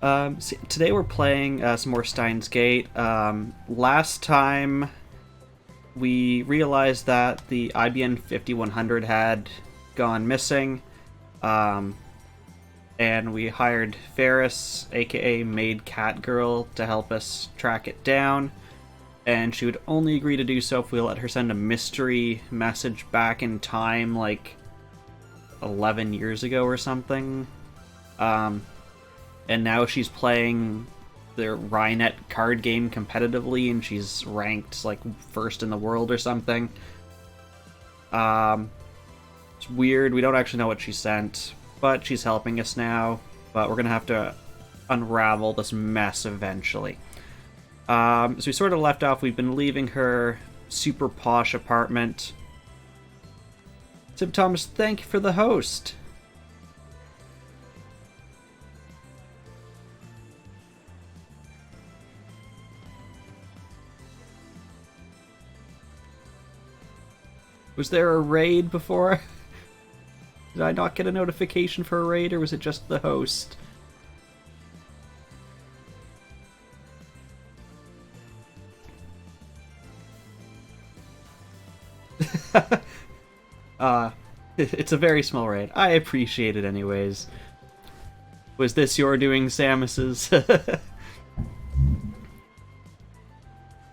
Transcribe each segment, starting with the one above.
Today we're playing some more Steins Gate. Last time we realized that the IBN 5100 had gone missing, um, and we hired Faris, aka Maid Cat Girl, to help us track it down. And she would only agree to do so if we let her send a mystery message back in time, like 11 years ago or something. And now she's playing the Rynet card game competitively, and she's ranked like first in the world or something. It's weird. We don't actually know what she sent, but she's helping us now. But we're gonna have to unravel this mess eventually. So we sort of left off. We've been leaving her super posh apartment. Tim Thomas, thank you for the host. Was there a raid before? Did I not get a notification for a raid, or was it just the host? It's a very small raid. I appreciate it anyways. Was this your doing, Samus's?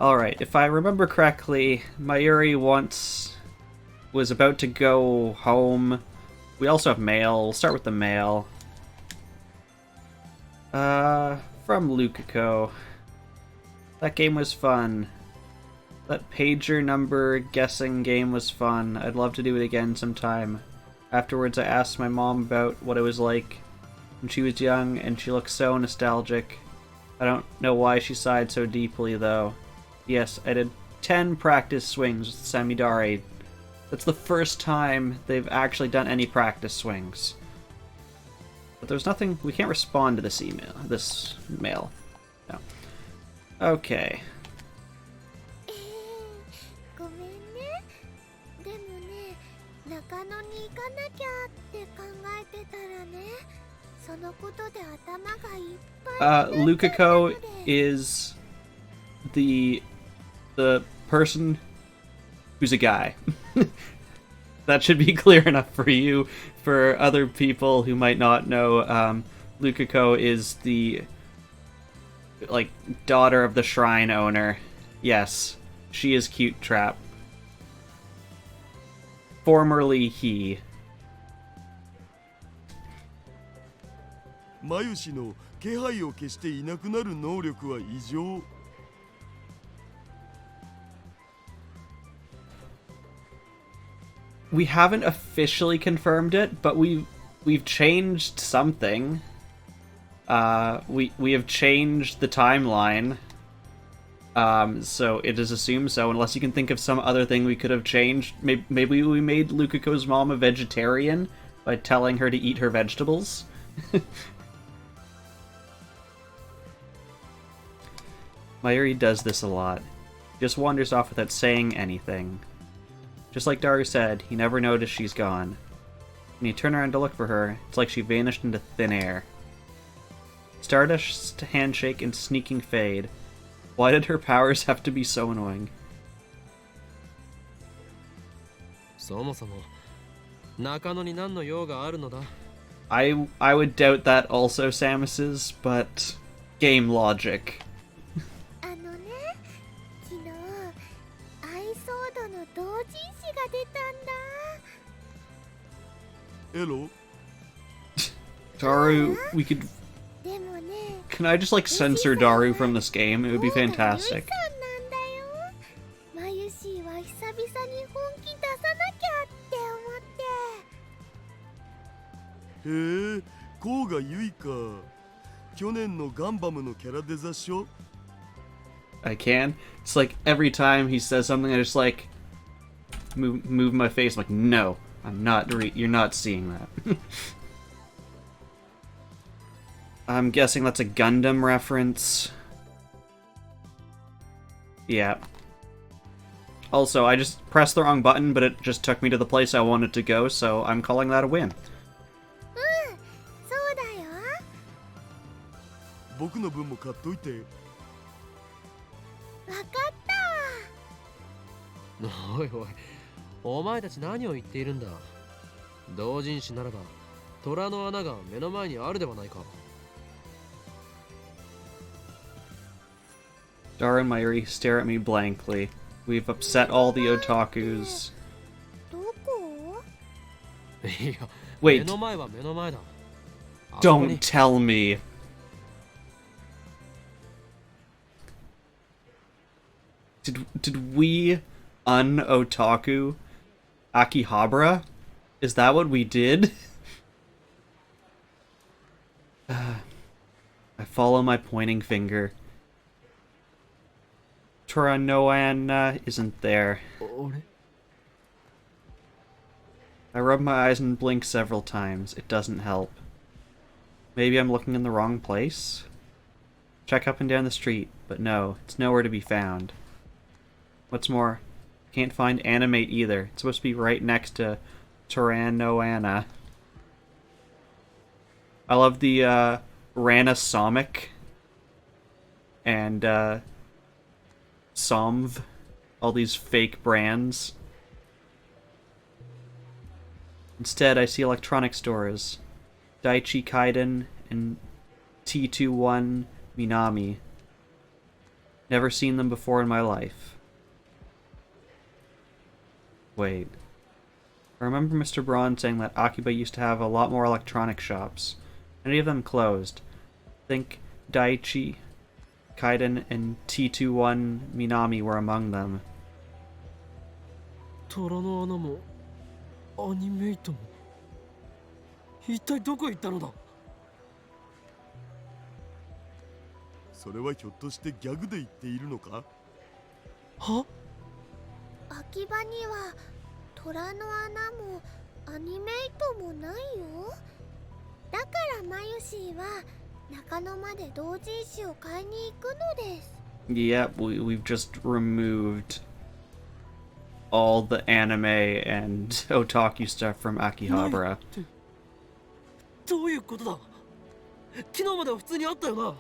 Alright, if I remember correctly, Mayuri once was about to go home. We also have mail. We'll start with the mail. From Lukako. That game was fun. That pager number guessing game was fun. I'd love to do it again sometime. Afterwards, I asked my mom about what it was like when she was young, and she looked so nostalgic. I don't know why she sighed so deeply, though. Yes, I did 10 practice swings with Samidare. That's the first time they've actually done any practice swings. But there's nothing... We can't respond to this mail. No. Okay. Lukako is the person who's a guy. That should be clear enough for you. For other people who might not know, Lukako is the daughter of the shrine owner. Yes, she is Cute Trap. Formerly he. マユシの気配を消していなくなる能力は異常。We haven't officially confirmed it, but we've changed something. We have changed the timeline. So it is assumed so, unless you can think of some other thing we could have changed. Maybe we made Lukako's mom a vegetarian by telling her to eat her vegetables. Mayuri does this a lot. He just wanders off without saying anything. Just like Daru said, he never noticed she's gone. When you turn around to look for her, it's like she vanished into thin air. Stardust handshake and sneaking fade. Why did her powers have to be so annoying? I would doubt that also, Samus's, but game logic. Hello. Daru, we could... Can I just, censor Daru from this game? It would be fantastic. へえ、こうがゆいか。去年のガンバムのキャラデザっしょ? I can. It's like every time he says something, I just move my face. I'm like, no, I'm not. You're not seeing that. I'm guessing that's a Gundam reference. Yeah. Also, I just pressed the wrong button, but it just took me to the place I wanted to go, so I'm calling that a win. 僕の分も買っといて。わかったおいおい、お前たち何を言っているんだ。同人誌ならば虎の穴が目の前にあるではないか。 Dara and Mayuri stare at me blankly. We've upset all the otakus. どこいや、 Wait. 目の前は目の前だ。 Don't tell me. Did we un-otaku Akihabara? Is that what we did? I follow my pointing finger. Toranoan isn't there. 俺 I rub my eyes and blink several times. It doesn't help. Maybe I'm looking in the wrong place? Check up and down the street, but no, it's nowhere to be found. What's more, can't find Animate either. It's supposed to be right next to Toranoana. I love the Ranasomic and Somv, all these fake brands. Instead, I see electronic stores. Daiichi Kaiden and T21 Minami. Never seen them before in my life. Wait. I remember Mr. Braun saying that Akiba used to have a lot more electronic shops. Many of them closed. I think Daiichi Kaiden and T21 Minami were among them. 虎の穴もアニメイトも一体どこ行ったのだ。それはひょっとしてギャグで言っているのか。は？秋葉には虎の穴もアニメイトもないよ。だからマユシーは中野まで同人誌を買いに行くのです。 Yep, we've just removed all the anime and otaku stuff from Akihabara. どういうことだ。昨日までは普通にあったよ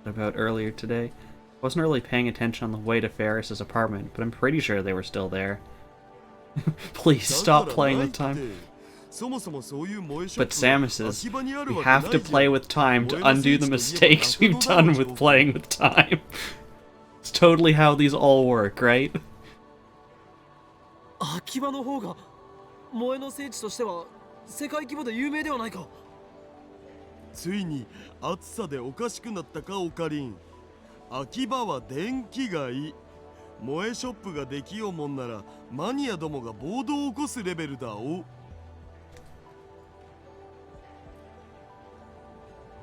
な。 About earlier today. Wasn't really paying attention on the way to Faris's apartment, but I'm pretty sure they were still there. Please stop playing with time. But Samus says, we have to play with time to undo the mistakes we've done with playing with time. It's totally how these all work, right? 秋葉の方が萌えの聖地としては世界規模で有名ではないか。ついに暑さでおかしくなったかオカリン。秋葉は電気街。萌えショップができようもんならマニアどもが暴動を起こすレベルだお。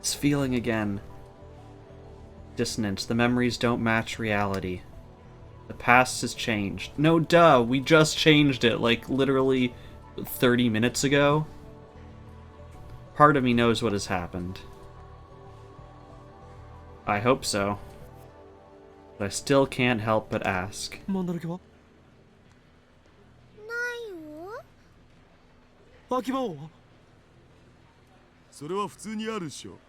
It's feeling again. Dissonance. The memories don't match reality. The past has changed. No, duh, we just changed it, like, literally 30 minutes ago. Part of me knows what has happened. I hope so. But I still can't help but ask. マンダラケは？ないよ。秋葉王？それは普通にあるっしょ。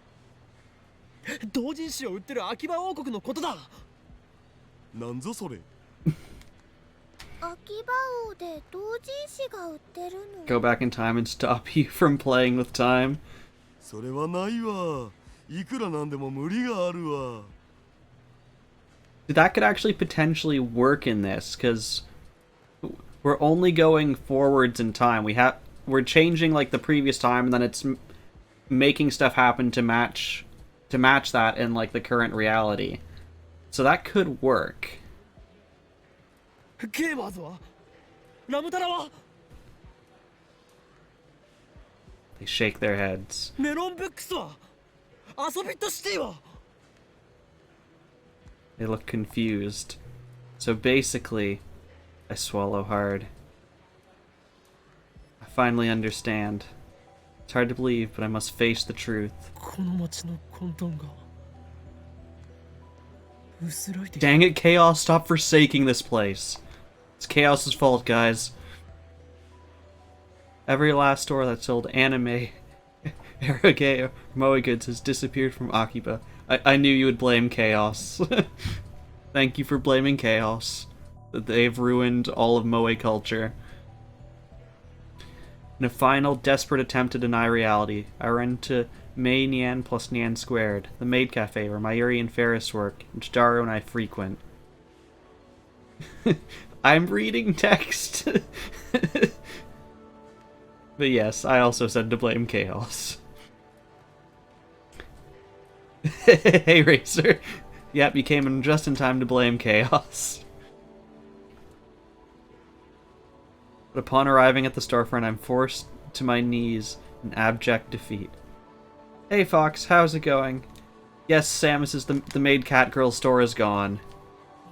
同人誌を売ってる秋葉王国のことだ。なんぞそれ。秋葉王で同人誌が売ってるの。 Go back in time and stop you from playing with time. それはないわ。いくらなんでも無理があるわ。That could actually potentially work in this, because we're only going forwards in time. We're changing like the previous time, and then it's making stuff happen to match that in like the current reality. So that could work. ゲーマーズは？ラムタラは？ They shake their heads. メロンブックスは？遊びとシティは？ They look confused. So basically, I swallow hard. I finally understand. It's hard to believe, but I must face the truth. この街の混沌が薄らいできた。 Dang it, Chaos, stop forsaking this place. It's Chaos's fault, guys. Every last store that sold anime Eroge Moe Goods has disappeared from Akiba. I knew you would blame Chaos. Thank you for blaming Chaos. That they've ruined all of Moe culture. In a final, desperate attempt to deny reality, I ran into Mei Nian plus Nian squared, the maid cafe where Mayuri and Faris work, which Daru and I frequent. I'm reading text. But yes, I also said to blame Chaos. Hey, Racer. Yep, you came in just in time to blame Chaos. But upon arriving at the storefront, I'm forced to my knees in abject defeat. Hey, Fox, how's it going? Yes, Samus's the maid cat girl store is gone.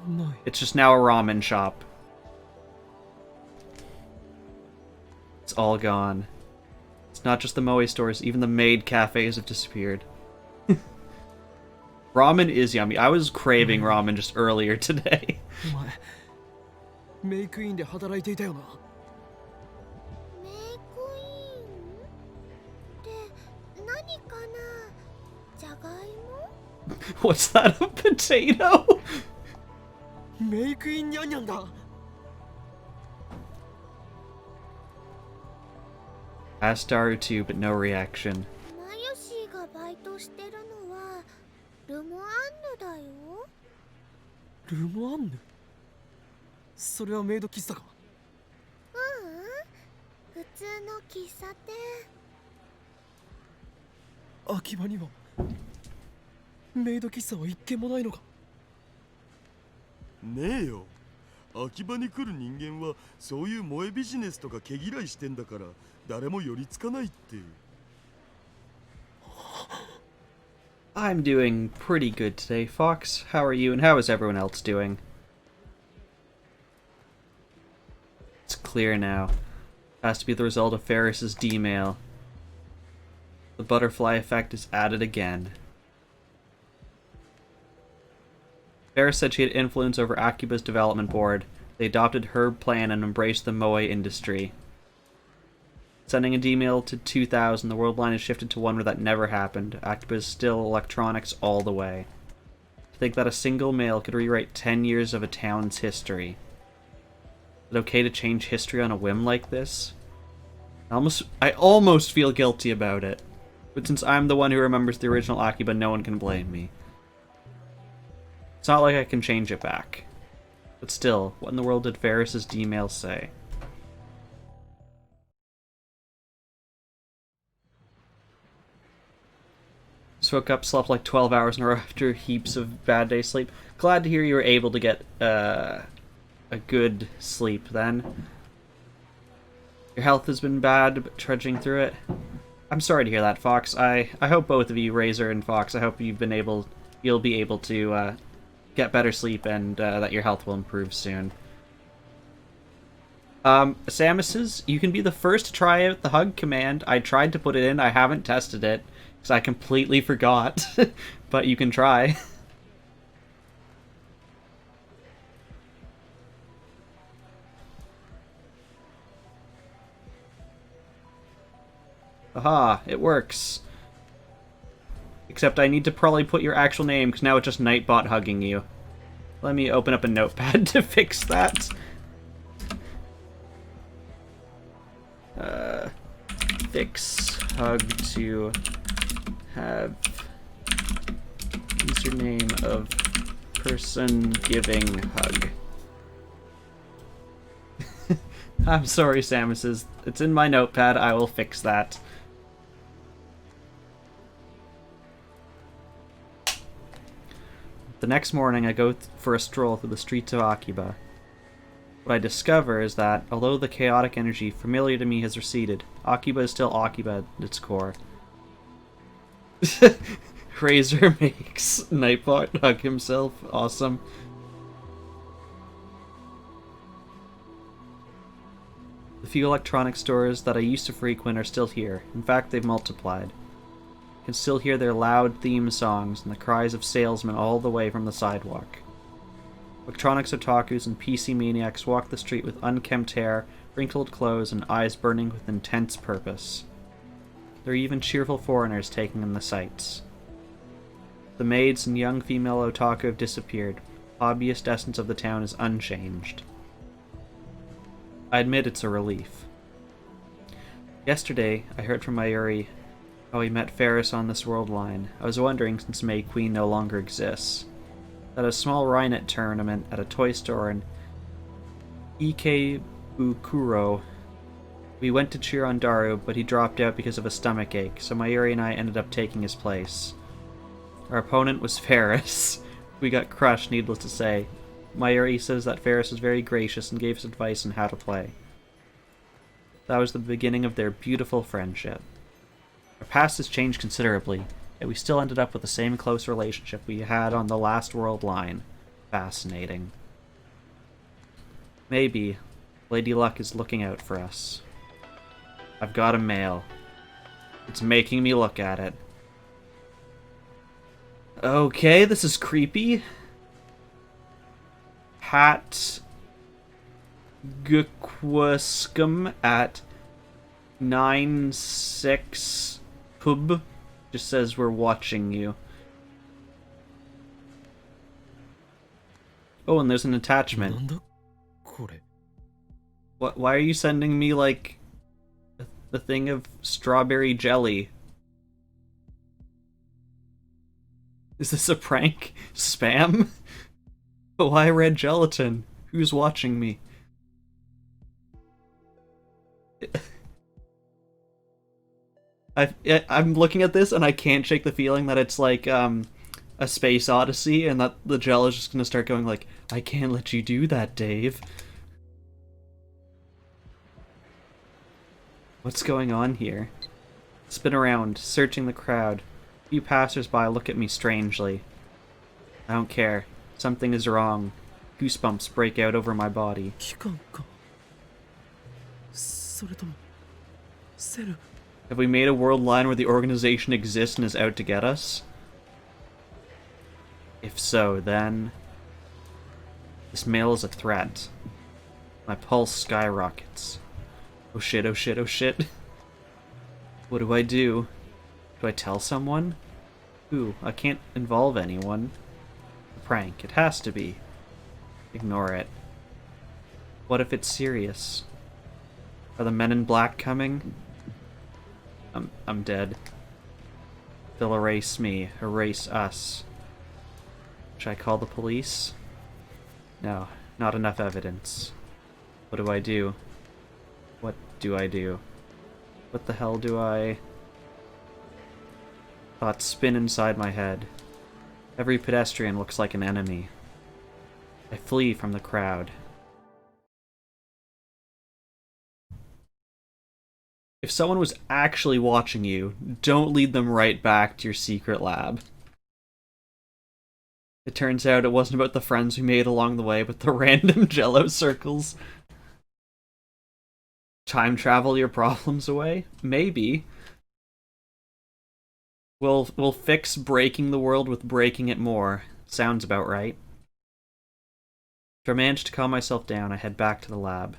No. It's just now a ramen shop. It's all gone. It's not just the Moe stores, even the maid cafes have disappeared. Ramen is yummy. I was craving ramen just earlier today. お前メイクインで働いていたよな。メイクインって何かな。じゃがいも What's that, a potato? メイクインニャンニャンだ。Asked Daru too, but no reaction. マヨシーがバイトしてるのはルモアンヌだよ。ルモアンヌ？それはメイド喫茶か。普通の喫茶店。秋葉にはメイド喫茶は一軒もないのか。ねえよ。秋葉に来る人間はそういう萌えビジネスとか毛嫌いしてんだから誰も寄りつかないって。I'm doing pretty good today, Fox. How are you, and how is everyone else doing? It's clear now. Has to be the result of Faris's D-mail. The butterfly effect is at it again. Faris said she had influence over Akiba's development board. They adopted her plan and embraced the Moe industry. Sending a D-mail to 2000, the world line is shifted to one where that never happened. Akiba is still electronics all the way. To think that a single mail could rewrite 10 years of a town's history. Is it okay to change history on a whim like this? I almost feel guilty about it. But since I'm the one who remembers the original Akiba, no one can blame me. It's not like I can change it back. But still, what in the world did Faris's D-mail say? Just woke up, slept like 12 hours in a row after heaps of bad day sleep. Glad to hear you were able to get a good sleep then. Your health has been bad, but trudging through it. I'm sorry to hear that, Fox. I hope both of you, Razor and Fox, I hope you'll be able to get better sleep and that your health will improve soon. Samus's, you can be the first to try out the hug command. I tried to put it in, I haven't tested it. Because I completely forgot, but you can try. Aha, it works. Except I need to probably put your actual name, because now it's just Nightbot hugging you. Let me open up a notepad to fix that. Fix hug to have username of person giving hug. I'm sorry, Samus's. It's in my notepad. I will fix that. The next morning, I go for a stroll through the streets of Akiba. What I discover is that, although the chaotic energy familiar to me has receded, Akiba is still Akiba at its core. Razor makes Nightbot hug himself. Awesome. The few electronic stores that I used to frequent are still here. In fact, they've multiplied. You can still hear their loud theme songs and the cries of salesmen all the way from the sidewalk. Electronics otakus and PC maniacs walk the street with unkempt hair, wrinkled clothes, and eyes burning with intense purpose. There are even cheerful foreigners taking in the sights. The maids and young female otaku have disappeared. The hobbyist essence of the town is unchanged. I admit it's a relief. Yesterday, I heard from Mayuri how he met Faris on this world line. I was wondering, since May Queen no longer exists, at a small Rhinet tournament at a toy store in Ikebukuro, we went to cheer on Daru, but he dropped out because of a stomachache, so Mayuri and I ended up taking his place. Our opponent was Faris. We got crushed, needless to say. Mayuri says that Faris was very gracious and gave us advice on how to play. That was the beginning of their beautiful friendship. Our past has changed considerably, yet we still ended up with the same close relationship we had on the last world line. Fascinating. Maybe Lady Luck is looking out for us. I've got a mail. It's making me look at it. Okay, this is creepy. Hat Gukwaskum at 96 Pub just says we're watching you. Oh, and there's an attachment. What? Why are you sending me like the thing of strawberry jelly? Is this a prank? Spam? Why red gelatin? Who's watching me? I'm looking at this and I can't shake the feeling that it's like a space odyssey and that the gel is just gonna start going like, I can't let you do that, Dave. What's going on here? Spin around, searching the crowd. A few passers-by look at me strangely. I don't care. Something is wrong. Goosebumps break out over my body. Have we made a world line where the organization exists and is out to get us? If so, then this mail is a threat. My pulse skyrockets. Oh shit, oh shit, oh shit. What do I do? Do I tell someone? Ooh, I can't involve anyone. A prank, it has to be. Ignore it. What if it's serious? Are the men in black coming? I'm dead. They'll erase me, erase us. Should I call the police? No, not enough evidence. What do I do? What do I do? What the hell do I... Thoughts spin inside my head. Every pedestrian looks like an enemy. I flee from the crowd. If someone was actually watching you, don't lead them right back to your secret lab. It turns out it wasn't about the friends we made along the way, but the random jello circles. Time travel your problems away? Maybe. We'll fix breaking the world with breaking it more. Sounds about right. If I manage to calm myself down, I head back to the lab.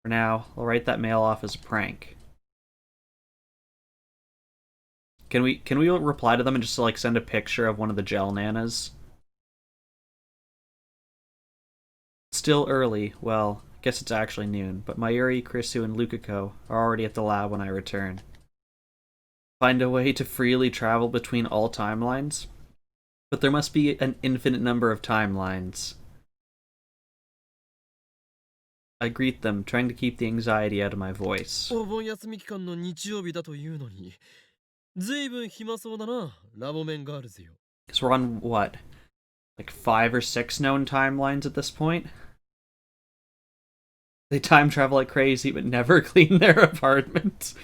For now, I'll write that mail off as a prank. Can we reply to them and just like send a picture of one of the gel nanas? Still early. Well, I guess it's actually noon, but Mayuri, Krisu, and Lukako are already at the lab when I return. Find a way to freely travel between all timelines? But there must be an infinite number of timelines. I greet them, trying to keep the anxiety out of my voice. お盆休み期間の日曜日だというのに、ずいぶん暇そうだな、ラボメンガールズよ。Because we're on, what, like 5 or 6 known timelines at this point? They time travel like crazy, but never clean their apartment.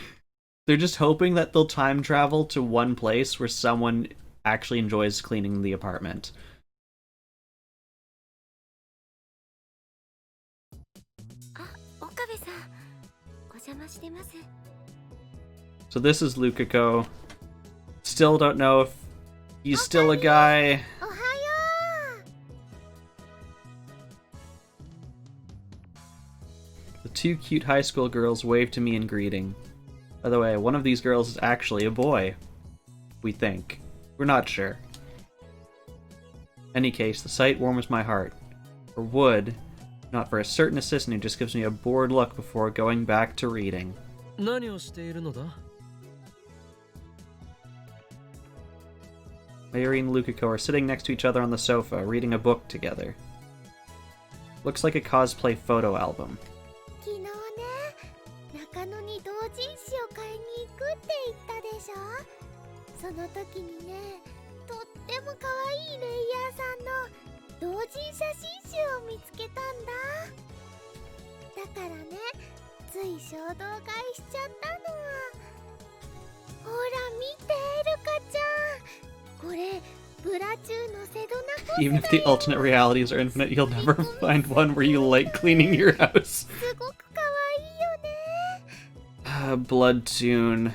They're just hoping that they'll time travel to one place where someone actually enjoys cleaning the apartment. So this is Lukako. Still don't know if he's still a guy. The 2 cute high school girls wave to me in greeting. By the way, one of these girls is actually a boy. We think. We're not sure. In any case, the sight warms my heart. Or would, not for a certain assistant who just gives me a bored look before going back to reading. 何をしているのだ? Mayuri and Lukako are sitting next to each other on the sofa, reading a book together. Looks like a cosplay photo album. 昨日ね、中野に同人誌を買いに行くって言ったでしょ。その時にね、とっても可愛いレイヤーさんの同人写真集を見つけたんだ。だからね、つい衝動買いしちゃったの。ほら見て、ルカちゃん。これブラチューのセドナコスだよ。 Even if the alternate realities are infinite, you'll never find one where you like cleaning your house. すごく可愛いよね。Blood Tune.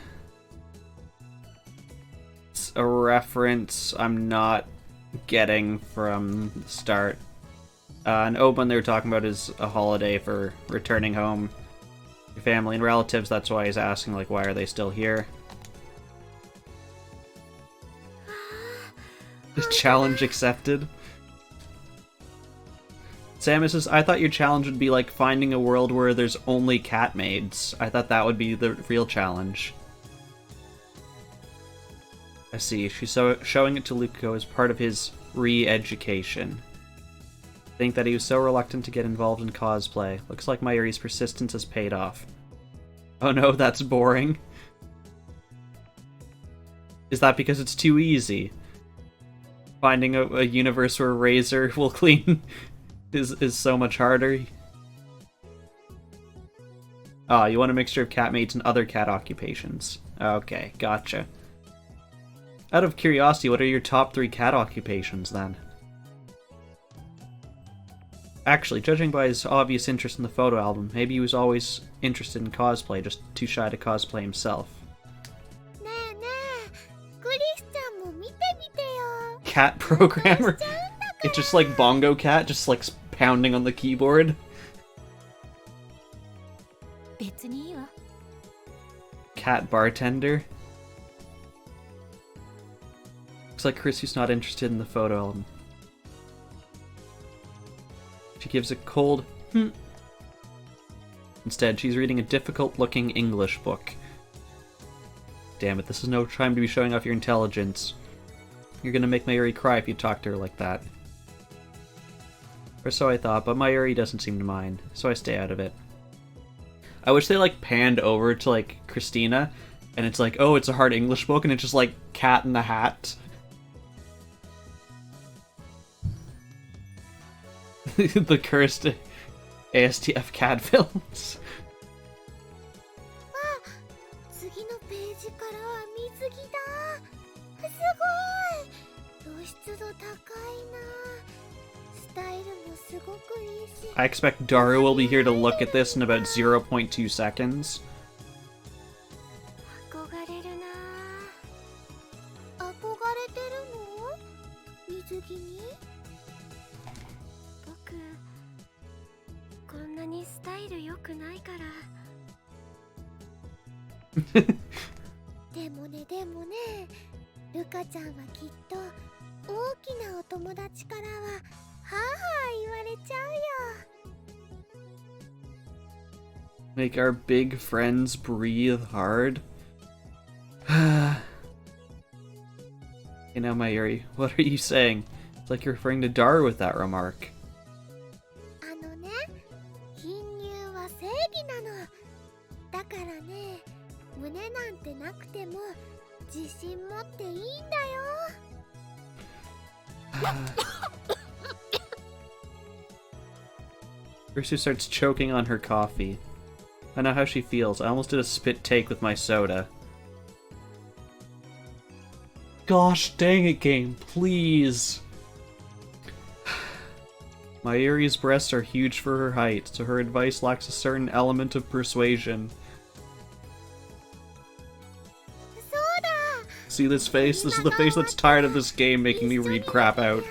It's a reference I'm not getting from the start. And Oban they were talking about is a holiday for returning home. Your family and relatives, that's why he's asking, like, why are they still here? Challenge accepted. Samus says, I thought your challenge would be like finding a world where there's only cat maids. I thought that would be the real challenge. I see. She's showing it to Lukako as part of his re-education. Think that he was so reluctant to get involved in cosplay. Looks like Mayuri's persistence has paid off. Oh no, that's boring. Is that because it's too easy? Finding a universe where Razor will clean is so much harder. Oh, you want a mixture of catmates and other cat occupations. Okay, gotcha. Out of curiosity, what are your top 3 cat occupations, then? Actually, judging by his obvious interest in the photo album, maybe he was always interested in cosplay, just too shy to cosplay himself. Cat programmer? It's just like Bongo Cat, just like pounding on the keyboard. Cat bartender? Looks like Chrissy's not interested in the photo album. She gives a cold Instead, she's reading a difficult-looking English book. Damn it, this is no time to be showing off your intelligence. You're gonna make Mayuri cry if you talk to her like that. Or so I thought, but Mayuri doesn't seem to mind, so I stay out of it. I wish they, like, panned over to, like, Christina, and it's like, oh, it's a hard English book, and it's just, like, Cat in the Hat. The cursed ASTF cat films. I expect Daru will be here to look at this in about 0.2 seconds. Make our big friends breathe hard. You know, Mayuri, what are you saying? It's like you're referring to Daru with that remark. Ursu starts choking on her coffee. I know how she feels. I almost did a spit take with my soda. Gosh dang it, game, please! Mayuri's breasts are huge for her height, so her advice lacks a certain element of persuasion. See this face? This is the face that's tired of this game making me read crap out.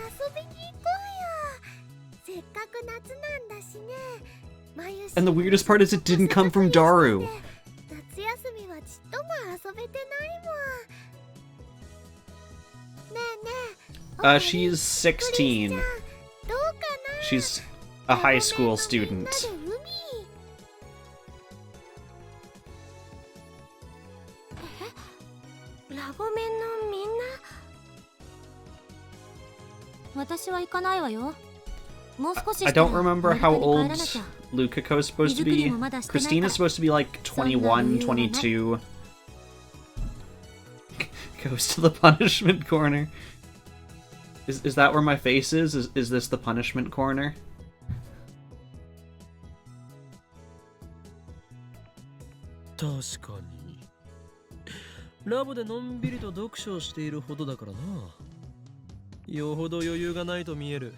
And the weirdest part is it didn't come from Daru. She's 16. どうかな。 She's a high school student. ラボメンのみんな。私は行かないわよ。もう少しした I ら don't remember アメリカ how に帰 old らなきゃ。 Lukako is supposed to be. Christina's supposed to be like 21, 22. Goes to the punishment corner. Is that where my face is? Is this the punishment corner? 確かに。ラボでのんびりと読書をしているほどだからな。よほど余裕がないと見える。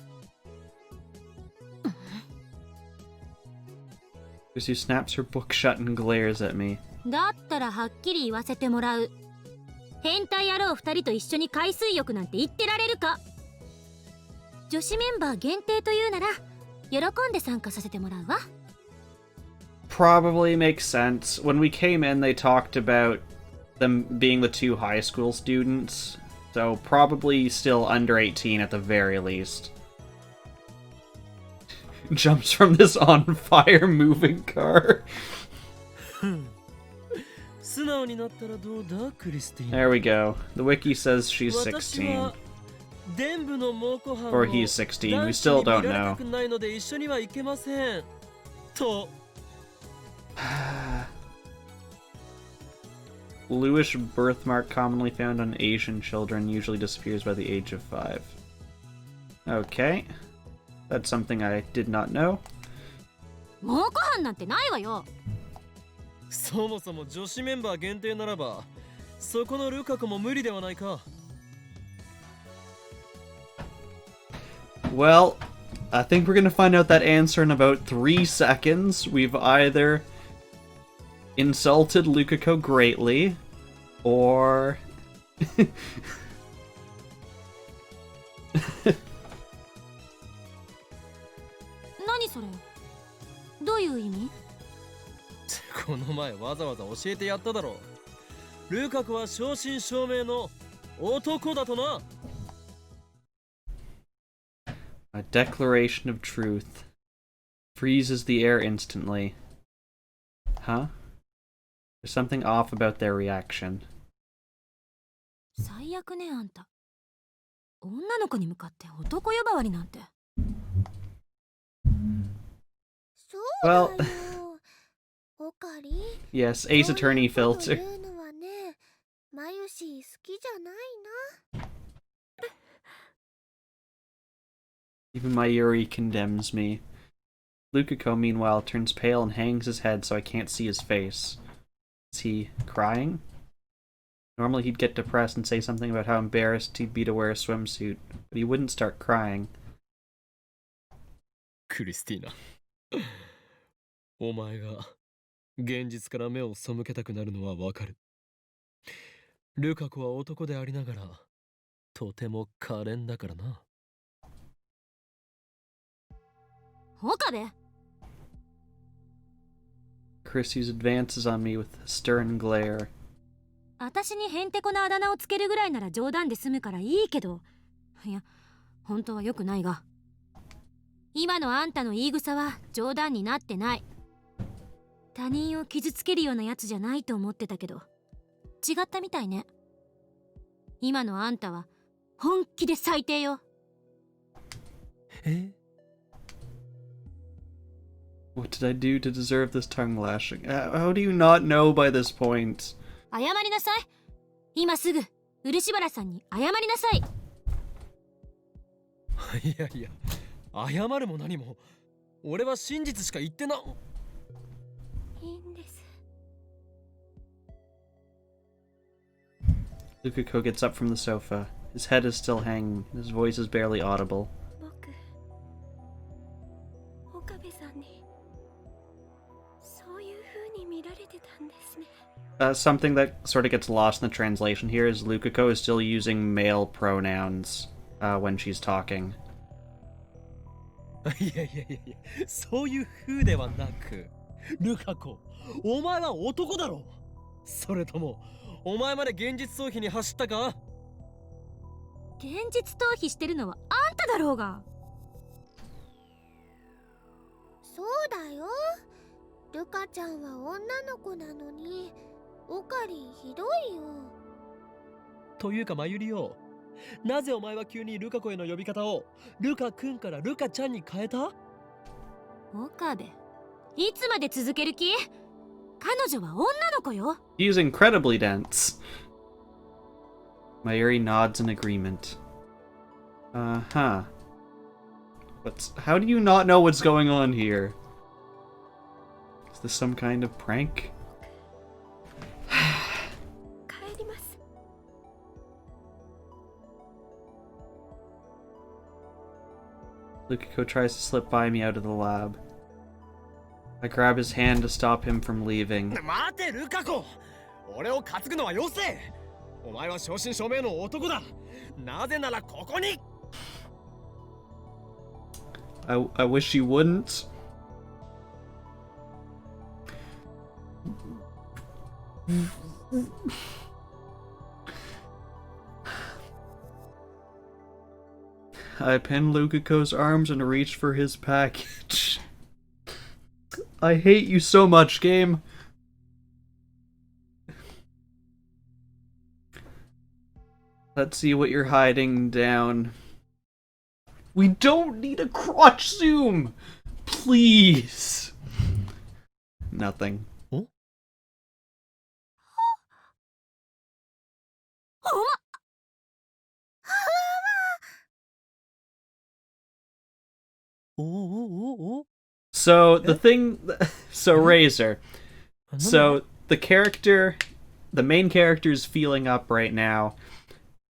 She snaps her book shut and glares at me. だったらはっきり言わせてもらう。変態野郎2人と一緒に海水浴なんて言ってられるか。女子メンバー限定というなら喜んで参加させてもらうわ。Probably makes sense. When we came in, they talked about them being the two high school students, so probably still under 18 at the very least. Jumps from this on fire moving car. 素直になったらどうだ、クリスティーナ。 There we go. The wiki says she's 16. 伝部の猛虎犯 Or he's 16. We still don't know. ないので一緒には行けません。と。Bluish birthmark commonly found on Asian children usually disappears by the age of 5. Okay. That's something I did not know. 猛虎犯なんてないわよ。そもそも女子メンバー限定ならば、そこのルカ子も無理ではないか。Well, I think we're gonna find out that answer in about 3 seconds. We've either insulted Lukako greatly, or... 何それ。どういう意味？この前わざわざ教えてやっただろう。ルカ子は正真正銘の男だとな。A declaration of truth. Freezes the air instantly. Huh? There's something off about their reaction. 最悪ねあんた。女の子に向かって男呼ばわりなんて。そうだ Well, よ。オカリ。 yes, Ace Attorney そういう filter. こと言うのはね、マユシー好きじゃないな。 Even Mayuri condemns me. Lukako, meanwhile, turns pale and hangs his head so I can't see his face. Is he crying? Normally he'd get depressed and say something about how embarrassed he'd be to wear a swimsuit, but he wouldn't start crying. クリスティーナ。お前が現実から目を背けたくなるのはわかる。ルカ子は男でありながら、とても可憐だからな。岡部。 Chrissy's advances on me with a stern glare. 私にへんてこなあだ名をつけるぐらいなら冗談で済むからいいけど、いや本当は良くないが、今のあんたの言い草は冗談になってない。他人を傷つけるようなやつじゃないと思ってたけど違ったみたいね。今のあんたは本気で最低よ。え？ What did I do to deserve this tongue lashing? How do you not know by this point? 謝りなさい。今すぐ漆原さんに謝りなさい。いやいや、謝るも何も。俺は真実しか言ってな。いいんです。 Lukako gets up from the sofa. His head is still hanging. His voice is barely audible. 僕、岡部さんにそういう風に見られてたんですね。Something that sort of gets lost in the translation here is Lukako is still using male pronouns when she's talking. いやいやいやいや、そういう風ではなく、ルカ子、お前は男だろ。それとも、お前まで現実逃避に走ったか？現実逃避してるのはあんただろうが。そうだよ。ルカちゃんは女の子なのにオカリンひどいよ。というかまゆりよ、なぜお前は急にルカ子への呼び方をルカくんからルカちゃんに変えた？岡部、いつまで続ける気？彼女は女の子よ。 He's incredibly dense. Mayuri nods in agreement. Uh-huh. How do you not know what's going on here? Is this some kind of prank? 帰ります。Lukako tries to slip by me out of the lab. I grab his hand to stop him from leaving. 待てルカ子、俺を担ぐのはよせ。お前は正真正銘の男だ。なぜならここに。I wish you wouldn't. I pinned Lukako's arms and reached for his package. I hate you so much, game. Let's see what you're hiding down. We don't need a crotch zoom! Please! Nothing. お So, the thing... So, Razor. So, the main character's feeling up right now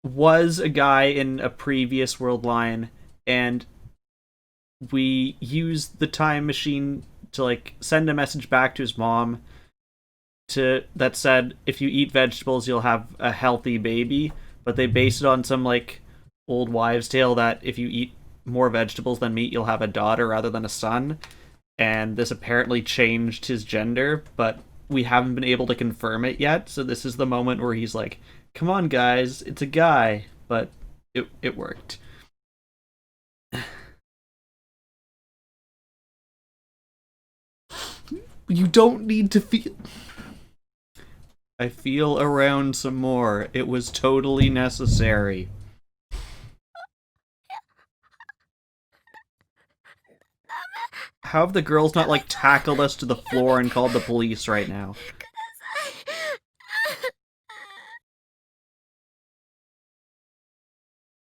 was a guy in a previous world line, and we used the time machine to, like, send a message back to his mom that said, if you eat vegetables, you'll have a healthy baby, but they based it on some, like, old wives' tale that if you eat more vegetables than meat, you'll have a daughter rather than a son, and this apparently changed his gender, but we haven't been able to confirm it yet, so this is the moment where he's like, come on guys, it's a guy, but it worked. You don't need to feel... I feel around some more. It was totally necessary. How have the girls not, like, tackled us to the floor and called the police right now?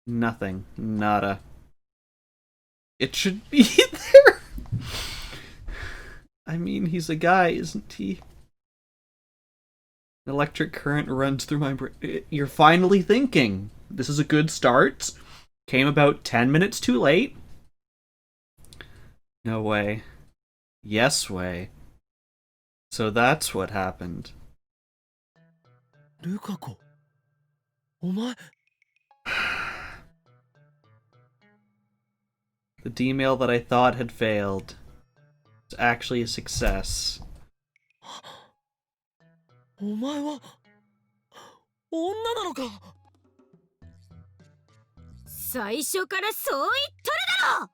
Nothing. Nada. It should be there! I mean, he's a guy, isn't he? An electric current runs through my brain. You're finally thinking. This is a good start. Came about 10 minutes too late. No way. Yes way. So that's what happened. ルカ子、お前。The D-mail that I thought had failed was actually a success. お前は女なのか。最初からそう言っとるだろ。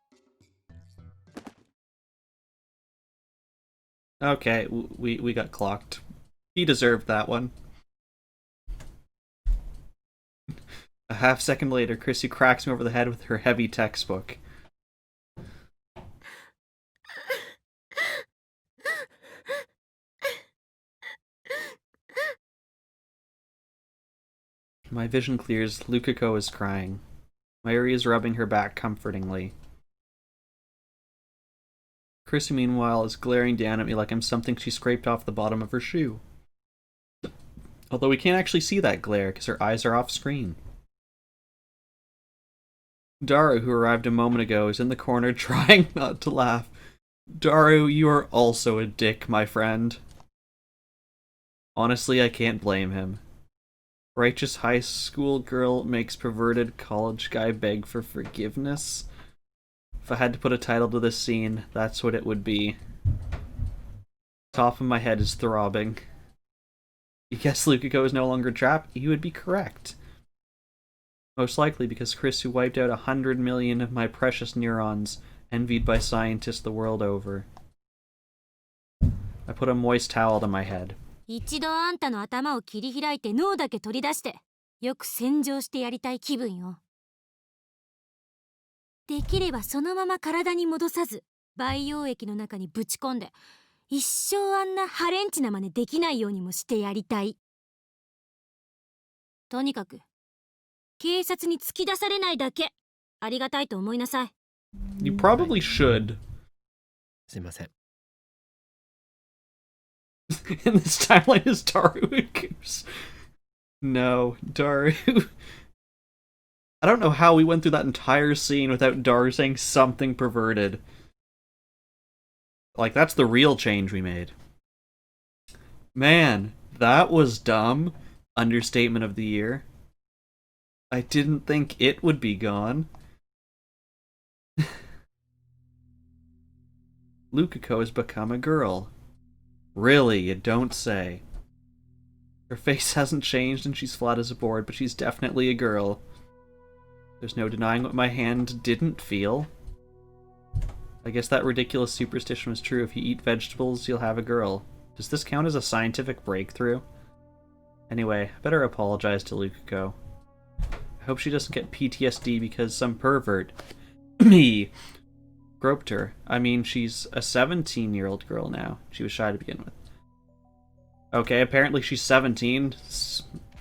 Okay, we got clocked. He deserved that one. A half second later, Chrissy cracks me over the head with her heavy textbook. My vision clears. Lukako is crying. Mayuri is rubbing her back comfortingly. Chrissy, meanwhile, is glaring down at me like I'm something she scraped off the bottom of her shoe. Although we can't actually see that glare because her eyes are off screen. Daru, who arrived a moment ago, is in the corner trying not to laugh. Daru, you are also a dick, my friend. Honestly, I can't blame him. Righteous high school girl makes perverted college guy beg for forgiveness? If I had to put a title to this scene, that's what it would be. Top of my head is throbbing. You guess Lukako is no longer trapped? You would be correct. Most likely because Chris, who wiped out 100 million of my precious neurons, envied by scientists the world over. I put a moist towel to my head. 一度あんたの頭を切り開いて脳だけ取り出してよく洗浄してやりたい気分よ。できればそのまま体に戻さず培養液の中にぶち込んで一生あんなハレンチな真似できないようにもしてやりたい。とにかく警察に突き出されないだけありがたいと思いなさい。 You probably should. すいません。In this timeline is Daru and Goose. No, Daru. I don't know how we went through that entire scene without Daru saying something perverted. Like, that's the real change we made. Man, that was dumb. Understatement of the year. I didn't think it would be gone. Lukako has become a girl. Really, you don't say. Her face hasn't changed and she's flat as a board, but she's definitely a girl. There's no denying what my hand didn't feel. I guess that ridiculous superstition was true. If you eat vegetables, you'll have a girl. Does this count as a scientific breakthrough? Anyway, I better apologize to Lukako. I hope she doesn't get PTSD because some pervert, me, groped her. I mean, she's a 17-year-old girl now. She was shy to begin with. Okay, apparently she's 17.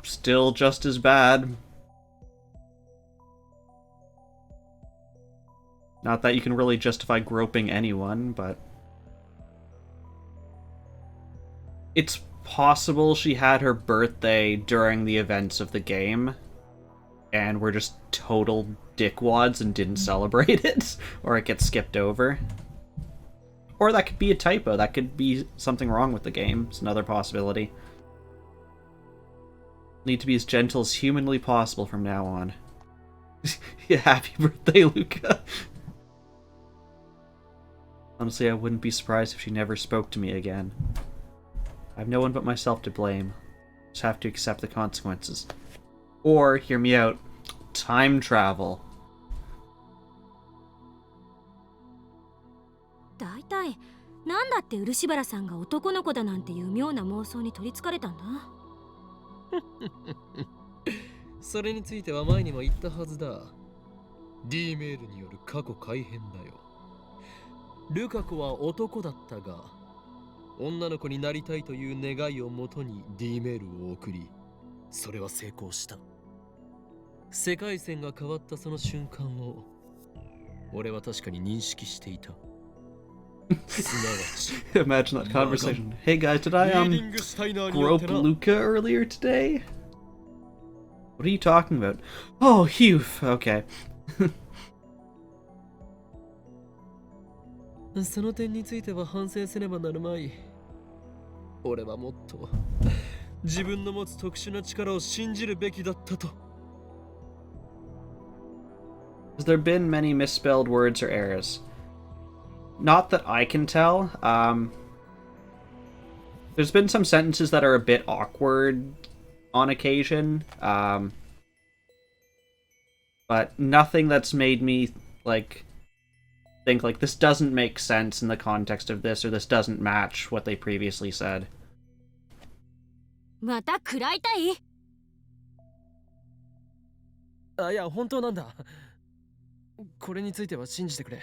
Still just as bad. Not that you can really justify groping anyone, but... It's possible she had her birthday during the events of the game, and we're just total dickwads and didn't celebrate it, or it gets skipped over. Or that could be a typo, that could be something wrong with the game. It's another possibility. Need to be as gentle as humanly possible from now on. Yeah, happy birthday, Luca. Honestly, I wouldn't be surprised if she never spoke to me again. I have no one but myself to blame. Just have to accept the consequences. Or, hear me out, time travel. だいたいなんだって漆原さんが男の子だなんていう妙な妄想に取りつかれたんだ。それについては前にも言ったはずだ。D メールによる過去改変だよ。ルカ子は男だったが、女の子になりたいという願いをもとに D メールを送り、それは成功した。世界線が変わったその瞬間を、俺は確かに認識していた。Imagine that conversation. Hey guys, did I grope Luca earlier today? What are you talking about? Oh, Hugh. Okay. その点については反省せねばなるまい。俺はもっと自分の持つ特殊な力を信じるべきだったと。Has there been many misspelled words or errors? Not that I can tell. There's been some sentences that are a bit awkward on occasion. But nothing that's made me, think, this doesn't make sense in the context of this, or this doesn't match what they previously said. また食らいたい？あ、いや、本当なんだ。これについては信じてくれ。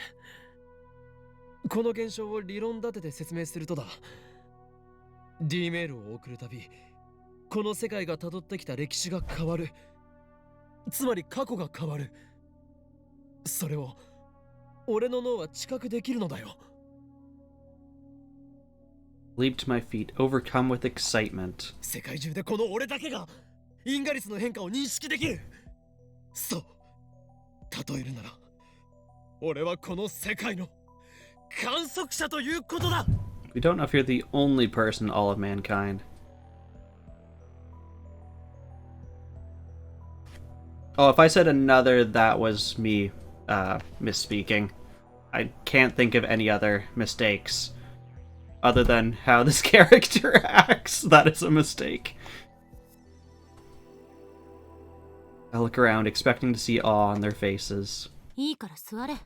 この現象を理論立てて説明するとだ。D メールを送るたび、この世界が辿ってきた歴史が変わる。つまり過去が変わる。それを俺の脳は知覚できるのだよ。Leap to my feet, overcome with excitement. 世界中でこの俺だけが因果率の変化を認識できる。そう。例えるなら、俺はこの世界の観測者ということだ。We don't know if you're the only person in all of mankind. Oh, if I said another, that was me misspeaking. I can't think of any other mistakes. Other than how this character acts, that is a mistake. I look around, expecting to see awe on their faces. いいから座れ。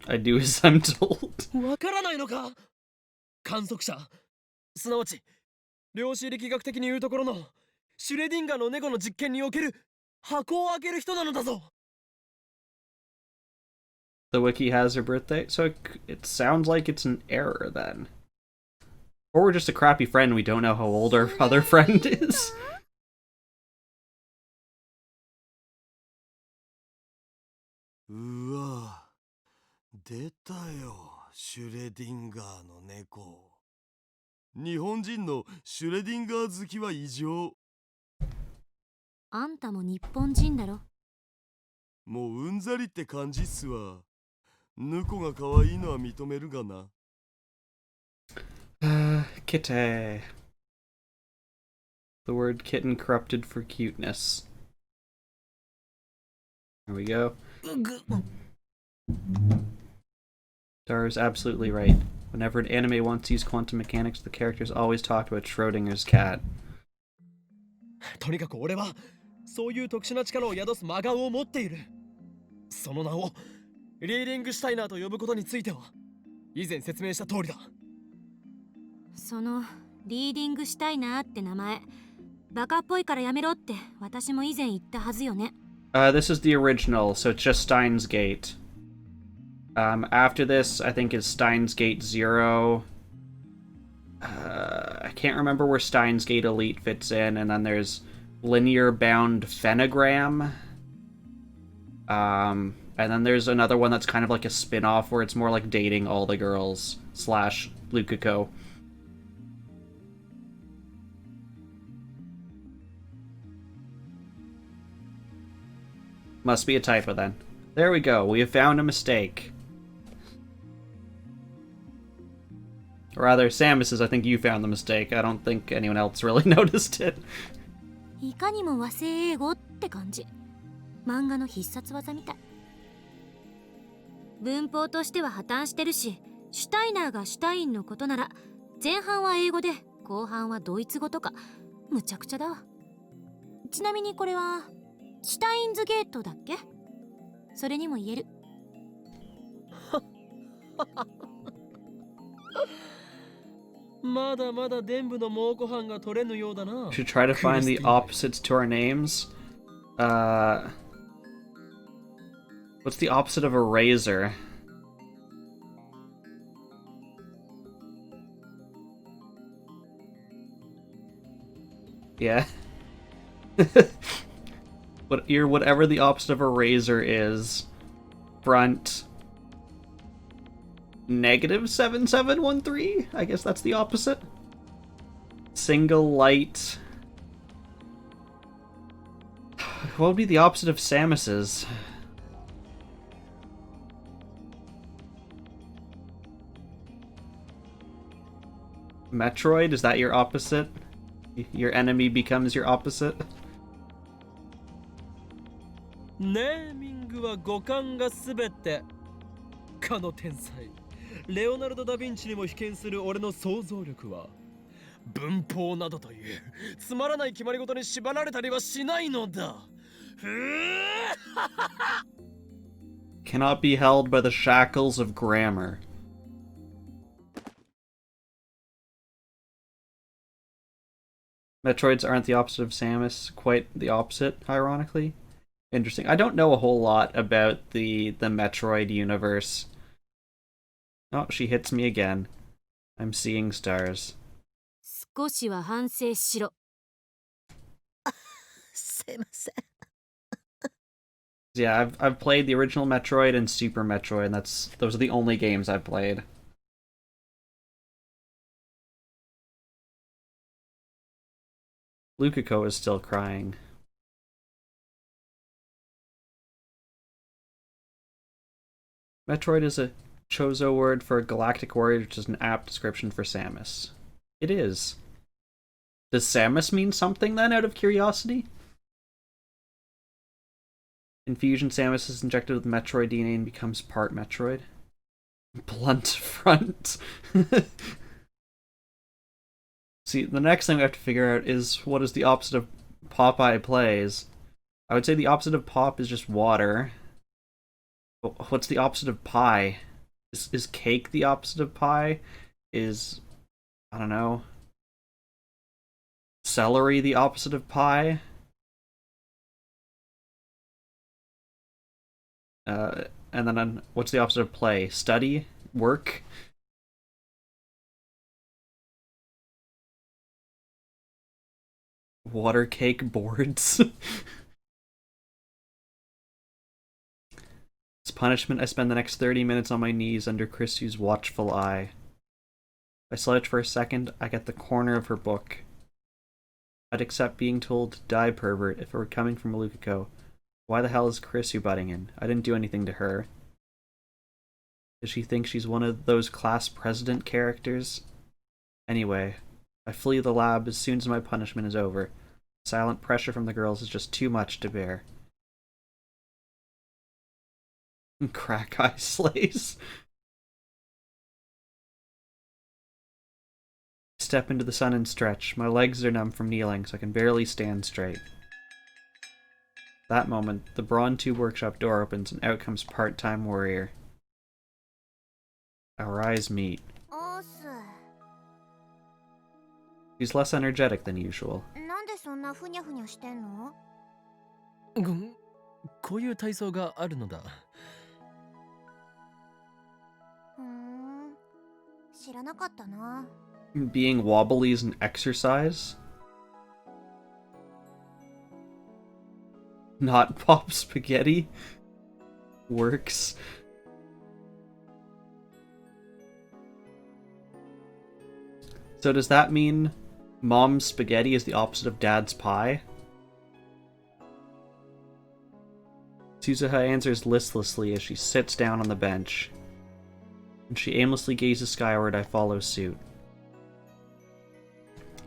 I do as I'm told. わからないのか？観測者、すなわち量子力学的に言うところのシュレディンガーのネゴの実験における箱を開ける人なのだぞ。The wiki has her birthday, so it sounds like it's an error then. Or we're just a crappy friend, we don't know how old our other friend is. うわ、出たよ、シュレディンガーの猫。日本人のシュレディンガー好きは異常。あんたも日本人だろ。もううんざりって感じっすわ。猫が可愛いのは認めるがな。Kitty. The word kitten corrupted for cuteness. There we go. Dar's absolutely right. Whenever an anime wants to use quantum mechanics, the characters always talk about Schrodinger's cat. とにかく俺はそういう特殊な力を宿す真顔を持っている。その名をリーディングシュタイナーと呼ぶことについては以前説明した通りだ。そのリーディングシュタイナーって名前、バカっぽいからやめろって私も以前言ったはずよね。This is the original, so it's just Steins Gate. After this, I think is Steins Gate 0. I can't remember where Steins Gate Elite fits in, and then there's Linear Bound Phenagram. And then there's another one that's kind of like a spin-off where it's more like dating all the girls / Lukako. Must be a typo then. There we go, we have found a mistake. Or rather, Samus's, I think you found the mistake. I don't think anyone else really noticed it. いかにも和製英語って感じ。漫画の必殺技みたい。文法としては破綻してるし、シュタイナーがシュタインのことなら前半は英語で後半はドイツ語とかむちゃくちゃだわ。ちなみにこれはシュタインズゲートだっけ？それにも言える。まだまだ伝部の猛虎犯が取れぬようだな。 Should try to find the opposites to our names. What's the opposite of a razor? Yeah. Whatever the opposite of a razor is. Front. -7713? I guess that's the opposite. Single light. What would be the opposite of Samus's? Metroid? Is that your opposite? Your enemy becomes your opposite? ネーミングは五感がすべて。かの天才レオナルド・ダ・ヴィンチにも被験する俺の想像力は文法などというつまらない決まり事に縛られたりはしないのだ。Cannot be held by the shackles of grammar. Metroids aren't the opposite of Samus, quite the opposite, ironically. Interesting. I don't know a whole lot about the Metroid universe. Oh, she hits me again. I'm seeing stars. 少しは反省しろ。すいません。Yeah, I've played the original Metroid and Super Metroid, and those are the only games I've played. Lukako is still crying. Metroid is a Chozo word for a galactic warrior, which is an apt description for Samus. It is. Does Samus mean something then, out of curiosity? Infusion, Samus is injected with Metroid DNA and becomes part Metroid. Blunt front. See, the next thing we have to figure out is what is the opposite of Popeye plays. I would say the opposite of pop is just water. What's the opposite of pie? Is cake the opposite of pie? Is, I don't know, celery the opposite of pie? And then what's the opposite of play? Study? Work? Water cake boards? As punishment, I spend the next 30 minutes on my knees under Chrissy's watchful eye. If I slouch for a second, I get the corner of her book. I'd accept being told to die, pervert, if it were coming from Lukako. Why the hell is Chrissy butting in? I didn't do anything to her. Does she think she's one of those class president characters? Anyway, I flee the lab as soon as my punishment is over. Silent pressure from the girls is just too much to bear. Crack eye slays. Step into the sun and stretch. My legs are numb from kneeling, so I can barely stand straight. That moment, the Brawn 2 workshop door opens and out comes part-time warrior. Our eyes meet. She's less energetic than usual. なんでそんなふにゃふにゃしてんの？こういう体操があるのだ。知らなかったな。Being wobbly is an exercise? Not pop spaghetti? Works. So does that mean mom's spaghetti is the opposite of dad's pie? Suzuha answers listlessly as she sits down on the bench. When she aimlessly gazes skyward, I follow suit.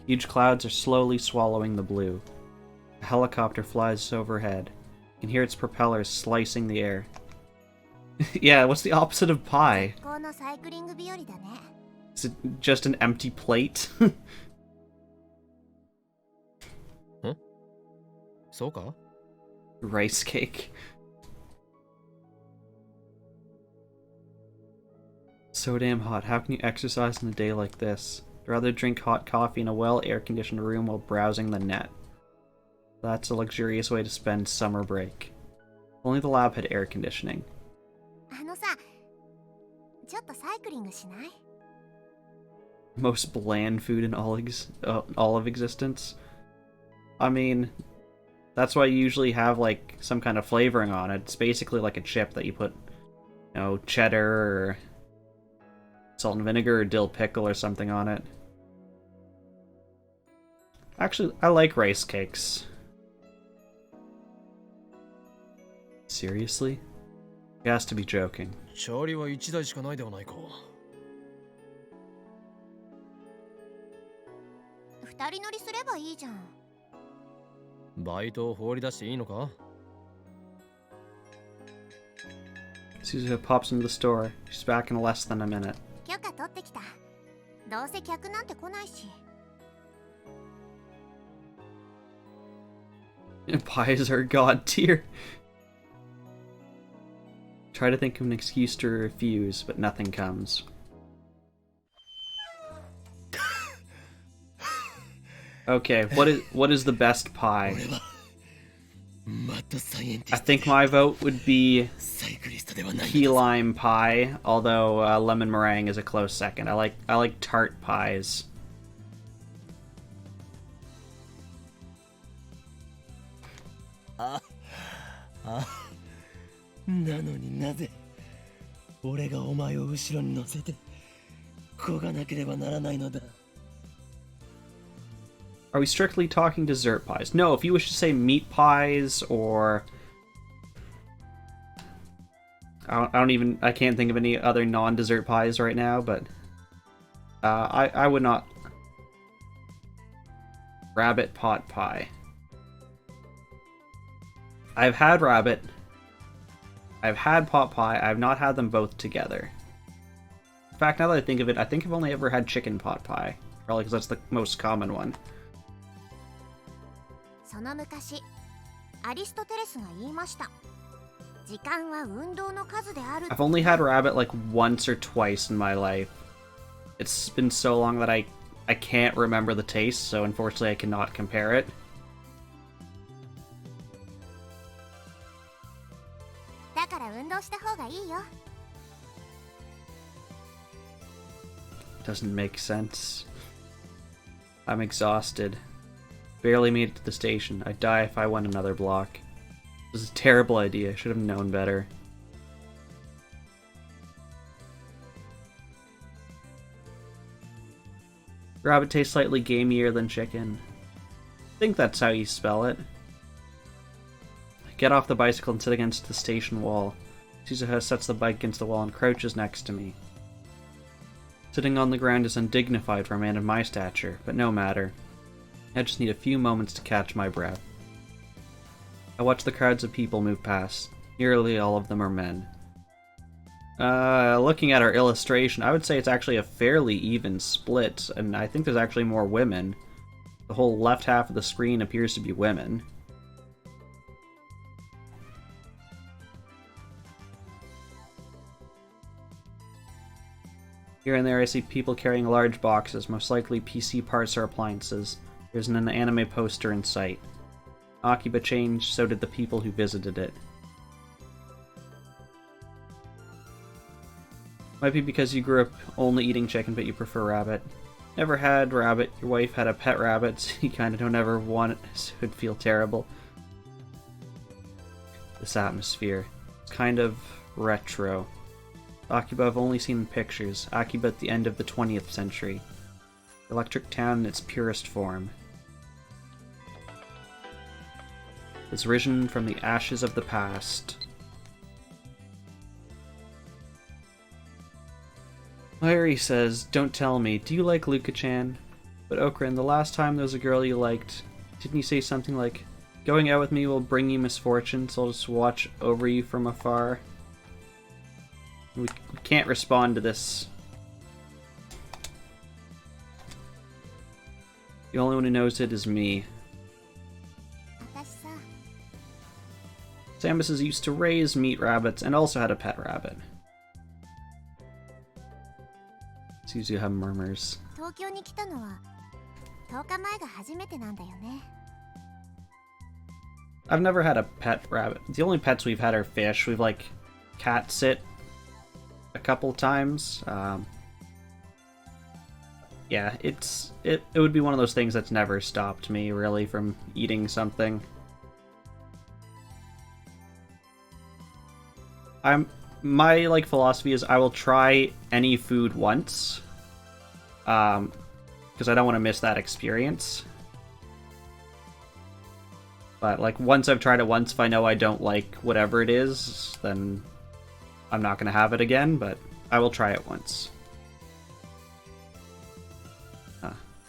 Huge clouds are slowly swallowing the blue. A helicopter flies overhead. You can hear its propellers slicing the air. Yeah, what's the opposite of pie? Is it just an empty plate? Huh? そうか? Rice cake. So damn hot. How can you exercise in a day like this? I'd rather drink hot coffee in a well-air-conditioned room while browsing the net. That's a luxurious way to spend summer break. Only the lab had air conditioning. あのさ、ちょっとサイクリングしない？ Most bland food in all of existence. I mean, that's why you usually have like some kind of flavoring on it. It's basically like a chip that you put, you know, cheddar or salt and vinegar or dill pickle or something on it. Actually, I like rice cakes. Seriously? He has to be joking. チャーリーは1台しかないではないか。二人乗りすればいいじゃん。バイトを放り出していいのか? Suzuha pops into the store. She's back in less than a minute. 許可取ってきた。どうせ客なんて来ないし。Pies are god tier. Try to think of an excuse to refuse, but nothing comes. Okay, what is the best pie? I think my vote would be key lime pie, although lemon meringue is a close second. I like tart pies. Ah. なのになぜ俺がお前を後ろに乗せてこがなければならないのだ? Are we strictly talking dessert pies? No, if you wish to say meat pies or I can't think of any other non-dessert pies right now, but I would not. Rabbit pot pie. I've had rabbit. I've had pot pie. I've not had them both together. In fact, now that I think of it, I think I've only ever had chicken pot pie. Probably because that's the most common one. その昔アリストテレスが言いました。時間は運動の数である。 I've only had rabbit like once or twice in my life. It's been so long that I can't remember the taste, so unfortunately I cannot compare it. だから運動した方がいいよ。 Doesn't make sense. I'm exhausted. Barely made it to the station. I'd die if I went another block. This is a terrible idea. I should have known better. Rabbit tastes slightly gamier than chicken. I think that's how you spell it. I get off the bicycle and sit against the station wall. Suzuha sets the bike against the wall and crouches next to me. Sitting on the ground is undignified for a man of my stature, but no matter. I just need a few moments to catch my breath. I watch the crowds of people move past. Nearly all of them are men. Looking at our illustration, I would say it's actually a fairly even split, and I think there's actually more women. The whole left half of the screen appears to be women. Here and there I see people carrying large boxes, most likely PC parts or appliances. There's an anime poster in sight. Akiba changed, so did the people who visited it. Might be because you grew up only eating chicken but you prefer rabbit. Never had rabbit, your wife had a pet rabbit, so you kinda don't ever want it, so it would feel terrible. This atmosphere. It's kind of retro. Akiba I've only seen in pictures. Akiba at the end of the 20th century. Electric town in its purest form. It's risen from the ashes of the past. Larry says, don't tell me, do you like Luka-chan? But Okran, the last time there was a girl you liked, didn't you say something like, going out with me will bring you misfortune, so I'll just watch over you from afar? We can't respond to this. The only one who knows it is me. 私さ、 Samus is used to raise meat rabbits and also had a pet rabbit. Suzuha murmurs. 東京に来たのは10日前が初めてなんだよね。 I've never had a pet rabbit. The only pets we've had are fish. We've like cat sit a couple times. Yeah, it would be one of those things that's never stopped me really from eating something. My like philosophy is I will try any food once, because I don't want to miss that experience. But like once I've tried it once, if I know I don't like whatever it is, then I'm not going to have it again, but I will try it once.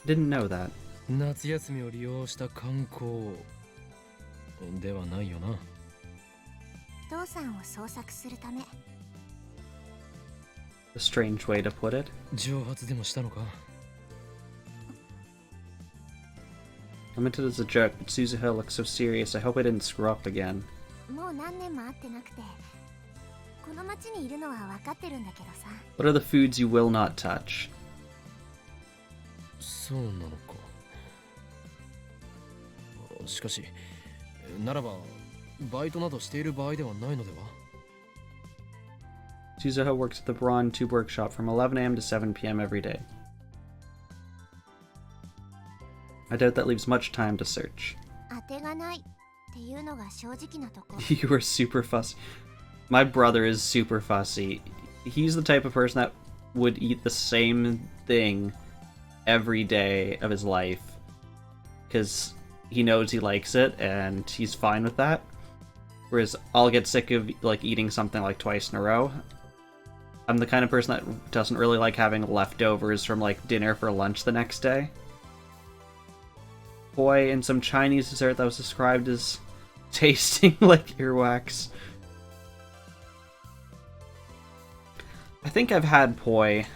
Didn't know that. 夏休みを利用した観光ではないよな。父さんを捜索するため。 A strange way to put it. 蒸発でもしたのか。 I meant it as a joke, but Suzuha looks so serious. I hope I didn't screw up again. もう何年も会ってなくて、この町にいるのは分かってるんだけどさ。 What are the foods you will not touch? そうなのか。しかし、ならばバイトなどしている場合ではないのでは？ Suzuha works at the Braun Tube Workshop from 11 a.m. to 7 p.m. every day. I doubt that leaves much time to search. 当てがないっていうのが正直なとこ。 You are super fussy. My brother is super fussy. He's the type of person that would eat the same thing every day of his life because he knows he likes it and he's fine with that. Whereas I'll get sick of like eating something like twice in a row. I'm the kind of person that doesn't really like having leftovers from like dinner for lunch the next day. Boy, and some Chinese dessert that was described as tasting like earwax. I think I've had poi.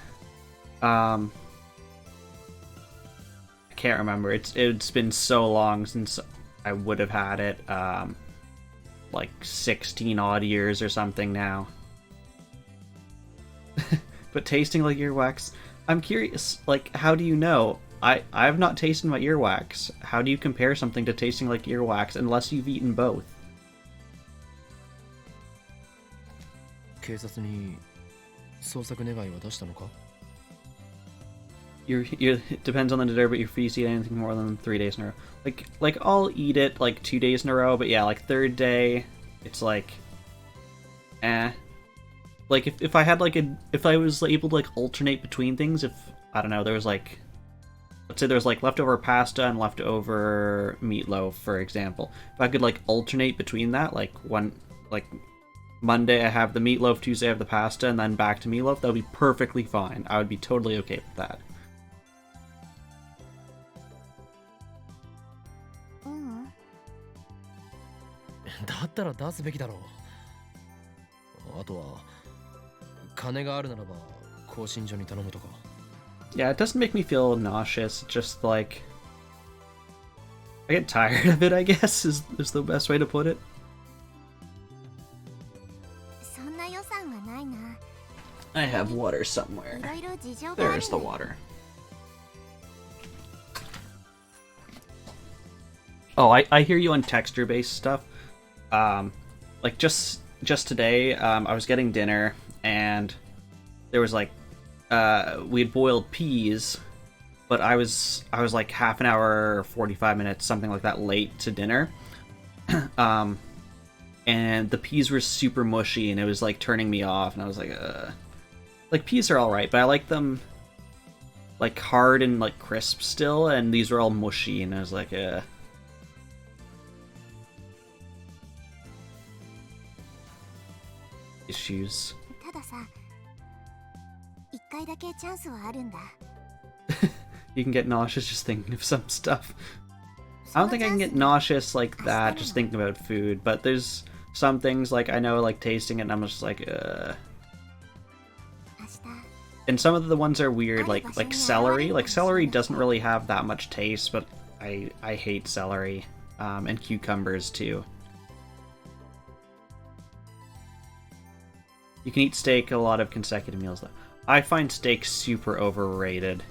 can't remember. It's been so long since I would have had it. Like 16 odd years or something now. But tasting like earwax, I'm curious, like, how do you know? I've not tasted my earwax. How do you compare something to tasting like earwax unless you've eaten both? 警察に捜索願いは出したのか? It depends on the deter, but your fees eat anything more than 3 days in a row. Like I'll eat it like 2 days in a row, but yeah, like third day, it's like, eh. Like if I had like if I was able to like alternate between things, if I don't know, there was like, let's say there's like leftover pasta and leftover meatloaf, for example. If I could like alternate between that, like Monday I have the meatloaf, Tuesday I have the pasta, and then back to meatloaf, that would be perfectly fine. I would be totally okay with that. だったら出すべきだろう。あとは金があるならば更新所に頼むとか。Yeah, it doesn't make me feel nauseous. It's just like I get tired of it, I guess, is the best way to put it. そんな予算はないな。 I have water somewhere. いろいろ事情がある。 There's the water. Oh, I hear you on texture-based stuff. Like just today, I was getting dinner and there was like we had boiled peas, but I was like half an hour or 45 minutes, something like that, late to dinner. And the peas were super mushy and it was like turning me off, and I was like peas are all right, but I like them like hard and like crisp still, and these were all mushy, and I was like issues. たださ、一回だけチャンスはあるんだ。 You can get nauseous just thinking of some stuff. I don't think I can get nauseous like that just thinking about food, but there's some things like I know like tasting it and I'm just like 明日 And some of the ones are weird, like celery. Like celery doesn't really have that much taste, but I hate celery. And cucumbers too. You can eat steak a lot of consecutive meals though. I find steak super overrated.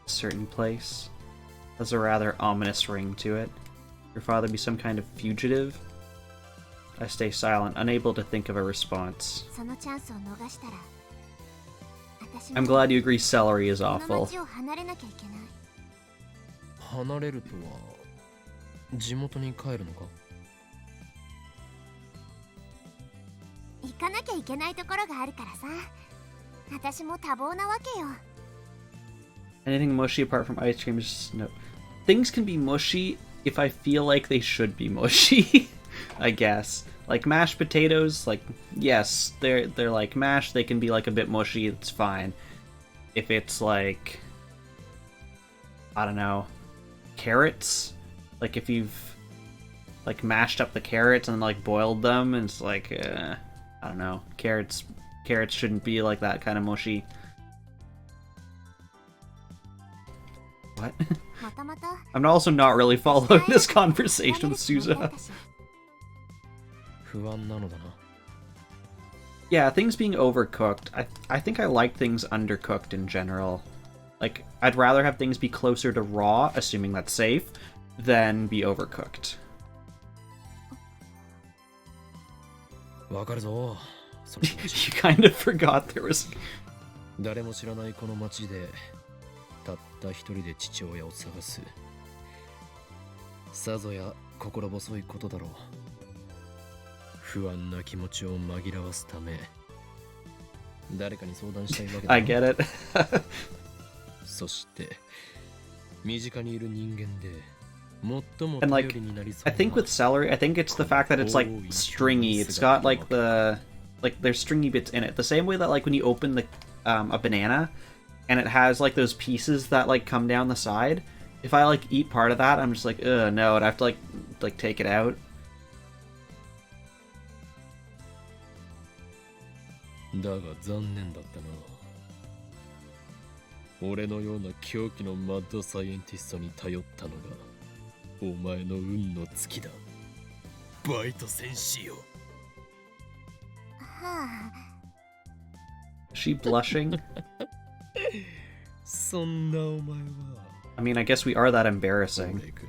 A certain place has a rather ominous ring to it. Your father be some kind of fugitive? I stay silent, unable to think of a response. そのチャンスを逃したら、私 I'm glad you agree celery is この awful. 町を離れなきゃいけない。離れるとは地元に帰るのか？行かなきゃいけないところがあるからさ。私も多忙なわけよ。 Anything mushy apart from ice cream is just no. Things can be mushy if I feel like they should be mushy, I guess. Like mashed potatoes, like yes, they're like mashed, they can be like a bit mushy, it's fine. If it's like, I don't know, carrots, like if you've like mashed up the carrots and like boiled them, and it's like I don't know, carrots shouldn't be like that kind of mushy. What? もともと I'm also not really following this conversation with Souza. 不安なのだな。Yeah, things being overcooked. I think I like things undercooked in general. Like, I'd rather have things be closer to raw, assuming that's safe, than be overcooked. わかるぞ。その You kind of forgot there was... 誰も知らないこの町でたった一人で父親を探す。さぞや心細いことだろう。不安な気持ちを紛らわすため誰かに相談したいわけだ。I get it. そして身近にいる人間で最も And 頼 like, りになりそ I う think な with celery, I think it's the fact that it's like stringy. It's got like the... Like, there's stringy bits in it. The same way that like when you open the a banana and it has like those pieces that like come down the side. If I like eat part of that, I'm just like, ugh, no, I'd have to like take it out. だが残念だったな。俺のような狂気のマッドサイエンティストに頼ったのがお前の運の尽きだ。バイト戦士よ。はあ。 Is she blushing? そんなお前は I mean, I guess we are that embarrassing. 俺が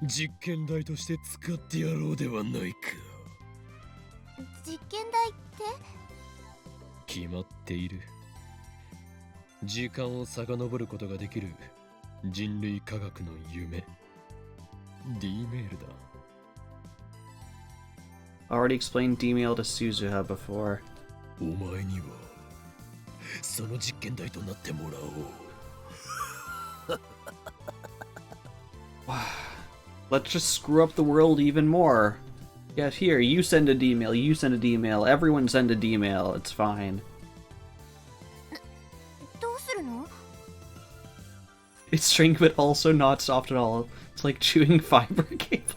実験台として使ってやろうではないか。実験台って？決まっている。時間を遡ることができる人類科学の夢 D メールだ。 Already explained D-mail to Suzuha before. お前にはその実験台となってもらおう。Let's just screw up the world even more. Yeah, here, you send a D-mail, you send a D-mail, everyone send a D-mail, it's fine. どうするの？ It's string, but also not soft at all. It's like chewing fiber cable.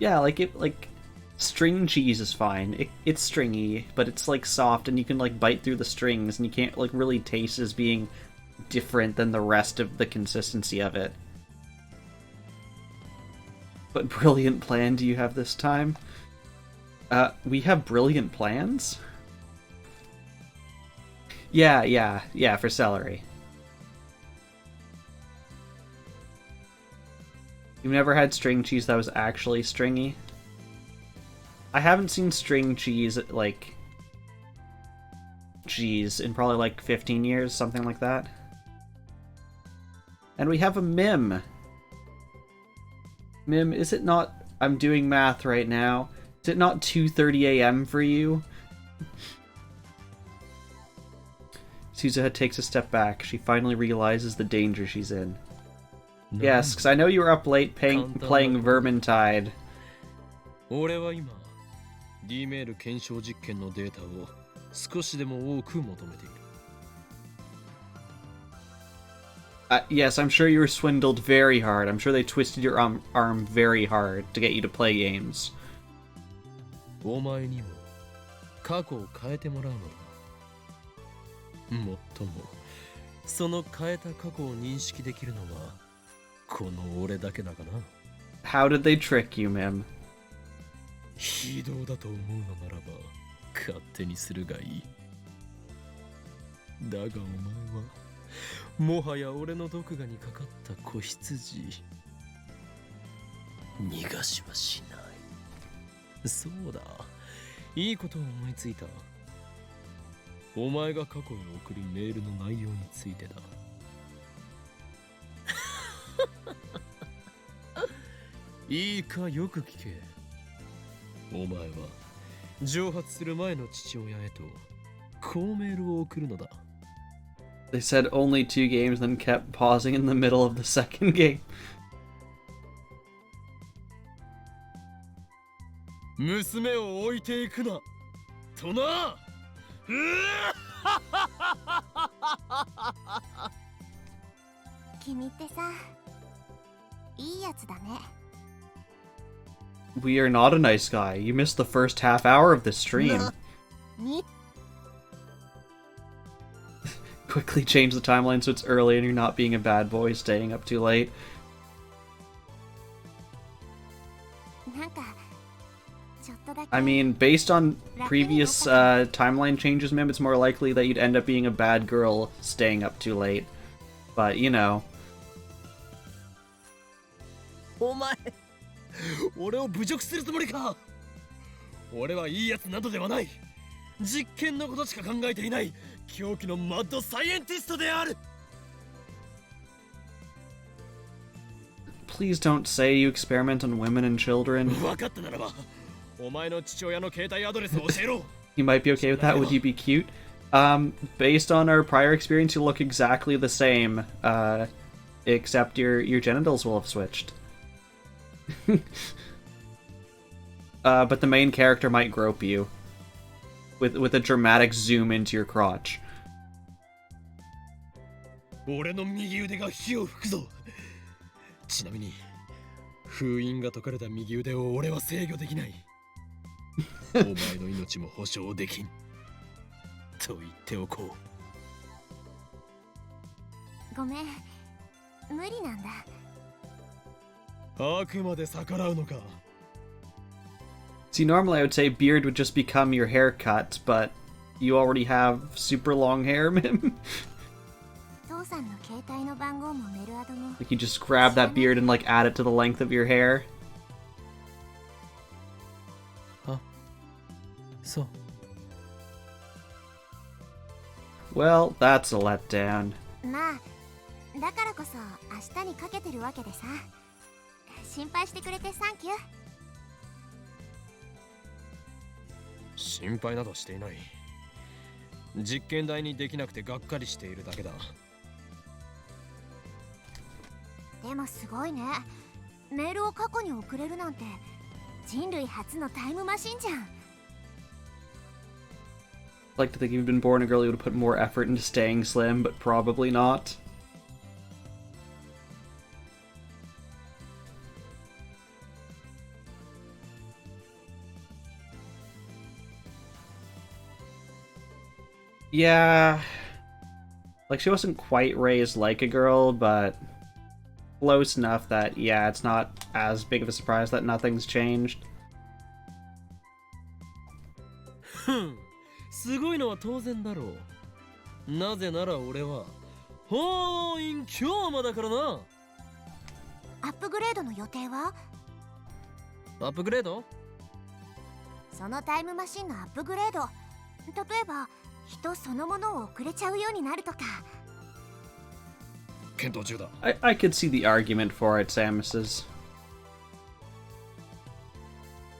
Yeah, like string cheese is fine. It's stringy, but it's like soft, and you can like bite through the strings, and you can't like really taste as being different than the rest of the consistency of it. What brilliant plan do you have this time? We have brilliant plans? Yeah, for celery. You've never had string cheese that was actually stringy? I haven't seen string cheese, like, cheese in probably like 15 years, something like that. And we have a Mim. Mim, is it not... I'm doing math right now. Is it not 2:30 a.m. for you? Suzuha takes a step back. She finally realizes the danger she's in. Yes, because I know you were up late playing Vermintide. 俺は今 D メール検証実験のデータを少しでも多く求めている。Yes, I'm sure you were swindled very hard. I'm sure they twisted your arm very hard to get you to play games. お前にも過去を変えてもらうのだ。もっともその変えた過去を認識できるのはこの俺だけだがな。 How did they trick you, Mim? 非道だと思うのならば勝手にするがいい。だがお前はもはや俺の毒牙にかかった子羊。逃がしはしない。そうだ、いいことを思いついた。お前が過去へ送るメールの内容についてだ。いいかよく聞け。お前は蒸発する前の父親へとこうメールを送るのだ。They said only 2 games, then kept pausing in the middle of the second game. 娘を置いていくなとな。君ってさ、いいやつだね。We are not a nice guy. You missed the first half hour of this stream. み Quickly change the timeline so it's early and you're not being a bad boy staying up too late. なんかちょっとだけ I mean, based on previous timeline changes, Mim, it's more likely that you'd end up being a bad girl staying up too late. But, you know. お前俺を侮辱するつもりか。俺はいいやつなどではない。実験のことしか考えていない狂気のマッドサイエンティストである。 Please don't say you experiment on women and children. 分かったならばお前の父親の携帯アドレスを教えろ。 You might be okay with that. Would you be cute? Based on our prior experience, you look exactly the same, except your genitals will have switched. But the main character might grope you with a dramatic zoom into your crotch. 俺の右腕が火を吹くぞ。ちなみに封印が解かれた右腕を俺は制御できない。お前の命も保証できんと言っておこごめん、無理なんだ。あくまで逆らうのか。 See, normally I would say beard would just become your haircut, but you already have super long hair, Mim. 父さんの携帯の番号もメルアドも。 Like you just grab that beard and like add it to the length of your hair. そう。 Well, that's a letdown. まあ、だからこそ明日にかけてるわけでさ。心配してくれてサンキュー。心配などしていない。実験台にできなくてがっかりしているだけだ。でもすごいね。メールを過去に送れるなんて人類初のタイムマシンじゃん。 I'd like to think if you'd been born a girl, you would have put more effort into staying slim, but probably not. Yeah. Like, she wasn't quite raised like a girl, but close enough that, yeah, it's not as big of a surprise that nothing's changed. すごいのは当然だろう。なぜなら俺はホーイン京馬だからな。アップグレードの予定は？アップグレード？そのタイムマシンのアップグレード。例えば人そのものを送れちゃうようになるとか。検討中だ。I could see the argument for it, Samus's.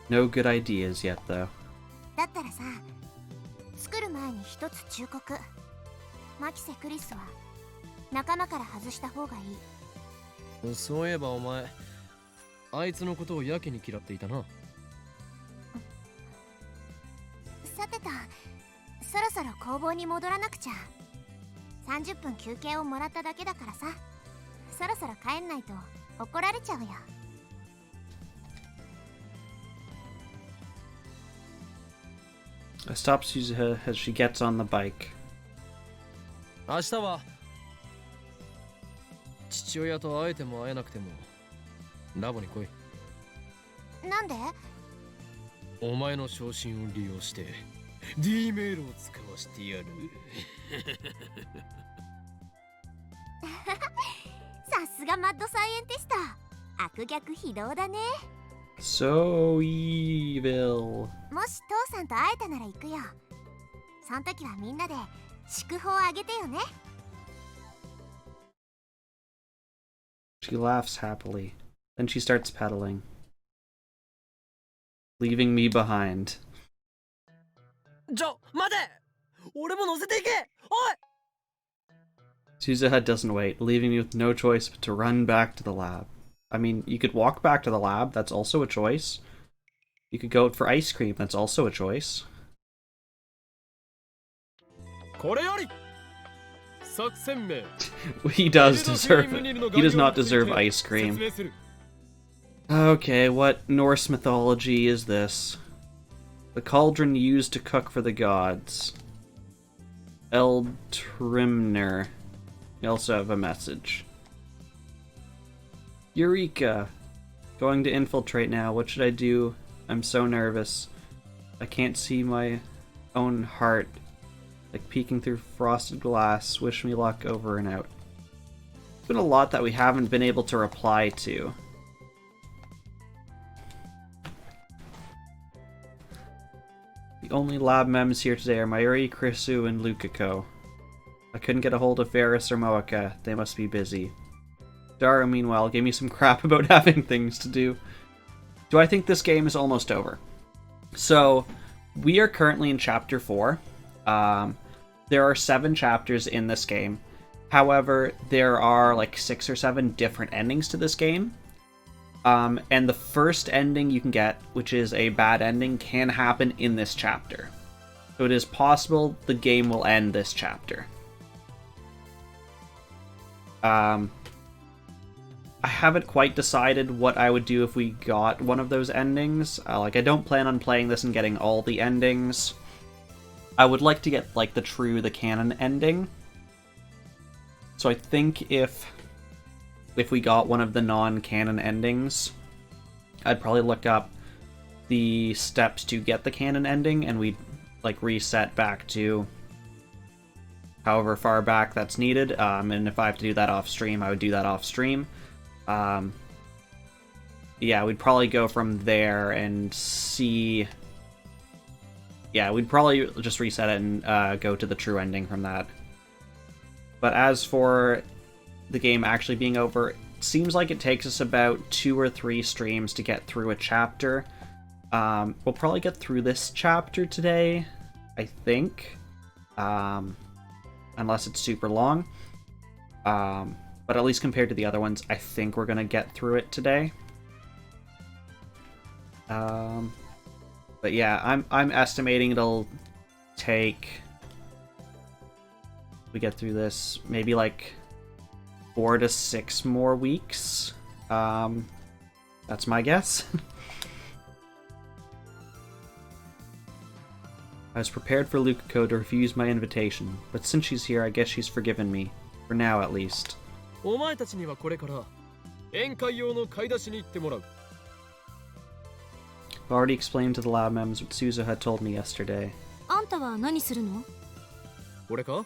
No good ideas yet, though. だったらさ、作る前に一つ忠告。マキセ・クリスは仲間から外した方がいい。そういえばお前、あいつのことをやけに嫌っていたな。さてと、そろそろ工房に戻らなくちゃ。30分休憩をもらっただけだからさ。そろそろ帰んないと怒られちゃうよ。Stops Suzuha as she gets on the bike. 明日は父親と会えても会えなくてもラボに来い。なんで？お前の昇進を利用して D メールを使わせてやる。さすがマッドサイエンティスト。悪逆非道だね。So evil. もし父さんと会えたなら行くよ。その時はみんなで祝福をあげてよね。 She laughs happily. Then she starts pedaling, leaving me behind. 待て！俺も乗せていけ！おい！ Suzuha doesn't wait, leaving me with no choice but to run back to the lab. I mean, you could walk back to the lab, that's also a choice. You could go out for ice cream, that's also a choice. これより作戦名。 He does deserve it. He does not deserve ice cream. Okay, what Norse mythology is this? The cauldron used to cook for the gods. Eldrimner. You also have a message. Eureka! Going to infiltrate now. What should I do? I'm so nervous. I can't see my own heart. Like peeking through frosted glass. Wish me luck, over and out. There's been a lot that we haven't been able to reply to. The only lab mems here today are Mayuri, Krisu, and Lukako. I couldn't get a hold of Faris or Moeka. They must be busy. Dara, meanwhile, gave me some crap about having things to do. Do I think this game is almost over? So, we are currently in Chapter 4. There are 7 chapters in this game. However, there are like 6 or 7 different endings to this game. And the first ending you can get, which is a bad ending, can happen in this chapter. So it is possible the game will end this chapter. I haven't quite decided what I would do if we got one of those endings. I don't plan on playing this and getting all the endings. I would like to get, the canon ending. So I think if we got one of the non-canon endings, I'd probably look up the steps to get the canon ending, and we'd like reset back to however far back that's needed. And if I have to do that off stream, I would do that off stream. Yeah, we'd probably go from there and see. Yeah, we'd probably just reset it and go to the true ending from that. But as for the game actually being over, it seems like it takes us about 2 or 3 streams to get through a chapter. We'll probably get through this chapter today, I think. Unless it's super long. But at least compared to the other ones, I think we're going to get through it today. But yeah, I'm estimating it'll take, we get through this, maybe like 4 to 6 more weeks. That's my guess. I was prepared for Lukako to refuse my invitation, but since she's here, I guess she's forgiven me. For now, at least. お前たちにはこれから宴会用の買い出しに行ってもらう。 I've already explained to the lab mems what Suzuha told me yesterday. あんたは何するの？俺か？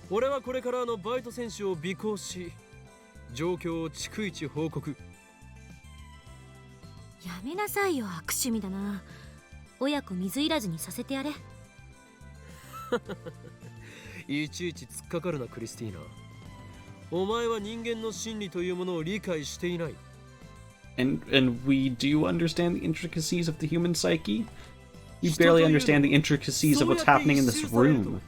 俺はこれからバイト選手を尾行し、状況を逐一報告。やめなさいよ、悪趣味だな。親子水入らずにさせてやれ。いちいち突っかかるな、クリスティーナ。お前は人間の心理というものを理解していない。And we do understand the intricacies of the human psyche? You barely understand the intricacies of what's happening in this room.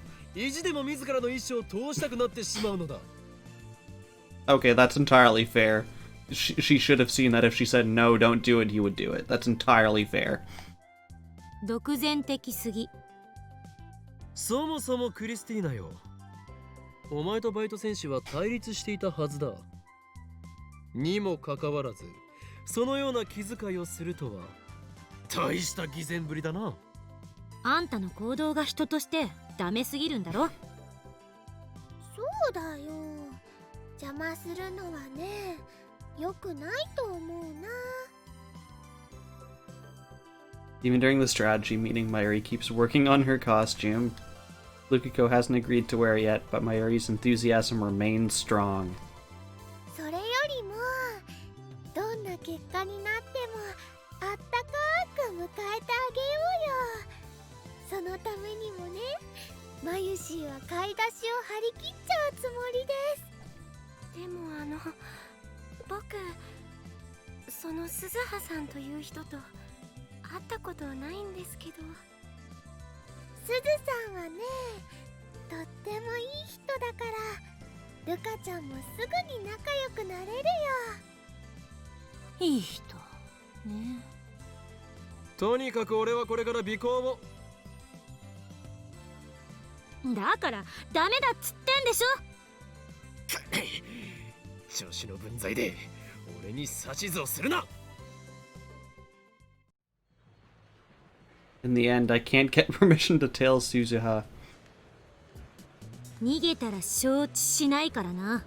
Okay, that's entirely fair. She should have seen that if she said no, don't do it, he would do it. That's entirely fair. 独善的すぎ。そもそもクリスティーナよ。お前とバイト選手は対立していたはずだ。にもかかわらず、そのような気遣いをするとは大した偽善ぶりだな。あんたの行動が人としてダメすぎるんだろ。そうだよ。邪魔するのはね、良くないと思うな。 Even during the strategy meeting, Mayuri keeps working on her costume. Lukako hasn't agreed to wear it yet, but Mayuri's enthusiasm remains strong. それよりも、どんな結果になってもあったかく迎えてあげようよ。そのためにもね、マユシーは買い出しを張り切っちゃうつもりです。でも僕、その鈴葉さんという人と会ったことはないんですけど、すずさんはね、とってもいい人だから、ルカちゃんもすぐに仲良くなれるよ。いい人ね。とにかく俺はこれから尾行を。だからダメだっつってんでしょ。調子の分際で俺に指図をするな。 In the end, I can't get permission to tail Suzuha. 逃げたら承知しないからな。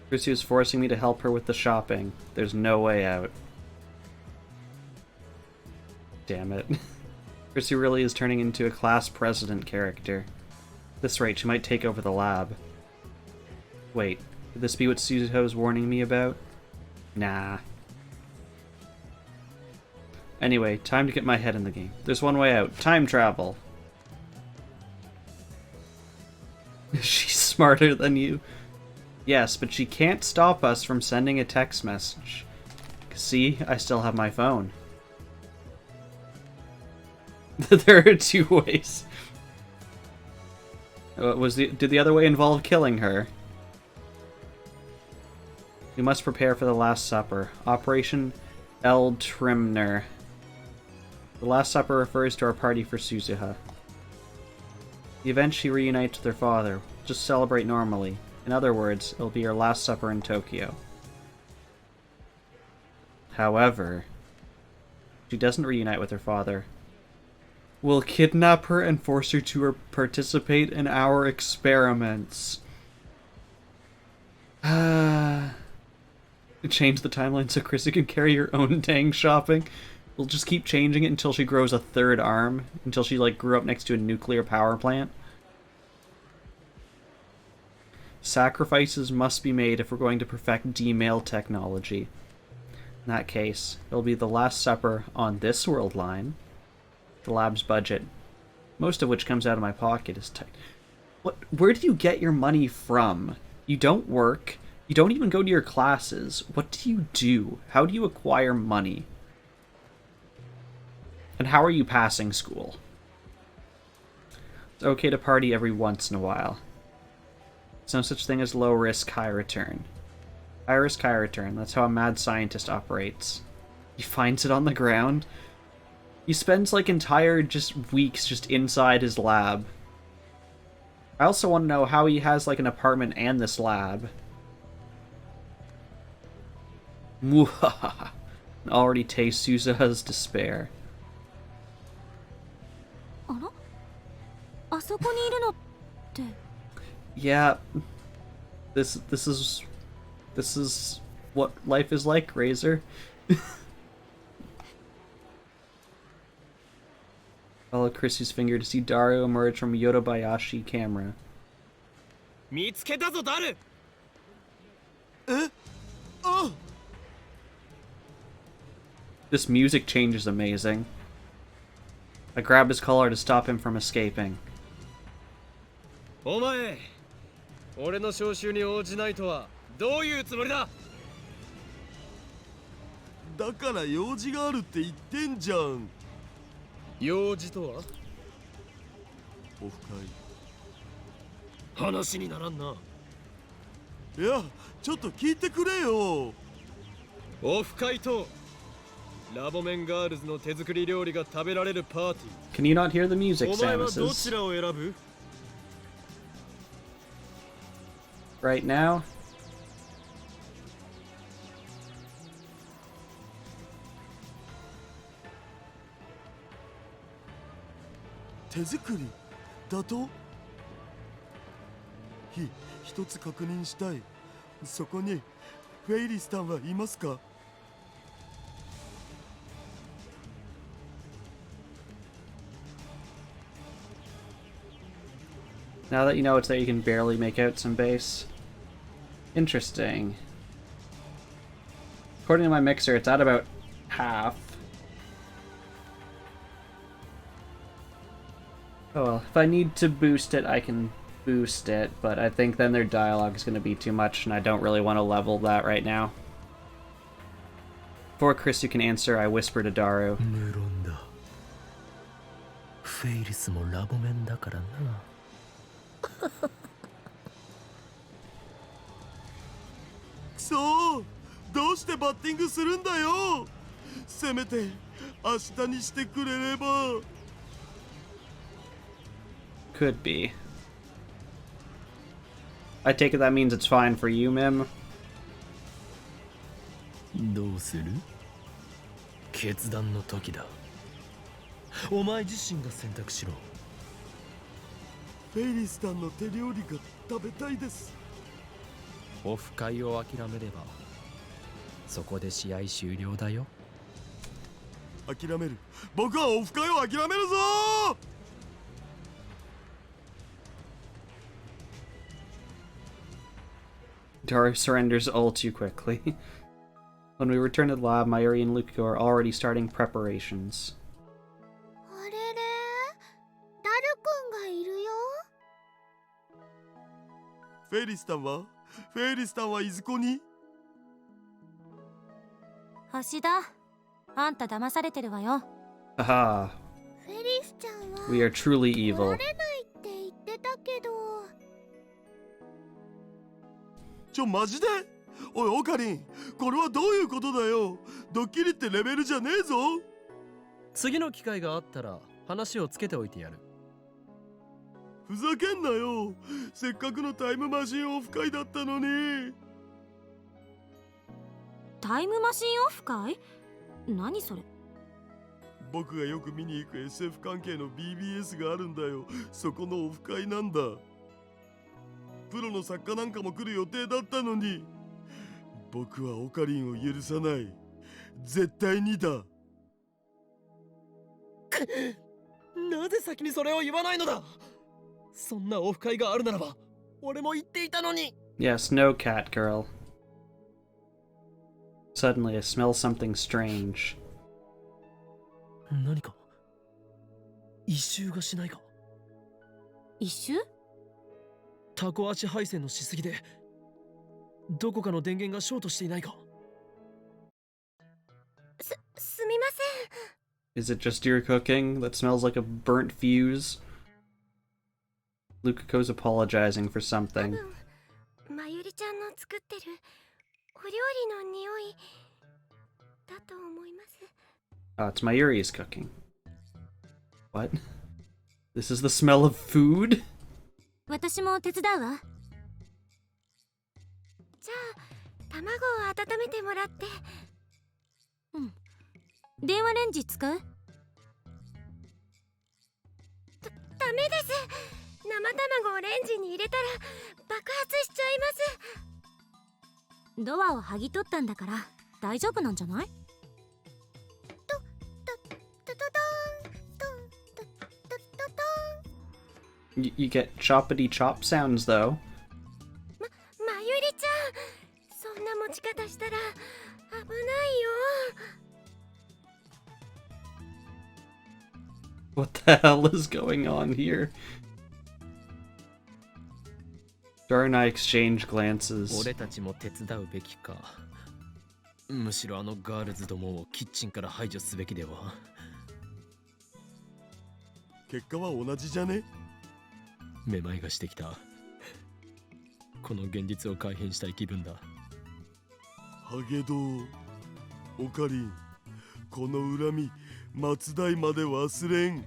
Chrissy is forcing me to help her with the shopping. There's no way out. Damn it. Chrissy really is turning into a class president character. At this rate, she might take over the lab. Wait, could this be what Suzuha was warning me about? Nah. Anyway, time to get my head in the game. There's one way out. Time travel. She's smarter than you. Yes, but she can't stop us from sending a text message. See, I still have my phone. There are 2 ways. Did the other way involve killing her? We must prepare for the Last Supper. Operation El Trimner. The Last Supper refers to our party for Suzuha. The event she reunites with her father. Just celebrate normally. In other words, it'll be her last supper in Tokyo. However, she doesn't reunite with her father. We'll kidnap her and force her to participate in our experiments. Change the timeline so Chrissy can carry her own dang shopping. We'll just keep changing it until she grows a third arm, until she like grew up next to a nuclear power plant. Sacrifices must be made if we're going to perfect D-mail technology. In that case, it'll be the Last Supper on this world line. The lab's budget, most of which comes out of my pocket, is tight. What? Where do you get your money from? You don't work. You don't even go to your classes. What do you do? How do you acquire money? And how are you passing school? It's okay to party every once in a while. There's no such thing as low risk, high return. High risk, high return. That's how a mad scientist operates. He finds it on the ground. He spends like entire weeks just inside his lab. I also want to know how he has like an apartment and this lab. Mwahaha. Already taste Suza's despair. あら、あそこにいるのって。Yeah, this is what life is like, Razor. Follow Chrissy's finger to see Dario emerge from Yodobayashi camera. 見つけたぞ、ダル。え？あ！ This music change is amazing. I grab his collar to stop him from escaping. お前、俺の招集に応じないとはどういうつもりだ？だから用事があるって言ってんじゃん。用事とは？オフ会。話にならんな。いや、ちょっと聞いてくれよ。オフ会とラボメンガールズの手作り料理が食べられるパーティー。Can you not hear the music, お前はどち Samuses? らを選ぶ？ Right now? 手作りだと？一つ確認したい。そこにフェイリスタンはいますか？Now that you know it's there, you can barely make out some bass. Interesting. According to my mixer, it's at about half. Oh well, if I need to boost it, I can boost it, but I think then their dialogue is going to be too much, and I don't really want to level that right now. Before Chris can answer, I whisper to Daru. 無論だ。フェイリスもラボメンだからな。くそー、どうしてバッティングするんだよ。せめて明日にしてくれれば。Could be. I take it that means it's fine for you, Mim? どうする？決断の時だ。お前自身が選択しろ。フェイリスタンの手料理が食べたいです。オフ会を諦めればそこで試合終了だよ。諦める。僕はオフ会を諦めるぞー。Daru surrenders all too quickly. When we return to the lab, Mayuri and Lukako are already starting preparations. あれれ、ダルくんがいるよ。フェイリスタンはいずこに？橋田、あんた騙されてるわよ。 Haha, フェリスちゃんは we are truly 来 evil. られないって言ってたけど。マジで？おいオカリン、これはどういうことだよ。ドッキリってレベルじゃねえぞ。次の機会があったら話をつけておいてやる。ふざけんなよ。せっかくのタイムマシンオフ会だったのに。タイムマシンオフ会？何それ？僕がよく見に行く SF 関係の BBS があるんだよ。そこのオフ会なんだ。プロの作家なんかも来る予定だったのに。僕はオカリンを許さない。絶対にだ。なぜ先にそれを言わないのだ。そんなオフ会があるならば俺も言っていたのに。 Yes, no, cat girl. Suddenly I smell something strange. 何か異臭がしないか。一周？タコ足配線のしすぎでどこかの電源がショートしていないか。すみません。 Is it just your cooking that smells like a burnt fuse? Lukako's apologizing for 多 something. 分まゆりちゃんの作ってるお料理の匂いだと思います。 Oh, it's Mayuri's cooking. What? This is the smell of food? 私も手伝うわ。じゃあ卵を温めてもらって。うん。電話レンジ使う？ダメです。生卵をレンジに入れたら爆発しちゃいます。ドアを剥ぎ取ったんだから大丈夫なんじゃない？トトトトーントントトトトーン。 You get choppity chop sounds, though. まゆりちゃん、そんな持ち方したら危ないよ。 What the hell is going on here? Dora and I exchange glances. 俺たちも手伝うべきか。むしろあのガールズどもをキッチンから排除すべきでは。結果は同じじゃね。めまいがしてきた。この現実を改変したい気分だ。ハゲドウ、オカリン、この恨み末代まで忘れん。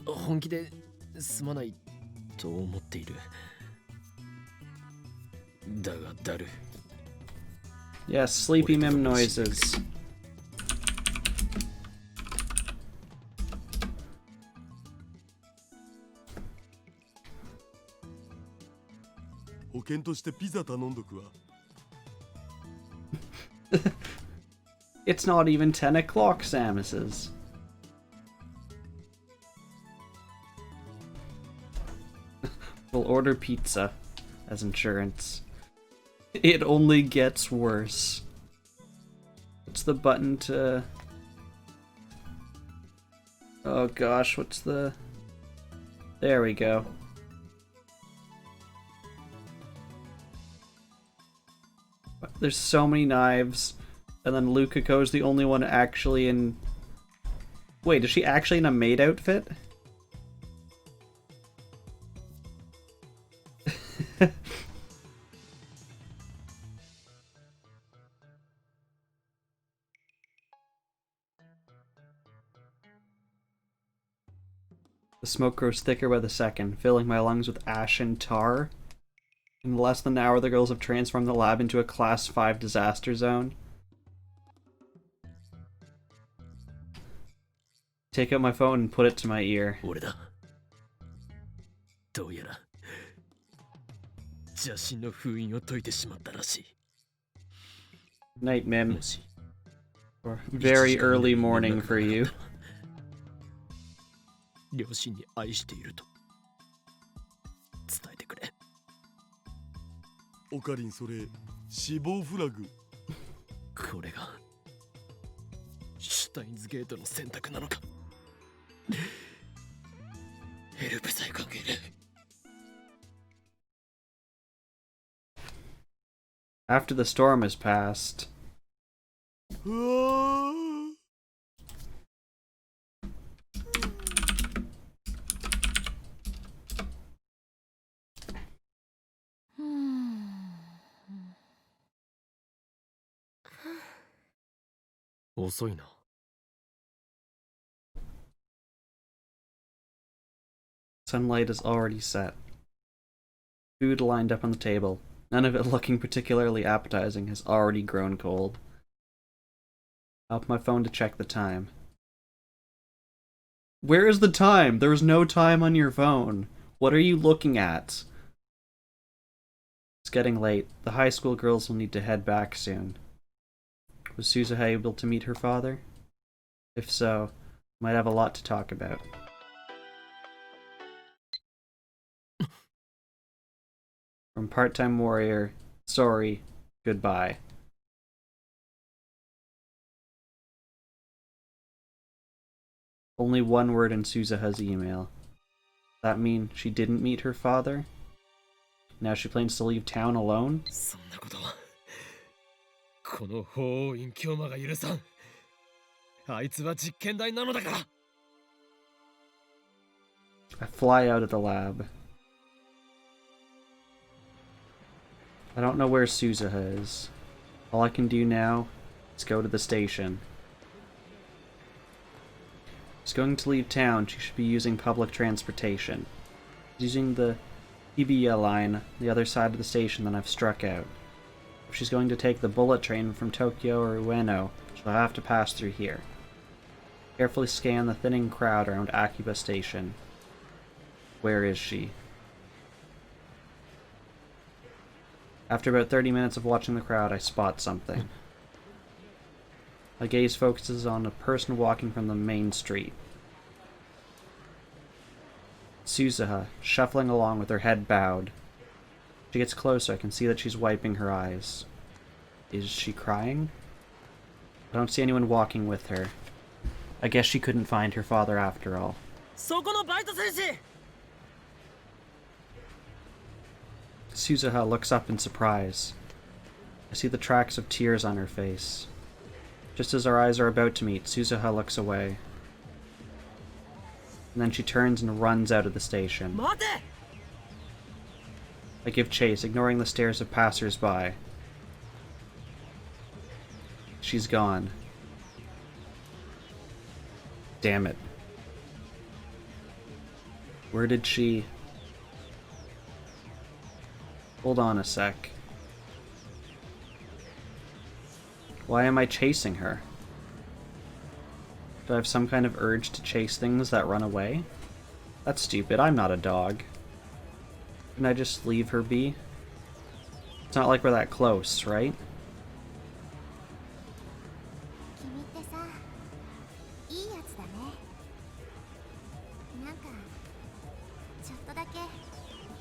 本気ですまないと思っている。だがだる。 Yes, sleepy mim noises. 保険としてピザ頼んどくわ。It's not even 10 o'clock, Samus's. We'll order pizza as insurance. It only gets worse. What's the button to... Oh gosh, what's the... There we go. There's so many knives. And then Lukako's the only one actually in... Wait, is she actually in a maid outfit? The smoke grows thicker by the second, filling my lungs with ash and tar. In less than an hour, the girls have transformed the lab into a Class 5 disaster zone. Take out my phone and put it to my ear. 俺だ。どうやら邪神の封印を解いてしまったらしい。 Night, Mim. もし Or very early morning for you. 両親に愛していると伝えてくれ。オカリン、それ死亡フラグ。これがシュタインズゲートの選択なのか。ヘルプさえ関係ねえ。 After the storm has passed. うわー。 遅いな。 Sunlight is already set. Food lined up on the table, none of it looking particularly appetizing, has already grown cold. I open my phone to check the time. Where is the time? There is no time on your phone. What are you looking at? It's getting late. The high school girls will need to head back soon. Was Suzuha able to meet her father? If so, might have a lot to talk about. From Part-Time Warrior, sorry, goodbye. Only one word in Suzuha's email. That mean she didn't meet her father? Now she plans to leave town alone? そんなことはこの法王院教魔が許さん。あいつは実験台なのだから。 I fly out of the lab. I don't know where Suzuha is. All I can do now is go to the station. She's going to leave town. She should be using public transportation. She's using the Hibiya line, the other side of the station that I've struck out. If she's going to take the bullet train from Tokyo or Ueno, she'll have to pass through here. Carefully scan the thinning crowd around Akiba Station. Where is she? After about 30 minutes of watching the crowd, I spot something. My gaze focuses on a person walking from the main street. Suzuha, shuffling along with her head bowed. She gets closer, I can see that she's wiping her eyes. Is she crying? I don't see anyone walking with her. I guess she couldn't find her father after all. そこのバイト選手 Suzuha looks up in surprise. I see the tracks of tears on her face. Just as our eyes are about to meet, Suzuha looks away. And then she turns and runs out of the station. 待て I give chase, ignoring the stares of passers-by. She's gone. Damn it. Where did she... Hold on a sec. Why am I chasing her? Do I have some kind of urge to chase things that run away? That's stupid. I'm not a dog. Couldn't I just leave her be? It's not like we're that close, right? 君ってさ、いいやつだね。なんかちょっとだけ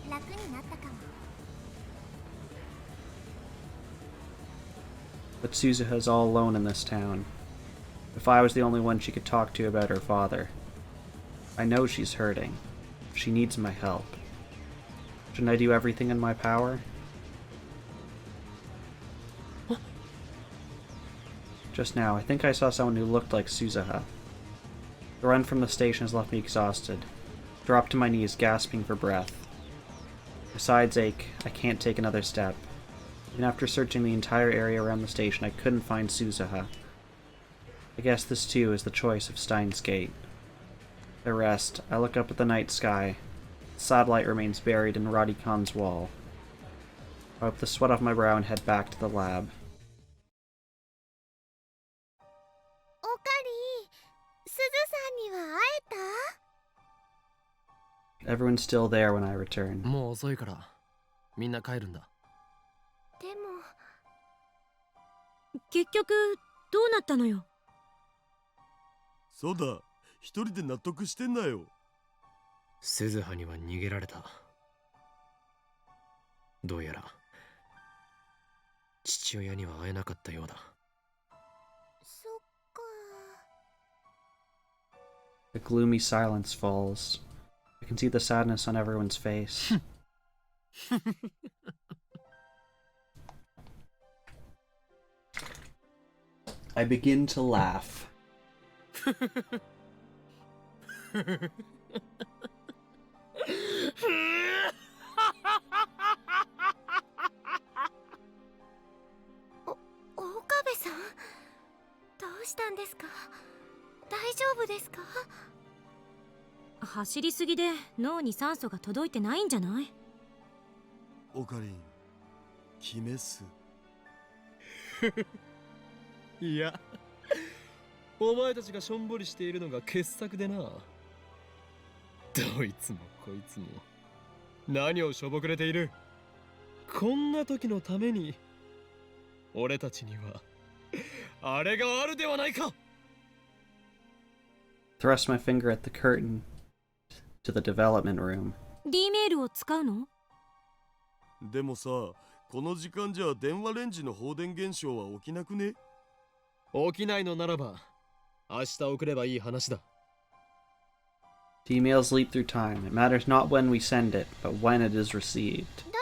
楽になったかも。 But Suzuha's all alone in this town. If I was the only one she could talk to about her father. I know she's hurting. She needs my help. Shouldn't I do everything in my power? Just now, I think I saw someone who looked like Suzuha. The run from the station has left me exhausted. Drop to my knees, gasping for breath. My sides ache. I can't take another step. Even after searching the entire area around the station, I couldn't find Suzuha. I guess this too is the choice of Steins Gate. I rest. I look up at the night sky. The satellite remains buried in Radikon's wall. I wipe the sweat off my brow and head back to the lab. おかり、すずさんには会えた？ Everyone's still there when I return. もう遅いからみんな帰るんだ。でも結局どうなったのよ。そうだ、一人で納得してんなよ。鈴葉には逃げられた。どうやら父親には会えなかったようだ。そっか。 A gloomy silence falls. I can see the sadness on everyone's face. I begin to laugh. 岡部さん、どうしたんですか？大丈夫ですか？走りすぎで脳に酸素が届いてないんじゃない？オカリン、決めす。いや、お前たちがしょんぼりしているのが傑作でな。どいつもこいつも何をしょぼくれている。こんな時のために俺たちにはあれがあるではないか。 Thrust my finger at the curtain to the development room. D メールを使うの？でもさ、この時間じゃ電話レンジの放電現象は起きなくね？起きないのならば明日送ればいい話だ。 Emails leap through time. It matters not when we send it, but when it is received. 誰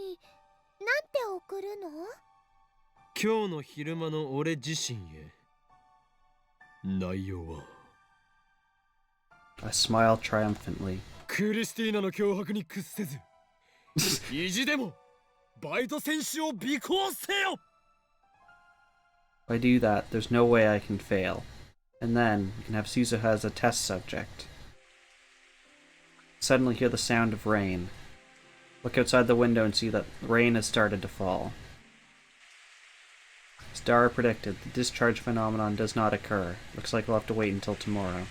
になんて送るの？今日の昼間の俺自身へ。内容は I smile triumphantly. クリスティーナの脅迫に屈せず意地でもバイト選手を尾行せよ。 If I do that, there's no way I can fail. And then, we can have Suzuha as a test subject. Suddenly hear the sound of rain. Look outside the window and see that rain has started to fall. As Dara predicted, the discharge phenomenon does not occur. Looks like we'll have to wait until tomorrow.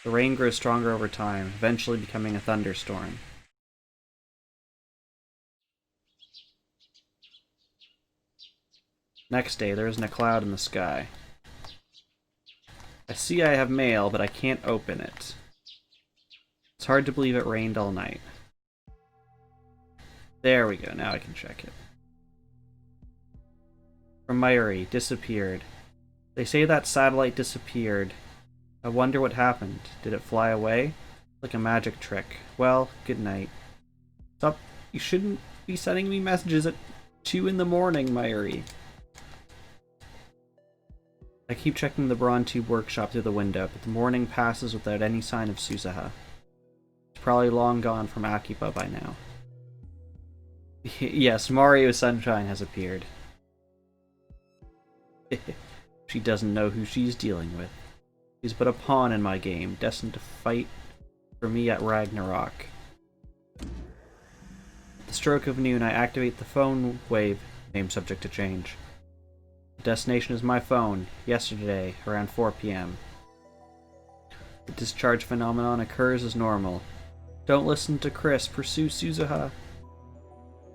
The rain grows stronger over time, eventually becoming a thunderstorm. Next day, there isn't a cloud in the sky. I see I have mail, but I can't open it. It's hard to believe it rained all night. There we go, now I can check it. From Mayuri, disappeared. They say that satellite disappeared. I wonder what happened. Did it fly away? Like a magic trick. Well, good night. Stop. You shouldn't be sending me messages at 2 in the morning, Mayuri. I keep checking the Bronze workshop through the window, but the morning passes without any sign of Suzuha. He's probably long gone from Akiba by now. Yes, Mario Sunshine has appeared. She doesn't know who she's dealing with. She's but a pawn in my game, destined to fight for me at Ragnarok. At the stroke of noon, I activate the phone wave, name subject to change. The destination is my phone, yesterday, around 4 p.m. The discharge phenomenon occurs as normal. Don't listen to Chris, pursue Suzuha.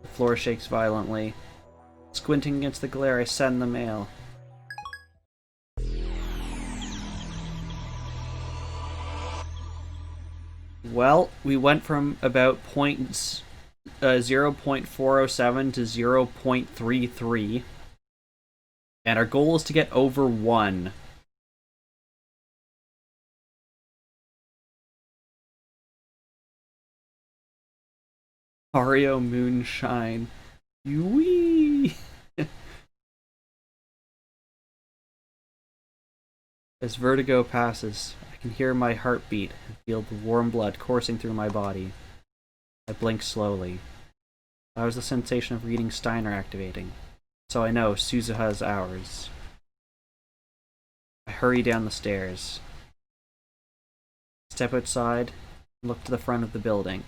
The floor shakes violently. Squinting against the glare, I send the mail. Well, we went from about 0.407 to 0.33. And our goal is to get over 1. Mario Moonshine. Wee! As vertigo passes, I can hear my heartbeat and feel the warm blood coursing through my body. I blink slowly. That was the sensation of reading Steiner activating. So I know Suzuha is ours. I hurry down the stairs. Step outside and look to the front of the building.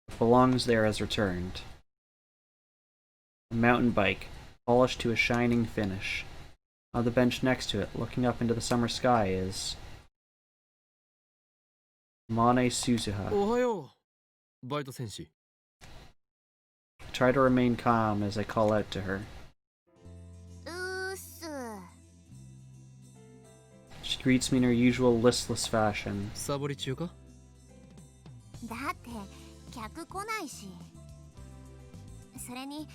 What belongs there has returned. A mountain bike, polished to a shining finish. On the bench next to it, looking up into the summer sky, is Mane Suzuha. おはよう、バイト戦士。 I try to remain calm as I call out to her. うっす。 She greets me in her usual listless fashion. サボり中か？だって客来ないし。それに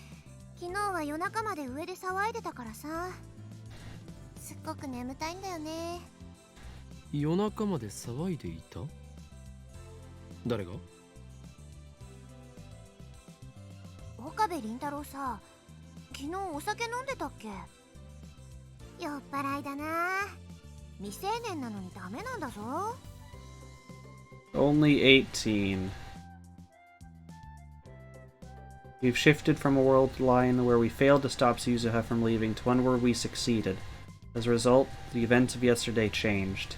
昨日は夜中まで上で騒いでたからさ。すっごく眠たいんだよね。夜中まで騒いでいた？誰が？岡部倫太郎さ、昨日お酒飲んでたっけ？酔っ払いだな。未成年なのにダメなんだぞ。Only 18. We've shifted from a world line where we failed to stop Suzuha from leaving to one where we succeeded. As a result, the events of yesterday changed.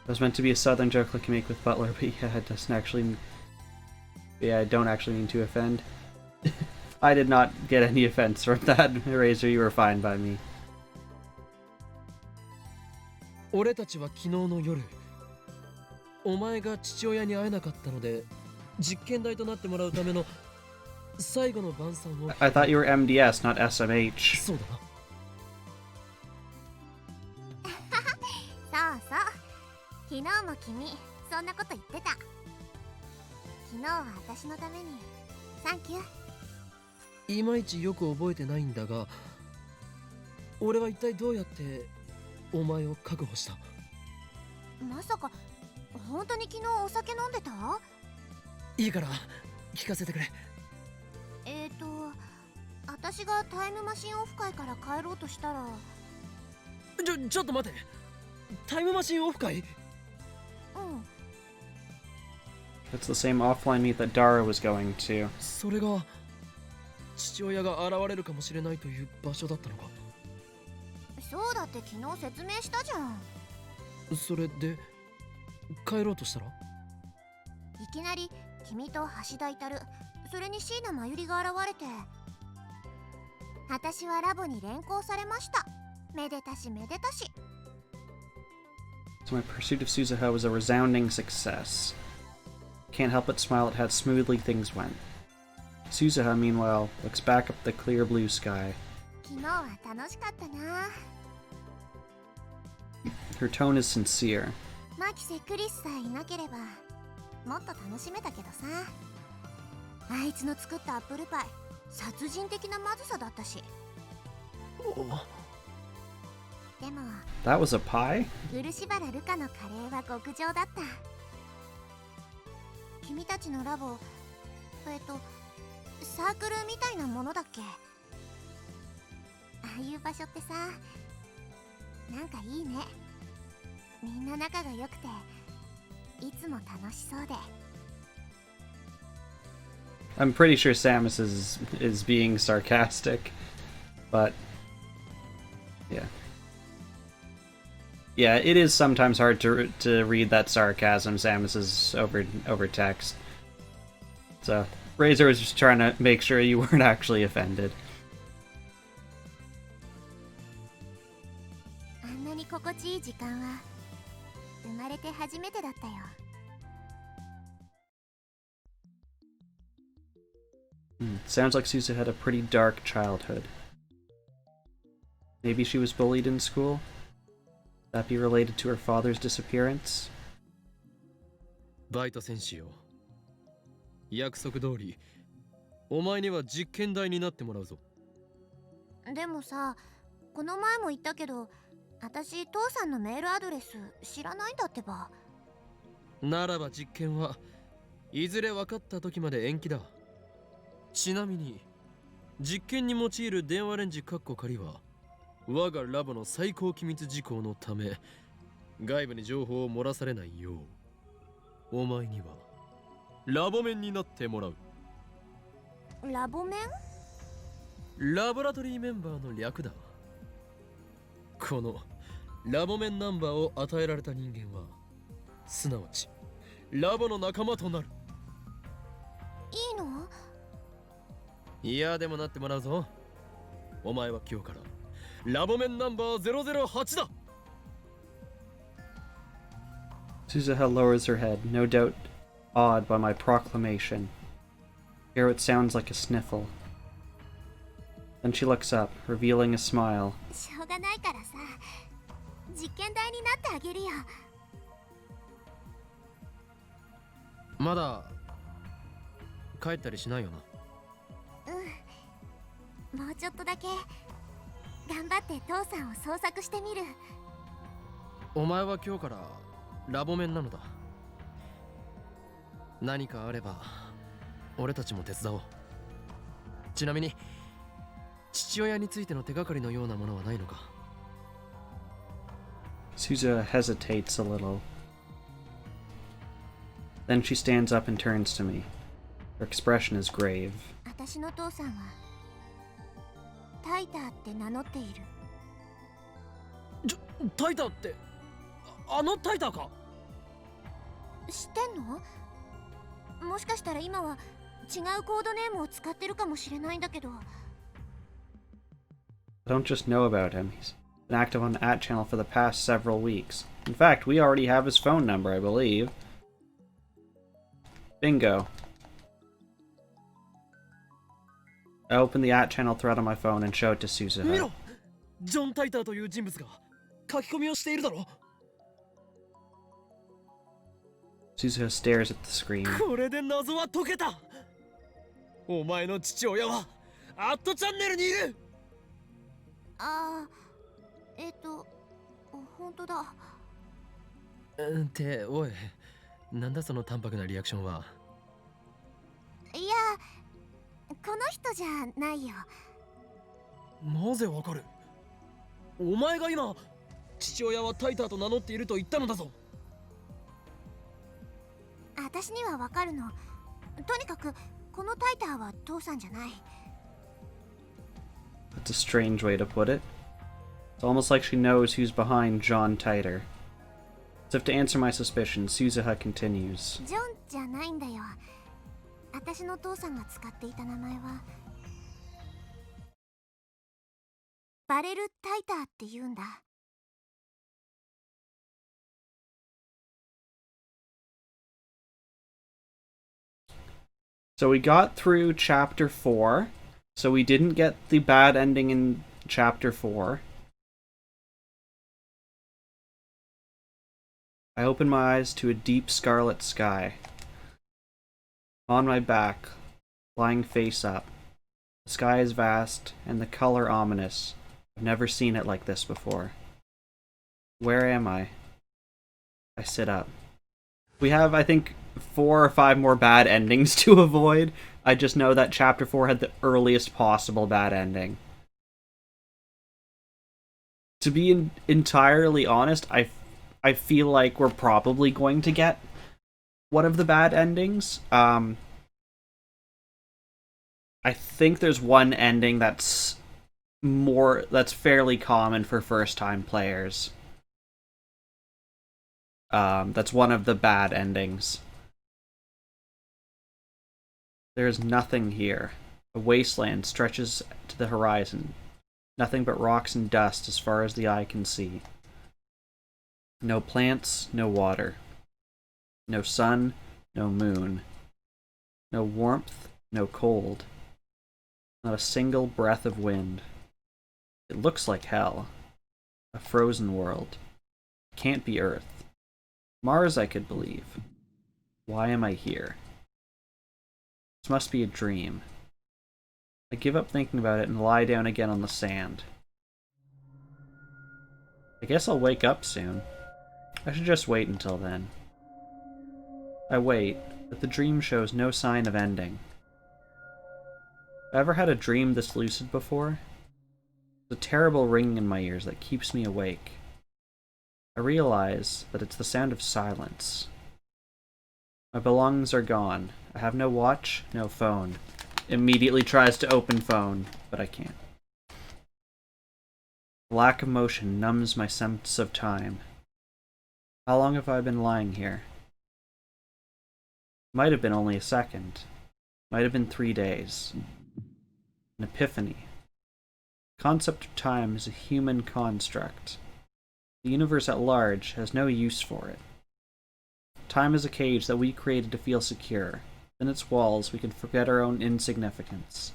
It was meant to be a southern joke like you make with Butler, but yeah, it doesn't actually... Yeah, I don't actually mean to offend. I did not get any offense from that, Razor, you were fine by me. 俺たちは昨日の夜お前が父親に会えなかったので実験台となってもらうための最後の晩餐を。 I thought you were MDS, not SMH. そうだな。そうそう、昨日も君そんなこと言ってた。昨日は私のためにサンキュー。いまいちよく覚えてないんだが、俺は一体どうやってお前を確保した？まさか本当に昨日お酒飲んでた？いいから聞かせてくれ。私がタイムマシンオフ会から帰ろうとしたら。ちょっと待て、タイムマシンオフ会？うん。 It's the same offline meet that Dara was going to. それが父親が現れるかもしれないという場所だったのか？そうだって昨日説明したじゃん。それで帰ろうとしたらいきなり君と橋田至、それに椎名真由里が現れて、私はラボに連行されました。めでたしめでたし。 So my pursuit of Suzuha was a resounding success. Can't help but smile at how smoothly things went. Suzuha, meanwhile, looks back up the clear blue sky. 昨日は楽しかったな。 Her tone is sincere. マキセ・クリスさえいなければもっと楽しめたけどさ。あいつの作ったアップルパイ、殺人的なまずさだったし。でも That was a pie? 漆原ルカのカレーは極上だった。君たちのラボ、サークルみたいなものだっけ？ああいう場所ってさ、なんかいいね。みんな仲が良くていつも楽しそうで。 I'm pretty sure Samus is being sarcastic, but yeah. Yeah, it is sometimes hard to read that sarcasm Samus is over text. So Razor was just trying to make sure you weren't actually offended. あんなに心地いい時間は生まれて初めてだったよ。 Sounds like Susa had a pretty dark childhood. Maybe she was bullied in school? That be related to her father's disappearance? バイト戦士よ、約束通りお前には実験台になってもらうぞ。でもさ、この前も言ったけど、私父さんのメールアドレス知らないんだってば。ならば実験はいずれ分かった時まで延期だ。ちなみに実験に用いる電話レンジカッコ仮は我がラボの最高機密事項のため外部に情報を漏らされないようお前にはラボ面になってもらう。ラボ面？ラボラトリーメンバーの略だ。このラボ面ナンバーを与えられた人間はすなわちラボの仲間となる。いいの？いやでもなってもらうぞ。お前は今日からラボ面ナンバー008だ。 Suzuha lowers her head, no doubt awed by my proclamation. Hear what sounds like a sniffle. Then she looks up, revealing a smile. しょうがないからさ、実験台になってあげるよ。まだ帰ったりしないよな。うん、もうちょっとだけ頑張って父さんを捜索してみる。お前は今日からラボ面なのだ。何かあれば俺たちも手伝おう。ちなみに父親についての手がかりのようなものはないのか？ Suzuha hesitates a little. Then she stands up and turns to me. Her expression is grave. 私の父さんはタイターって名乗っている。タイターってあのタイターか？知ってんの？もしかしたら今は違うコードネームを使ってるかもしれないんだけど。 I don't just know about him. He's been active on the @ channel for the past several weeks. In fact, we already have his phone number, I believe. Bingo. I open the @channel thread on my phone and show it to 見 Suzuha. ろジョン・タイターという人物が書き込みをしているだろ Suzuha stares at the screen. これで謎は解けたお前の父親はアットチャンネルにいるああ、本当だ。っておいなんだその淡白なリアクションはいや、この人じゃないよ。なぜわかるお前が今父親はタイターと名乗っていると言ったのだぞ私にはわかるの。とにかくこのタイターは父さんじゃない。 That's a strange way to put it. It's almost like she knows who's behind John Titor. As if to answer my suspicions, Suzuha continues. ジョンじゃないんだよ。私の父さんが使っていた名前はバレル・タイターって言うんだ。 So we got through chapter 4. So we didn't get the bad ending in chapter 4. I open my eyes to a deep scarlet sky. On my back, lying face up. The sky is vast, and the color ominous. I've never seen it like this before. Where am I? I sit up. We have, I think, 4 or 5 more bad endings to avoid. I just know that chapter 4 had the earliest possible bad ending. To be entirely honest, I feel like we're probably going to get one of the bad endings. I think there's one ending that's fairly common for first-time players. That's one of the bad endings. There is nothing here. A wasteland stretches to the horizon. Nothing but rocks and dust as far as the eye can see. No plants, no water. No sun, no moon. No warmth, no cold. Not a single breath of wind. It looks like hell. A frozen world. It can't be Earth. Mars I could believe. Why am I here? This must be a dream. I give up thinking about it and lie down again on the sand. I guess I'll wake up soon. I should just wait until then. I wait, but the dream shows no sign of ending. Ever had a dream this lucid before? There's a terrible ringing in my ears that keeps me awake. I realize that it's the sound of silence. My belongings are gone. I have no watch, no phone. Immediately tries to open phone, but I can't. The lack of motion numbs my sense of time. How long have I been lying here? Might have been only a second. Might have been 3 days. An epiphany. The concept of time is a human construct. The universe at large has no use for it. Time is a cage that we created to feel secure. Within its walls, we can forget our own insignificance.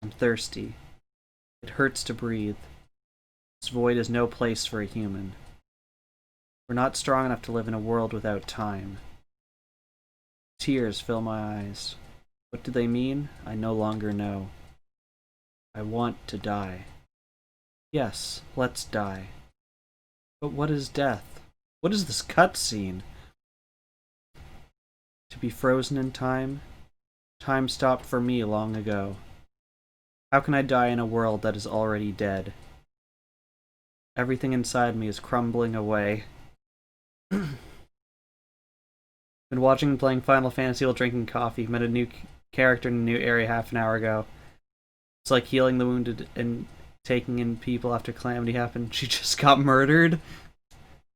I'm thirsty. It hurts to breathe. This void is no place for a human. We're not strong enough to live in a world without time. Tears fill my eyes. What do they mean? I no longer know. I want to die. Yes, let's die. But what is death? What is this cutscene? To be frozen in time? Time stopped for me long ago. How can I die in a world that is already dead? Everything inside me is crumbling away. Been watching and playing Final Fantasy while drinking coffee. Met a new character in a new area half an hour ago. It's like healing the wounded and taking in people after calamity happened. She just got murdered.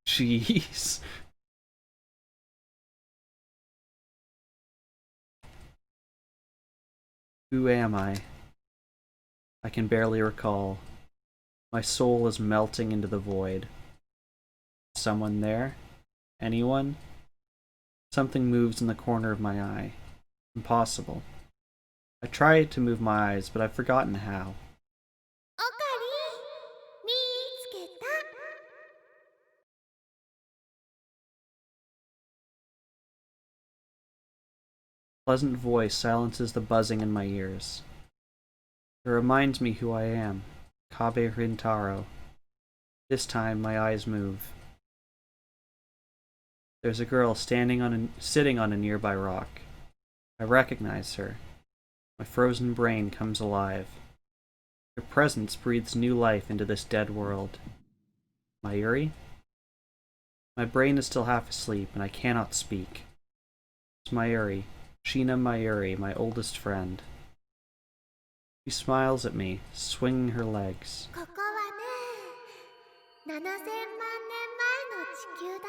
Jeez. Who am I? I can barely recall. My soul is melting into the void. Someone there? Anyone? Something moves in the corner of my eye. Impossible. I try to move my eyes, but I've forgotten how. オカリン見つけた。 Pleasant voice silences the buzzing in my ears. It reminds me who I am, Kabe Rintaro. This time my eyes move. There's a girl sitting on a nearby rock. I recognize her. My frozen brain comes alive. Her presence breathes new life into this dead world. Mayuri? My brain is still half asleep, and I cannot speak. It's Mayuri. Shina Mayuri, my oldest friend. She smiles at me, swinging her legs. ここはね、7000万年前の地球だよ。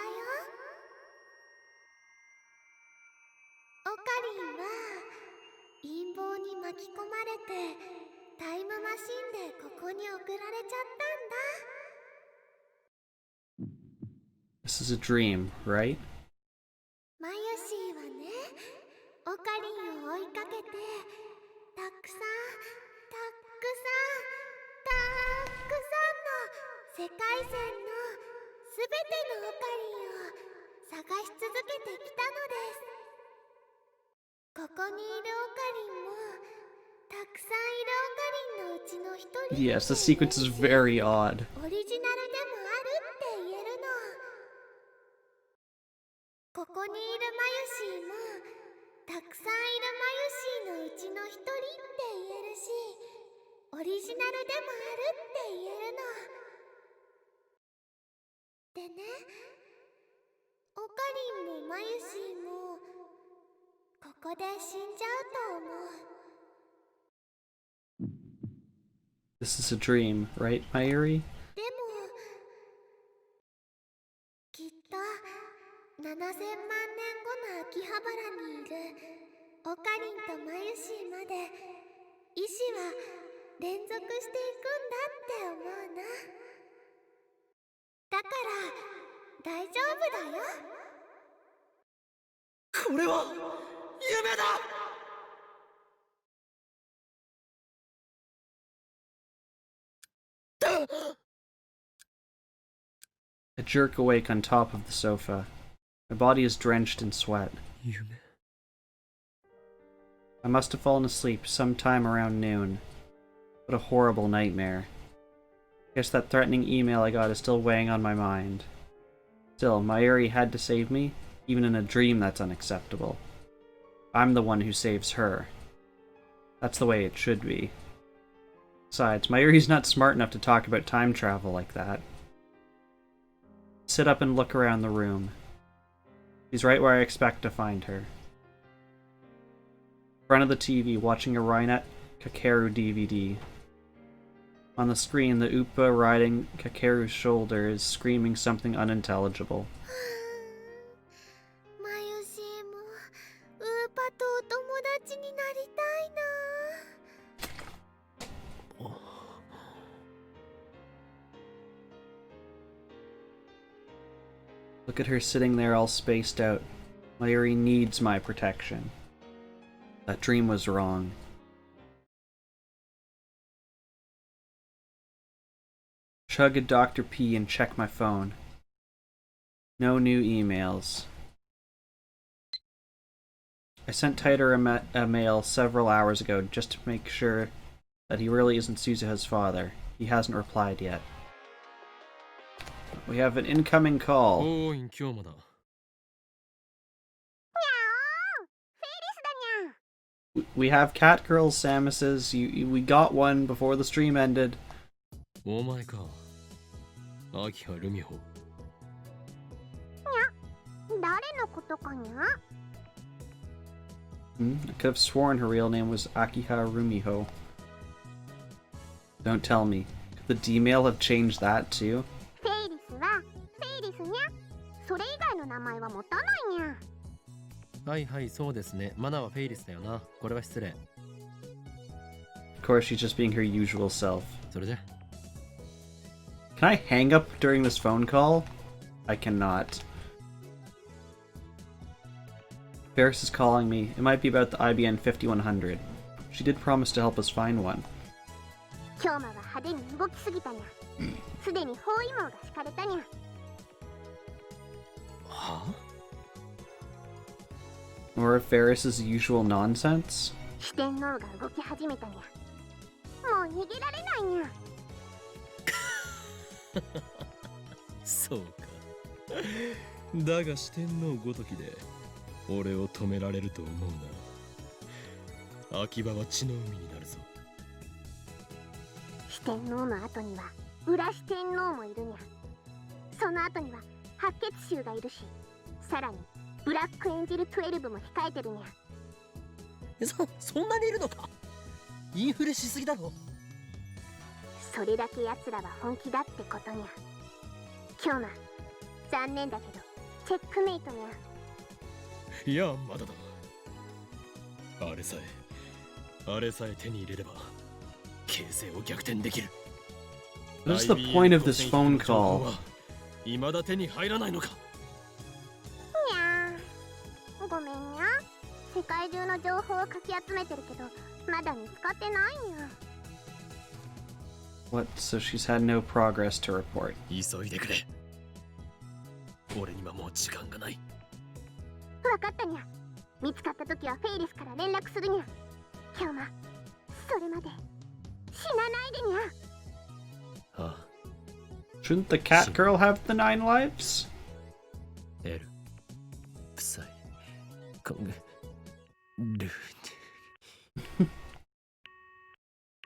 オカリンは陰謀に巻き込まれてタイムマシンでここに送られちゃったんだ。 This is a dream, right? マユシーはね、オカリンを追いかけてたくさんの世界線のすべてのオカリンを探し続けてきたのです。ここにいるオカリンもたくさんいるオカリンのうちの一人。 Yes, the sequence is very odd. オリジナルでもあるって言えるの。ここにいるマユシーもたくさんいるマユシーのうちの一人って言えるし、オリジナルでもあるって言えるの。でね、オカリンもマユシーもここで死んじゃうと思う。 This is a dream, right, Mayuri? でもきっと7000万年後の秋葉原にいるオカリンとマユシーまで意志は連続していくんだって思うな。だから大丈夫だよ。これは夢だ。 I jerk awake on top of the sofa. My body is drenched in sweat. 夢。 I must have fallen asleep sometime around noon. What a horrible nightmare. Guess that threatening email I got is still weighing on my mind. Still, Mayuri had to save me. Even in a dream, that's unacceptable. I'm the one who saves her. That's the way it should be. Besides, Mayuri's not smart enough to talk about time travel like that. Sit up and look around the room. She's right where I expect to find her. In front of the TV, watching a Rainet Kakeru DVD. On the screen, the Upa riding Kakeru's shoulder is screaming something unintelligible. マユシーもウーパとお友達になりたいな。 Look at her sitting there all spaced out. Mayuri needs my protection. That dream was wrong. Chug a Dr. P and check my phone. No new emails. I sent Tighter a mail several hours ago just to make sure that he really isn't Suzuha's father. He hasn't replied yet. We have an incoming call. おーい、今日もだ。 We have Catgirl Samus's. We got one before the stream ended. お前か。秋葉ルミホ。誰のことかにゃ？ I could have sworn her real name was Akiha Rumiho. Don't tell me. Could the D-mail have changed that too? フェイリスはフェイリスにゃ。それ以外の名前は持たないにゃ。はいはい、そうですね。マナはフェイリスだよな。これは失礼。 Of course, she's just being her usual self. それじゃ。 Can I hang up during this phone call? I cannot. Faris is calling me. It might be about the IBN 5100. She did promise to help us find one. 今日は派手に動きすぎたにゃ。すでに包囲網が敷かれたにゃ。は？ More of Faris's usual nonsense? 四天王が動き始めたにゃ。もう逃げられないにゃ。そうか。だが四天王ごときで俺を止められると思うな。秋葉は血の海になるぞ。四天王の後には裏四天王もいるにゃ。その後には白血衆がいるし、さらにブラックエンジェル12も控えてるにゃ。そんなにいるのか？インフレしすぎだろ。それだけ奴らは本気だってことにゃ。今日は残念だけどチェックメイトにゃ。いや、まだだ。あれさえ手に入れれば形勢を逆転できる。 What is the point of this phone call? 未だ手に入らないのか。にゃー、ごめんにゃ。世界中の情報をかき集めてるけどまだ見つかってないにゃ。 What? So she's had no progress to report. 急いでくれ。俺にはもう時間がない。わかったにゃ。見つかった時はフェイリスから連絡するにゃ。今日はそれまで死なないでにゃ。ああ。 Shouldn't the cat girl have the 9 lives? エル、プサイ、コング、ルー。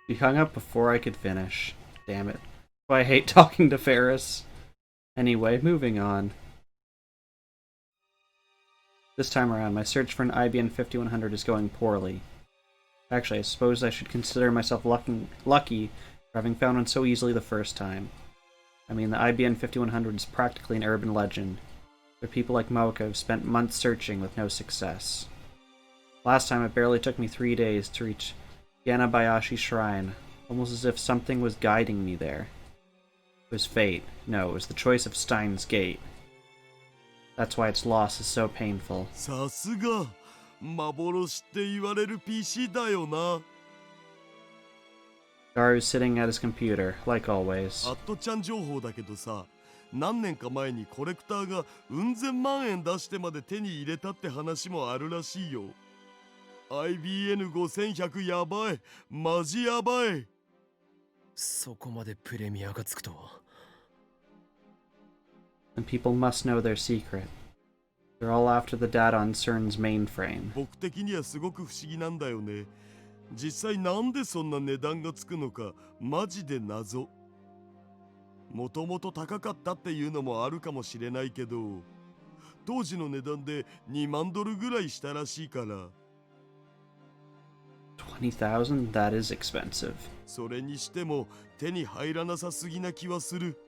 She hung up before I could finish. Damn it. I hate talking to Faris. Anyway, moving on. This time around, my search for an IBN 5100 is going poorly. Actually, I suppose I should consider myself lucky for having found one so easily the first time. I mean, the IBN 5100 is practically an urban legend, where people like Mocha have spent months searching with no success. Last time, it barely took me 3 days to reach Yanabayashi Shrine, almost as if something was guiding me there. It was fate. No, it was the choice of Steins Gate. That's why its loss is so painful. さすが幻って言われる PC だよな。Garu's sitting at his computer, like always. アットちゃん情報だけどさ、何年か前にコレクターがうん千万円出してまで手に入れたって話もあるらしいよ。IBN5100 やばい、マジやばい。そこまでプレミアがつくとは。And people must know their secret. They're all after the data on CERN's mainframe. 僕的にはすごく不思議なんだよね。実際なんでそんな値段がつくのかマジで謎。もともと高かったっていうのもあるかもしれないけど、当時の値段で2万ドルぐらいしたらしいから。$20,000? That is expensive. それにしても手に入らなさすぎな気はする。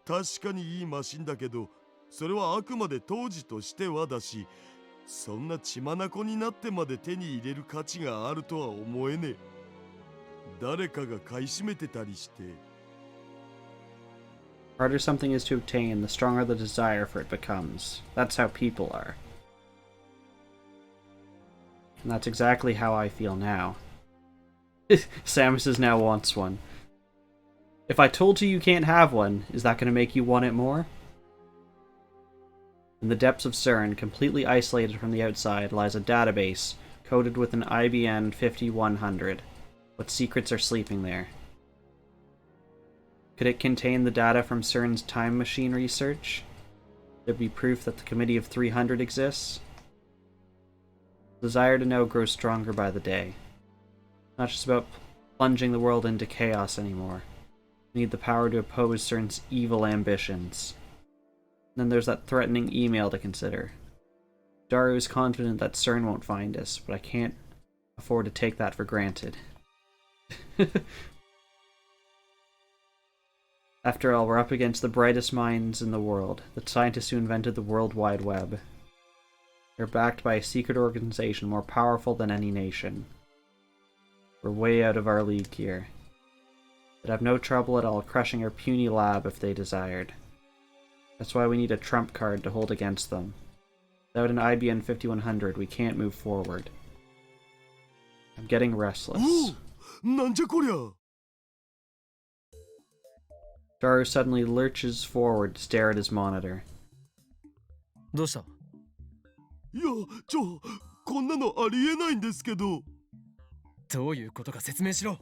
確かにいいマシンだけど、それはあくまで当時としてはだし、そんな血眼になってまで手に入れる価値があるとは思えねえ。誰かが買い占めてたりして。The harder something is to obtain, the stronger the desire for it becomes. That's how people are. And that's exactly how I feel now. Samus now wants one. If I told you you can't have one, is that going to make you want it more? In the depths of CERN, completely isolated from the outside, lies a database coded with an IBN 5100. What secrets are sleeping there? Could it contain the data from CERN's time machine research? There'd be proof that the Committee of 300 exists? The desire to know grows stronger by the day. Not just about plunging the world into chaos anymore. We need the power to oppose CERN's evil ambitions. And then there's that threatening email to consider. Daru is confident that CERN won't find us, but I can't afford to take that for granted. After all, we're up against the brightest minds in the world, the scientists who invented the World Wide Web. They're backed by a secret organization more powerful than any nation. We're way out of our league here. They'd have no trouble at all crushing our puny lab if they desired. That's why we need a trump card to hold against them. Without an IBN 5100, we can't move forward. I'm getting restless. なんじゃこりゃ。 Daru suddenly lurches forward to stare at his monitor. どうした？いや、こんなのありえないんですけど。どういうことか説明しろ。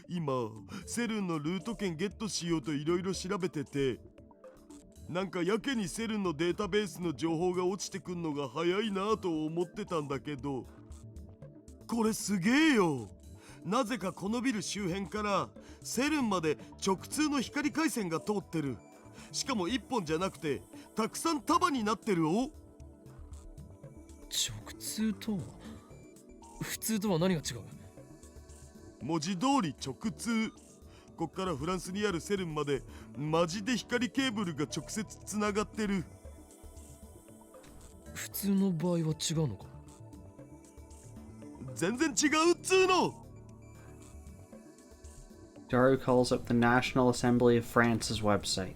今セルンのルート券ゲットしようといろいろ調べてて、なんかやけにセルンのデータベースの情報が落ちてくんのが早いなと思ってたんだけど、これすげえよ。なぜかこのビル周辺からセルンまで直通の光回線が通ってる。しかも1本じゃなくてたくさん束になってるお。直通とは普通とは何が違う？文字通り直通。こっからフランスにあるセルンまでマジで光ケーブルが直接つながってる。普通の場合は違うのか？全然違うっつーの。 Daru calls up the National Assembly of France's website.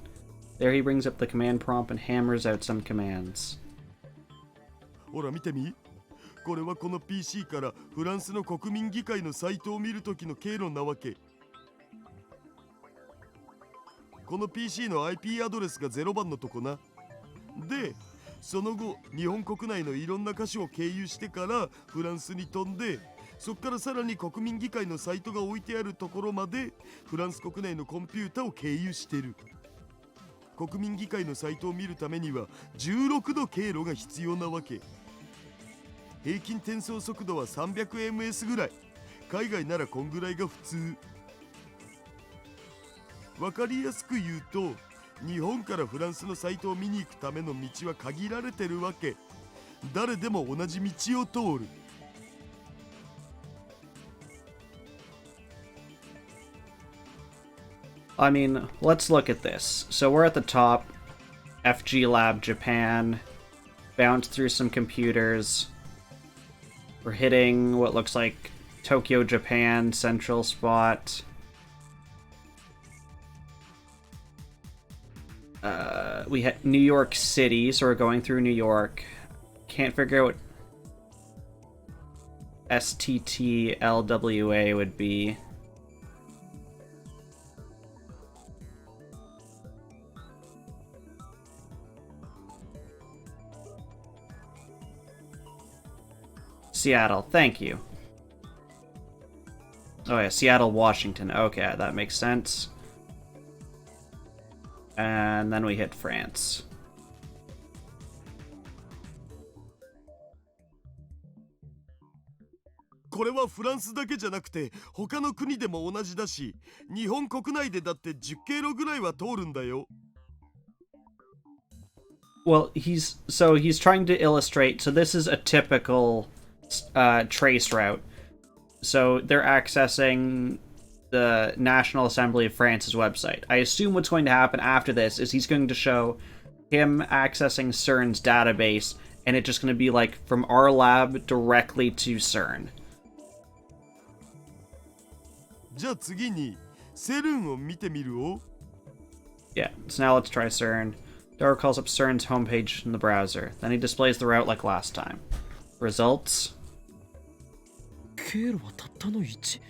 There he brings up the command prompt and hammers out some commands. ほら見てみ。これはこの PC からフランスの国民議会のサイトを見るときの経路なわけ。この PC の IP アドレスが0番のとこな。で、その後日本国内のいろんな箇所を経由してからフランスに飛んで、そっからさらに国民議会のサイトが置いてあるところまでフランス国内のコンピュータを経由してる。国民議会のサイトを見るためには16度経路が必要なわけ。平均転送速度は 300ms ぐらい。海外ならこんぐらいが普通。わかりやすく言うと、日本からフランスのサイトを見に行くための道は限られてるわけ。誰でも同じ道を通る。I mean, let's look at this. So we're at the top, FG Lab Japan, bounced through some computers. We're hitting what looks like Tokyo, Japan, central spot. We hit New York City, so we're going through New York. Can't figure out what STTLWA would be. Seattle, thank you. Oh yeah, Seattle, Washington. Okay, that makes sense. And then we hit France. これはフランスだけじゃなくて他の国でも同じだし、日本国内でだって10経路ぐらいは通るんだよ。 Well, he's trying to illustrate. So this is a typical trace route. So they're accessing the National Assembly of France's website. I assume what's going to happen after this is he's going to show him accessing CERN's database, and it's just going to be like from our lab directly to CERN. じゃあ次にセルンを見てみるお。 Yeah, so now let's try CERN. Daru calls up CERN's homepage in the browser. Then he displays the route like last time. Results. 経路はたったの1。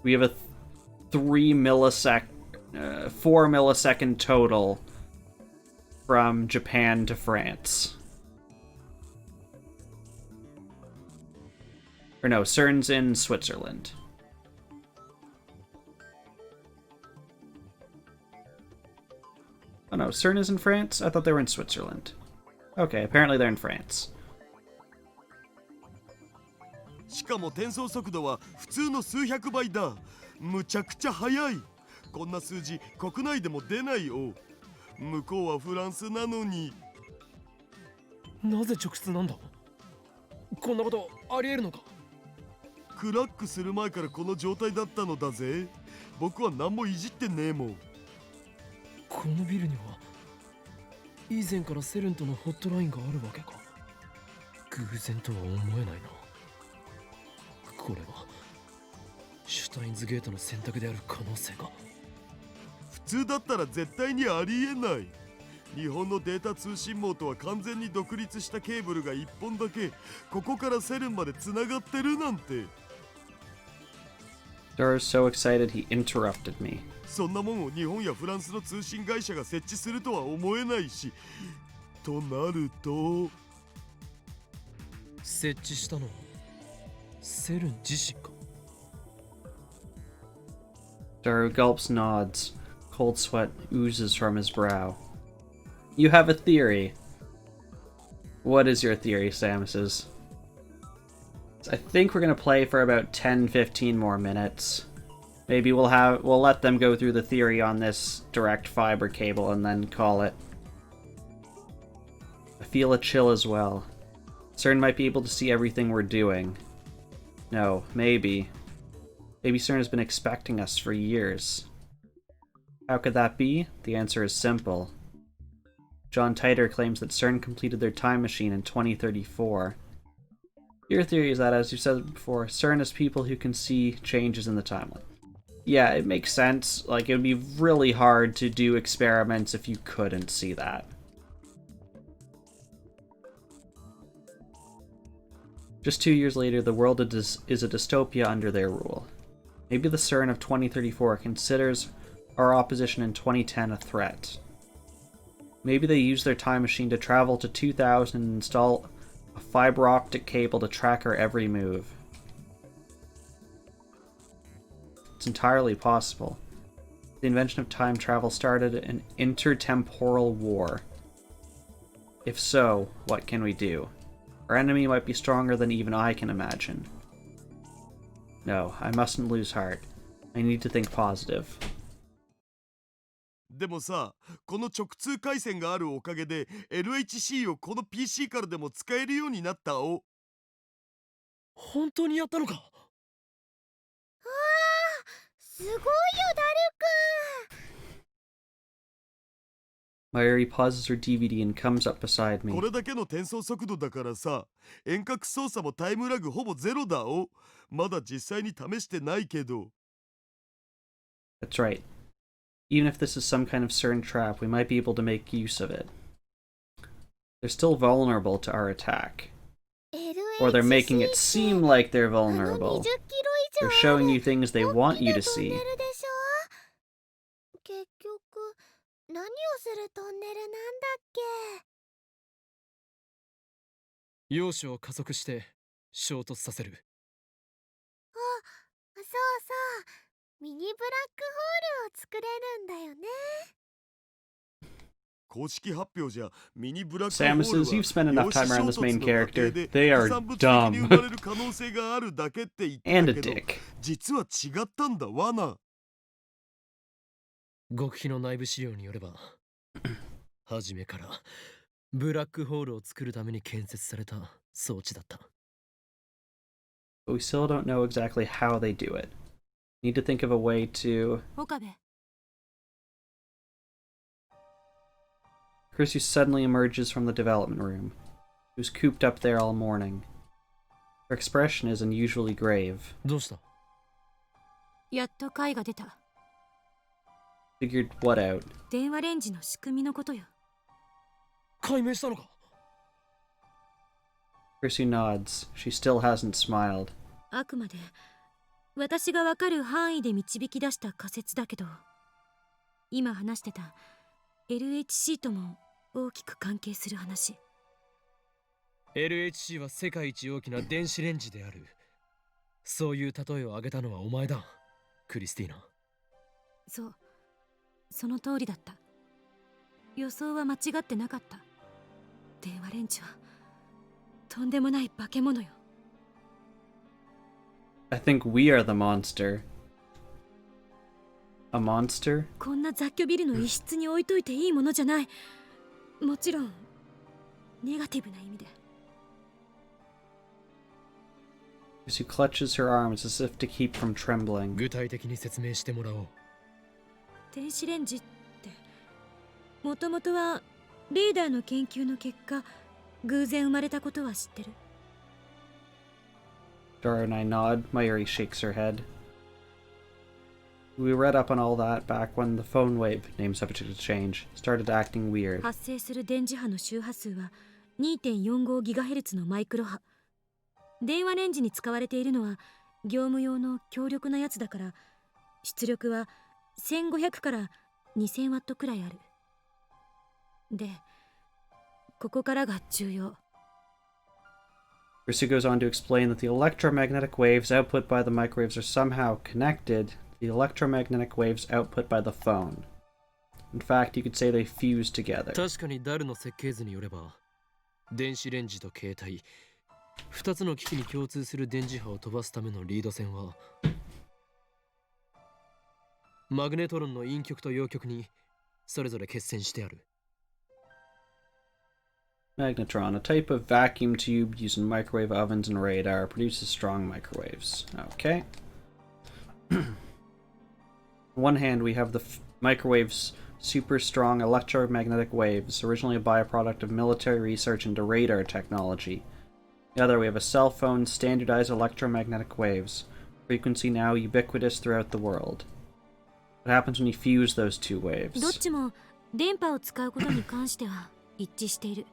We have a 4 millisecond total from Japan to France. Or no, CERN's in Switzerland. Oh no, CERN is in France? I thought they were in Switzerland. Okay, apparently they're in France. しかも転送速度は普通の数百倍だ。むちゃくちゃ速い。こんな数字国内でも出ないよ。向こうはフランスなのに。なぜ直通なんだ？こんなことありえるのか？クラックする前からこの状態だったのだぜ。僕は何もいじってねえもん。このビルには以前からセルンとのホットラインがあるわけか。偶然とは思えないな。これはシュタインズゲートの選択である可能性が。通だったら絶対にありえない。日本のデータ通信網とは完全に独立したケーブルが1本だけここからセルンまでつながってるなんて。 Dara was so excited he interrupted me. そんなもんを日本やフランスの通信会社が設置するとは思えないし、となると設置したのはセルン自身か。 Daru gulps, nods. Cold sweat oozes from his brow. You have a theory. What is your theory, Samus? I think we're gonna play for about 10-15 more minutes. Maybe we'll let them go through the theory on this direct fiber cable and then call it. I feel a chill as well. CERN might be able to see everything we're doing. No, maybe. Maybe CERN has been expecting us for years. How could that be? The answer is simple. John Titor claims that CERN completed their time machine in 2034. Your theory is that, as you said before, CERN is people who can see changes in the timeline. Yeah, it makes sense. Like, it would be really hard to do experiments if you couldn't see that. Just 2 years later, the world is a dystopia under their rule. Maybe the CERN of 2034 considers our opposition in 2010 a threat. Maybe they use their time machine to travel to 2000 and install a fiber optic cable to track our every move. It's entirely possible. The invention of time travel started an intertemporal war. If so, what can we do? Our enemy might be stronger than even I can imagine. No, I mustn't lose heart. I need to think positive. でもさ、この直通回線があるおかげで LHC をこの PC からでも使えるようになったお。本当にやったのか。わあ、すごいよ、ダルくん。 Mayuri pauses her DVD and comes up beside me. これだけの転送速度だからさ、遠隔操作もタイムラグほぼゼロだお。まだ実際に試してないけど。 That's right. Even if this is some kind of CERN trap, we might be able to make use of it. They're still vulnerable to our attack. Or they're making it seem like they're vulnerable. They're showing you things they want you to see. 結局、何をするトンネルなんだっけ。要所を加速して衝突させる。あ、そうそう。ミニブラックホールを作れるんだよね。公式発表じゃミニブラックホールは Samus, you've spent enough time around this main character. で They are 産物的に dumb 生まれる可能性があるだけって言って and た a けど、 dick. 実は違ったんだわな。極秘の内部資料によれば初めからブラックホールを作るために建設された装置だった。 But we still don't know exactly how they do it. Need to think of a way to... 岡部、 Chrissy suddenly emerges from the development room. She was cooped up there all morning. Her expression is unusually grave. どうした。やっと解が出た。 Figured what out? 電話レンジの仕組みのことよ。解明したのか。 Chrissy nods. She still hasn't smiled. あくまで私がわかる範囲で導き出した仮説だけど、今話してた LHC とも大きく関係する話。 LHC は世界一大きな電子レンジである。そういう例えを挙げたのはお前だ、クリスティーナ。そう、その通りだった。予想は間違ってなかった。電話レンジはとんでもない化け物よ。 I think we are the monster. A monster? こんな雑居ビルの一室に置いといていいものじゃない。もちろんネガティブな意味で。 Chrissy clutches her arms as if to keep from trembling. 具体的に説明してもらおう。電子レンジってもともとはリーダーの研究の結果偶然生まれたことは知ってる。 Dara and I nod. Mayuri shakes her head. We read up on all that back when the phone wave name subject exchange started acting weird. 発生する電磁波の周波数は 2.45GHz のマイクロ波。電話レンジに使われているのは業務用の強力なやつだから、出力は1500から2000ワットくらいある。で、ここからが重要。Risu goes on to explain that the electromagnetic waves output by the microwaves are somehow connected to the electromagnetic waves output by the phone. In fact, you could say they fuse together. 確かにダルの設計図によれば、電子レンジと携帯、2つの機器に共通する電磁波を飛ばすためのリード線は、マグネトロンの陰極と陽極にそれぞれ結線してある。Magnetron, a type of vacuum tube used in microwave ovens and radar, produces strong microwaves. Okay. On one hand, we have the microwave's super strong electromagnetic waves, originally a byproduct of military research into radar technology. On the other, we have a cell phone's standardized electromagnetic waves, frequency now ubiquitous throughout the world. What happens when you fuse those two どっ waves? ちも電波を使うことに関しては一致している。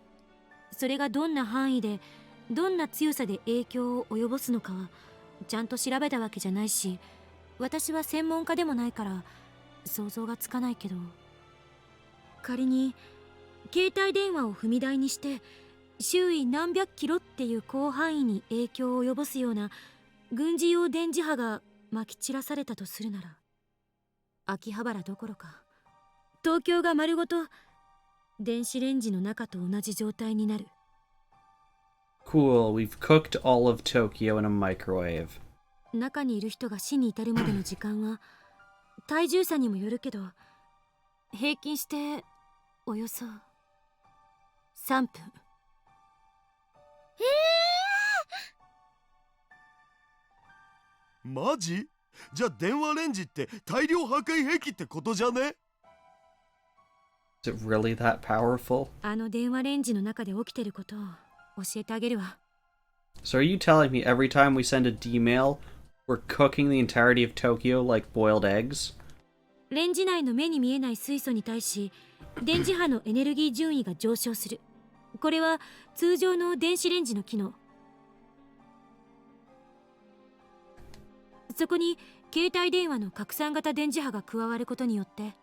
それがどんな範囲でどんな強さで影響を及ぼすのかはちゃんと調べたわけじゃないし、私は専門家でもないから想像がつかないけど、仮に携帯電話を踏み台にして周囲何百キロっていう広範囲に影響を及ぼすような軍事用電磁波がまき散らされたとするなら、秋葉原どころか東京が丸ごと電子レンジの中と同じ状態になる。Cool, we've cooked all of Tokyo in a microwave. 中にいる人が死に至るまでの時間は体重差にもよるけど、平均しておよそ3分。マジ？じゃあ電話レンジって大量破壊兵器ってことじゃね？ Is it really that powerful? あの電話レンジの中で起きてることを教えてあげるわ。 So are you telling me every time we send a D-mail, we're cooking the entirety of Tokyo like boiled eggs? レンジ内の目に見えない水素に対し電磁波のエネルギー順位が上昇する。これは通常の電子レンジの機能。そこに携帯電話の拡散型電磁波が加わることによって、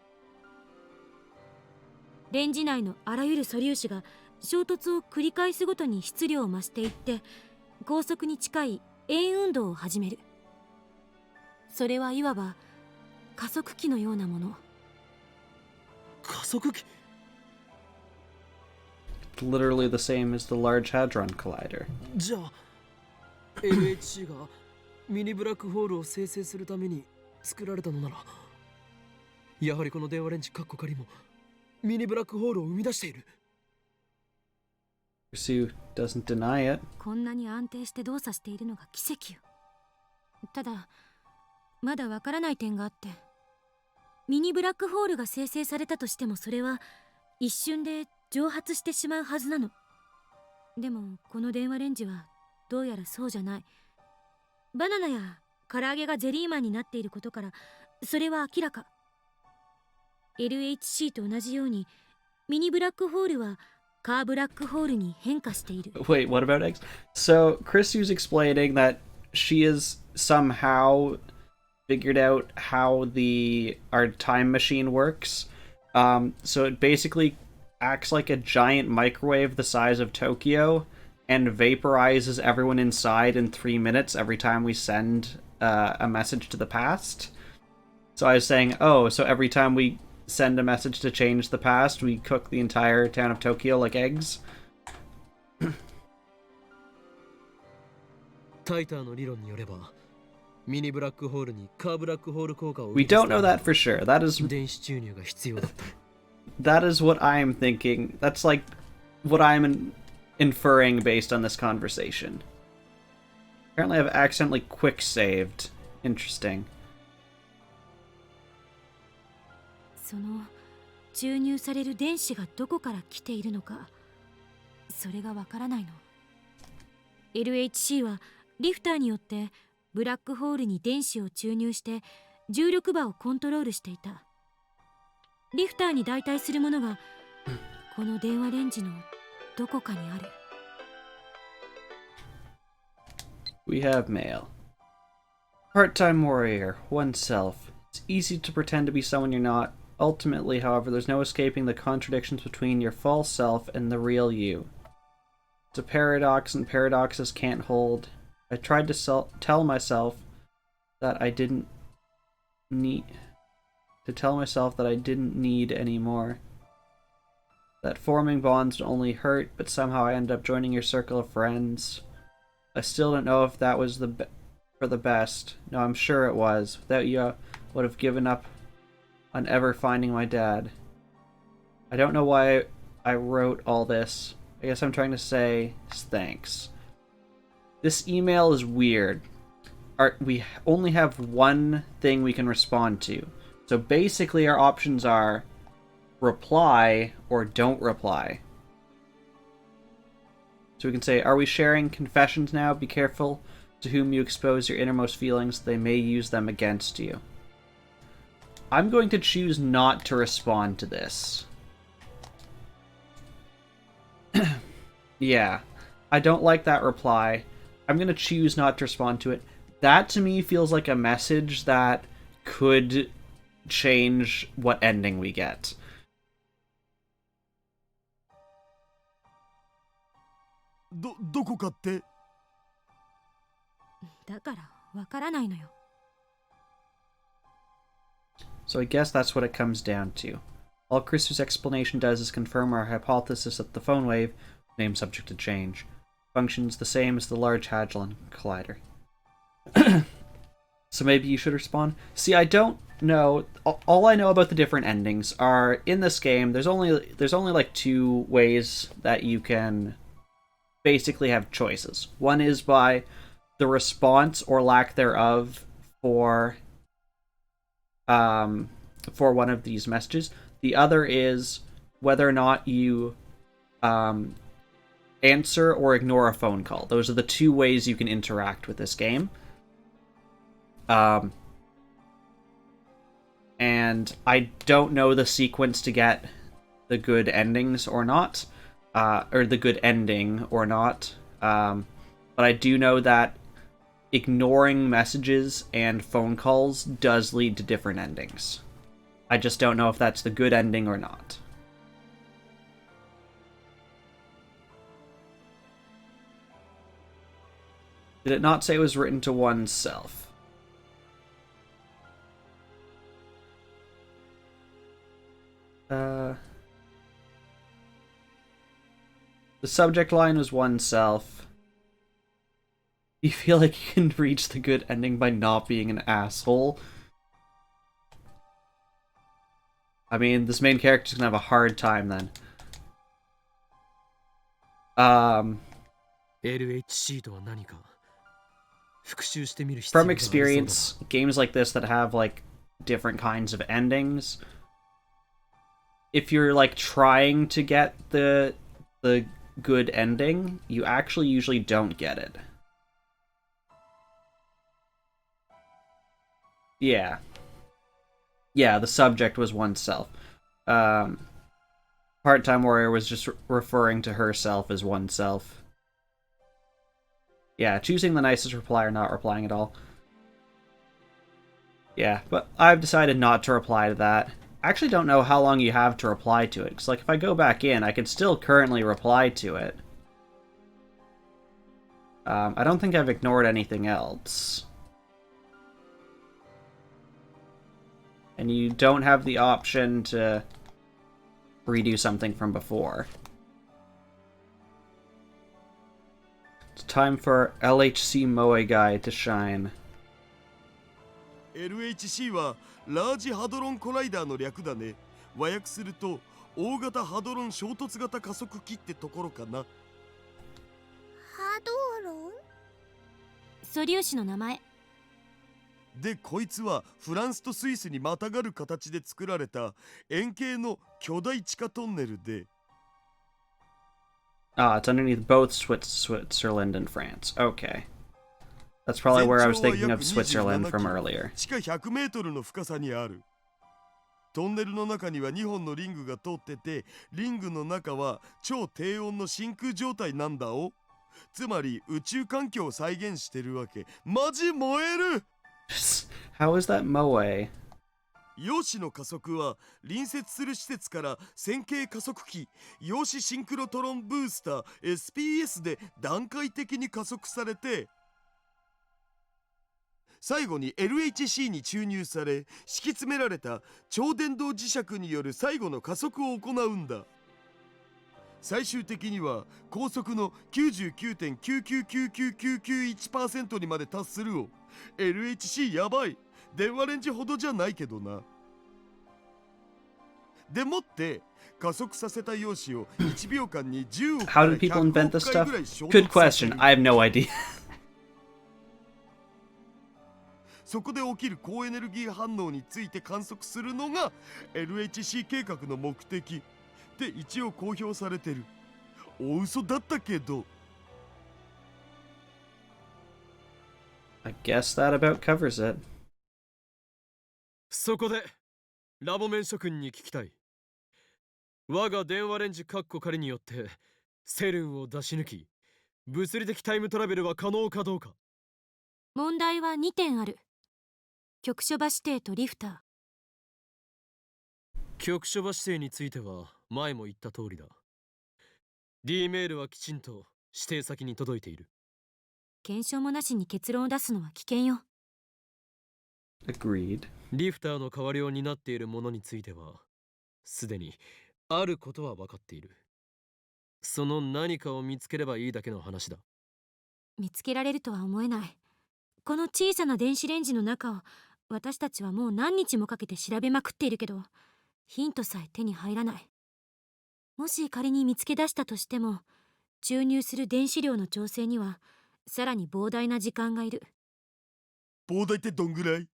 レンジ内のあらゆる素粒子が衝突を繰り返すごとに質量を増していって高速に近い円運動を始める。それはいわば加速器のようなもの。加速器？ Literally the same as the Large Hadron Collider. じゃあ LHC がミニブラックホールを生成するために作られたのなら、やはりこの電話レンジカッコ仮もミニブラックホールを生み出している。Sue doesn't deny it. こんなに安定して動作しているのが奇跡よ。ただまだわからない点があって、ミニブラックホールが生成されたとしてもそれは一瞬で蒸発してしまうはずなの。でもこの電話レンジはどうやらそうじゃない。バナナや唐揚げがゼリーマンになっていることからそれは明らか。 LHC と同じようにミニブラックホールはカーブラックホールに変化している。 Wait, what about eggs? So Chrissy's explaining that she has somehow figured out how our time machine works. So it basically acts like a giant microwave the size of Tokyo and vaporizes everyone inside in 3 minutes every time we send a message to the past. So I was saying, oh, so every time we send a message to change the past, we cook the entire town of Tokyo like eggs? タイターの理論によれば、ミニブラックホールにカーブラックホール効果を We don't know that for sure. That is 電子注入が必要だった。that is what I'm thinking. That's like what I'm inferring based on this conversation. Apparently I've accidentally quick saved. Interesting. その注入される電子がどこから来ているのか、それがわからないの。 LHC はリフターによってブラックホールに電子を注入して重力場をコントロールしていた。リフターに代替するものがこの電話レンジのどこかにある。 We have mail. Part-time warrior, oneself. It's easy to pretend to be someone you're not. Ultimately, however, there's no escaping the contradictions between your false self and the real you. It's a paradox, and paradoxes can't hold. I tried to tell myself that I didn't need anymore. That forming bonds would only hurt, but somehow I ended up joining your circle of friends. I still don't know if that was for the best. No, I'm sure it was. Without you, I would have given up on ever finding my dad. I don't know why I wrote all this. I guess I'm trying to say thanks. This email is weird. We only have one thing we can respond to. So basically our options are reply or don't reply. So we can say, are we sharing confessions now? Be careful to whom you expose your innermost feelings. They may use them against you. I'm going to choose not to respond to this. Yeah, I don't like that reply. I'm going to choose not to respond to it. That to me feels like a message that could change what ending we get. どこかって？だからわからないのよ。 So I guess that's what it comes down to. All Chris's explanation does is confirm our hypothesis that the phone wave, name subject to change, functions the same as the Large Hadron Collider. So maybe you should respond? See, I don't know. All I know about the different endings are, in this game, there's only like two ways that you can basically have choices. One is by the response or lack thereof for one of these messages. The other is whether or not you answer or ignore a phone call. Those are the two ways you can interact with this game. And I don't know the sequence to get the good endings or not, or the good ending or not. But I do know that ignoring messages and phone calls does lead to different endings. I just don't know if that's the good ending or not. Did it not say it was written to oneself? The subject line was oneself. You feel like you can reach the good ending by not being an asshole. I mean, this main character's gonna have a hard time then. LHC とは何か復習してみる必要 From がありそうだ。 experience, games like this that have like different kinds of endings, if you're like trying to get the good ending, you actually usually don't get it. Yeah. Yeah, the subject was oneself. Part-time warrior was just referring to herself as oneself. Yeah, choosing the nicest reply or not replying at all. Yeah, but I've decided not to reply to that. I actually don't know how long you have to reply to it, because like if I go back in, I can still currently reply to it. I don't think I've ignored anything else. And you don't have the option to redo something from before. It's time for LHC Moe Guy to shine. LHC はラージハドロンコライダーの略だね。和訳すると大型ハドロン衝突型加速器ってところかな。ハドロン？素粒子の名前。でこいつはフランスとスイスにまたがる形で作られた円形の巨大地下トンネルで。Ah, it's underneath both Switzerland and France. Okay. That's probably where I was thinking of Switzerland from earlier. 地下100メートルの深さにある。トンネルの中には2本のリングが通ってて、リングの中は超低温の真空状態なんだお。つまり宇宙環境を再現してるわけ。マジ燃える。How is that Moe? 陽子の加速は隣接する施設から線形加速器陽子シンクロトロンブースター SPS で段階的に加速されて、最後に LHC に注入され敷き詰められた超電動磁石による最後の加速を行うんだ。最終的には高速の 99.999991% にまで達するを。 LHC やばい。電話レンジほどじゃないけどな。でもって加速させた陽子を1秒間に10億か How ら did people invent 100 this 億回 stuff? ぐらい衝 Good 突させ question. る。 I have no idea. そこで起きる高エネルギー反応について観測するのが LHC 計画の目的って一応公表されてる。大嘘だったけど。 I guess that about covers it. そこでラボメン諸君に聞きたい。我が電話レンジカッコ仮によってセルンを出し抜き物理的タイムトラベルは可能かどうか。問題は2点ある。局所場指定とリフター。局所場指定については前も言った通りだ。 D メールはきちんと指定先に届いている。検証もなしに結論を出すのは危険よ。Agreed. リフターの代わりを担っているものについてはすでにあることは分かっている。その何かを見つければいいだけの話だ。見つけられるとは思えない。この小さな電子レンジの中を私たちはもう何日もかけて調べまくっているけど、ヒントさえ手に入らない。もし仮に見つけ出したとしても、注入する電子量の調整にはさらに膨大な時間がいる。膨大ってどんぐらい？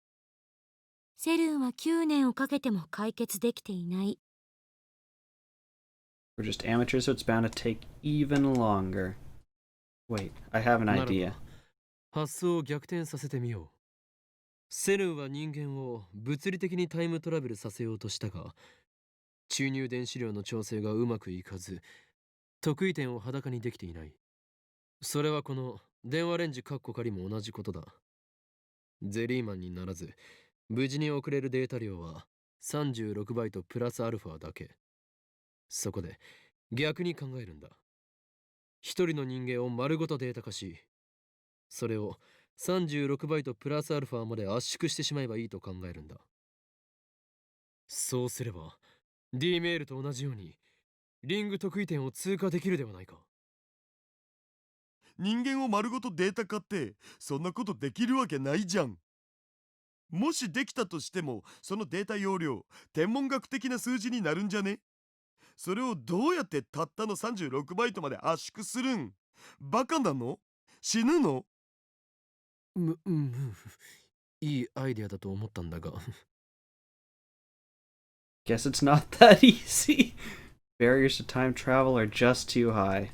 セルンは9年をかけても解決できていない。We're just amateurs, so it's bound to take even longer. Wait, I have an ならば idea. 発想を逆転させてみよう。セルンは人間を物理的にタイムトラベルさせようとしたが、注入電子量の調整がうまくいかず、得意点を裸にできていない。それはこの電話レンジカッコ仮も同じことだ。ゼリーマンにならず、無事に送れるデータ量は36バイトプラスアルファだけ。そこで逆に考えるんだ。一人の人間を丸ごとデータ化し、それを36バイトプラスアルファまで圧縮してしまえばいいと考えるんだ。そうすれば D メールと同じようにリング得意点を通過できるではないか。人間を丸ごとデータ化ってそんなことできるわけないじゃん。もしできたとしてもそのデータ容量天文学的な数字になるんじゃね？それをどうやってたったの36バイトまで圧縮するん？バカなの？死ぬの？いいアイデアだと思ったんだが。Guess it's not that easy. Barriers to time travel are just too high.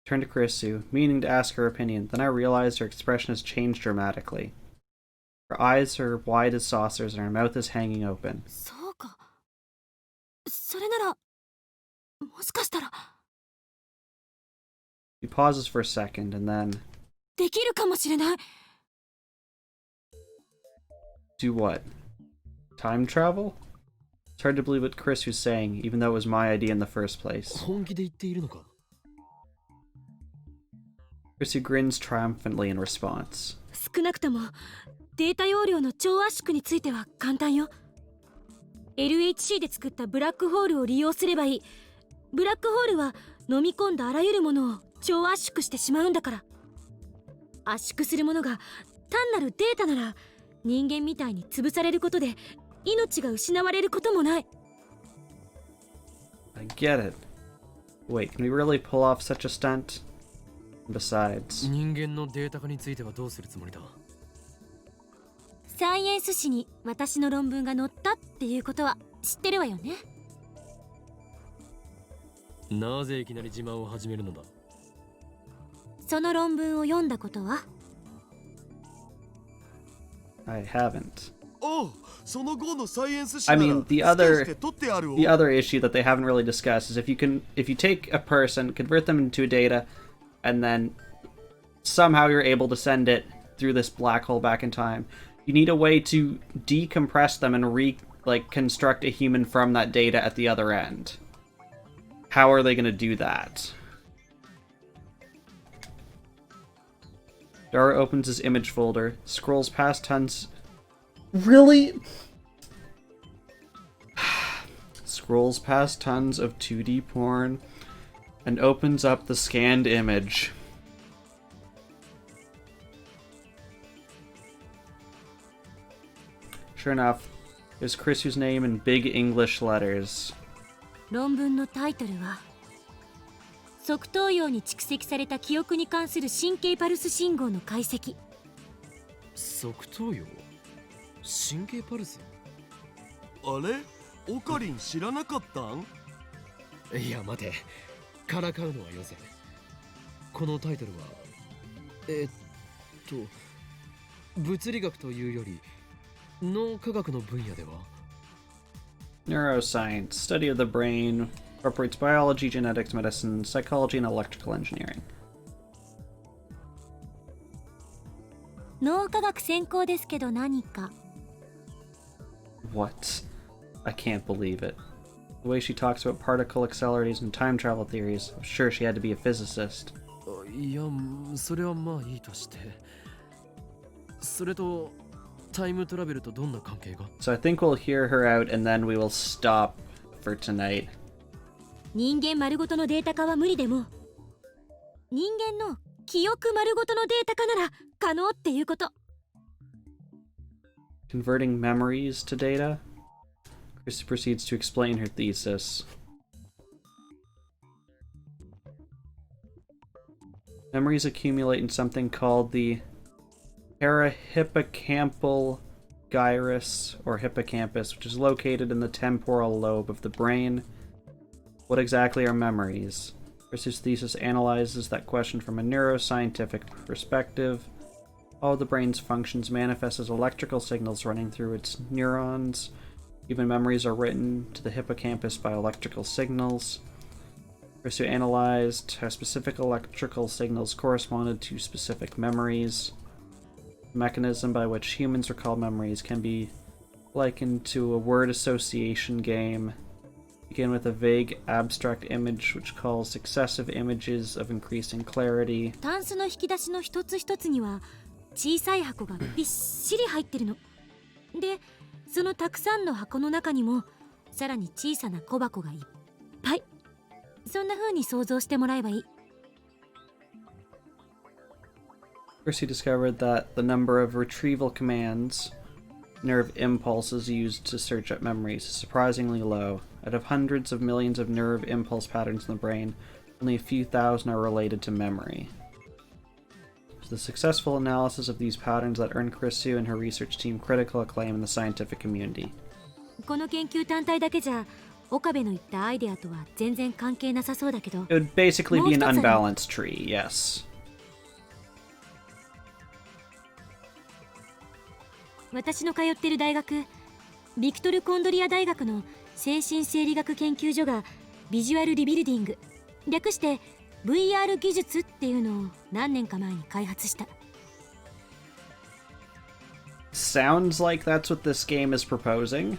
Turn to Chrissu, meaning to ask her opinion. Then I realized her expression has changed dramatically. Her eyes are wide as saucers and her mouth is hanging open. そうか。それなら、もしかしたら。He pauses for a second and then... できるかもしれない。Do what? Time travel? It's hard to believe what Chris was saying, even though it was my idea in the first place. 本気で言っているのか？ Chrisu grins triumphantly in response. 少なくともデータ容量の超圧縮については簡単よ。 LHC で作ったブラックホールを利用すればいい。ブラックホールは飲み込んだあらゆるものを超圧縮してしまうんだから。圧縮するものが単なるデータなら人間みたいに潰されることで命が失われることもない。 I get it. Wait, can we really pull off such a stunt? Besides... 人間のデータ化についてはどうするつもりだ？サイエンス誌に私の論文が載ったっていうことは知ってるわよね。なぜいきなり自慢を始めるのだ？その論文を読んだことは？ I haven't. おう、その後のサイエンス誌 I なら mean, the スキャン other して取ってあるお the other issue that they haven't really discussed is if you take a person, convert them into a data, and then somehow you're able to send it through this black hole back in time, you need a way to decompress them and construct a human from that data at the other end. How are they going to do that? Dara opens his image folder, scrolls past tons... Really? Scrolls past tons of 2D porn and opens up the scanned image. Sure enough, there's Chris's name in big English letters. 論文のタイトルは側頭葉に蓄積された記憶に関する神経パルス信号の解析。側頭葉？神経パルス？あれ、オカリン知らなかったん？いや待て、からかうのはよせ。このタイトルは物理学というより脳科学の分野では？ Neuroscience, study of the brain, incorporates biology, genetics, medicine, psychology, and electrical engineering. 脳科学専攻ですけど何か？ What? I can't believe it. The way she talks about particle accelerators and time travel theories, I'm sure she had to be a physicist. いや、それはまあいいとして。それとタイムトラベルとどんな関係が？ So I think we'll hear her out and then we will stop for tonight. 人間丸ごとのデータ化は無理でも、人間の記憶丸ごとのデータ化なら可能っていうこと。Converting memories to data? Chrissy proceeds to explain her thesis. Memories accumulate in something called the parahippocampal gyrus, or hippocampus, which is located in the temporal lobe of the brain. What exactly are memories? Chris's thesis analyzes that question from a neuroscientific perspective. All of the brain's functions manifest as electrical signals running through its neurons. Even memories are written to the hippocampus by electrical signals. Chrisu analyzed how specific electrical signals corresponded to specific memories. The mechanism by which humans recall memories can be likened to a word association game. Begin with a vague abstract image which calls successive images of increasing clarity. タンスの引き出しの一つ一つには小さい箱がびっしり入ってるの。で、そのたくさんの箱の中にもさらに小さな小箱がいっぱい。そんな風に想像してもらえばいい。First, he discovered that the number of retrieval commands, nerve impulses used to search up memories, is surprisingly low. Out of hundreds of millions of nerve impulse patterns in the brain, only a few thousand are related to memory. It was the successful analysis of these patterns that earned Chrisu and her research team critical acclaim in the scientific community. この研究単体だけじゃ岡部の言ったアイデアとは全然関係なさそうだけど。 It would basically be an unbalanced tree, yes. 私の通ってる大学、ビクトル・コンドリア大学の精神生理学研究所がビジュアルリビルディング、略して VR 技術っていうのを何年か前に開発した。Sounds like that's what this game is proposing.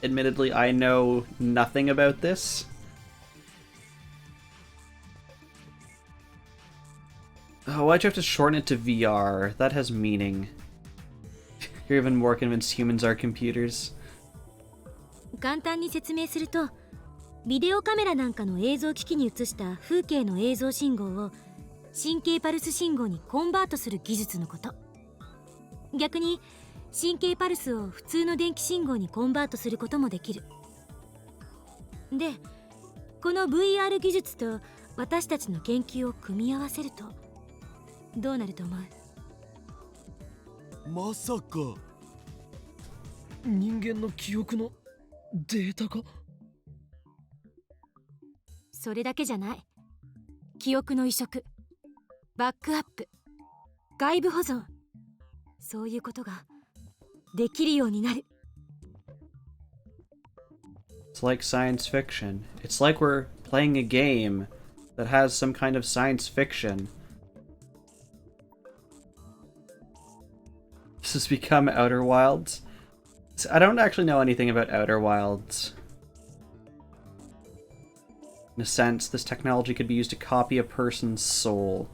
Admittedly, I know nothing about this. Oh, why'd you have to shorten it to VR? That has meaning. You're even more convinced humans are computers. 簡単に説明すると、ビデオカメラなんかの映像機器に映した風景の映像信号を神経パルス信号にコンバートする技術のこと。逆に神経パルスを普通の電気信号にコンバートすることもできる。で、この VR 技術と私たちの研究を組み合わせるとどうなると思う？まさか人間の記憶のデータ化？それだけじゃない。記憶の移植。バックアップ、外部保存、そういうことができるようになる。 It's like science fiction. It's like we're playing a game that has some kind of science fiction. This has become Outer Wilds. I don't actually know anything about Outer Wilds. In a sense, this technology could be used to copy a person's soul.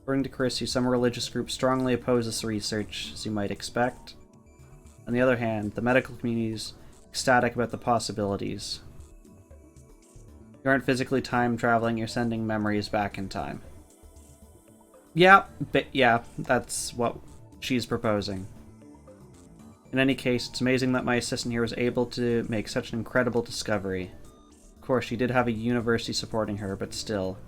According to Chrissy, some religious groups strongly oppose this research, as you might expect. On the other hand, the medical community is ecstatic about the possibilities. You aren't physically time traveling, you're sending memories back in time. Yeah, that's what she's proposing. In any case, it's amazing that my assistant here was able to make such an incredible discovery. Of course, she did have a university supporting her, but still.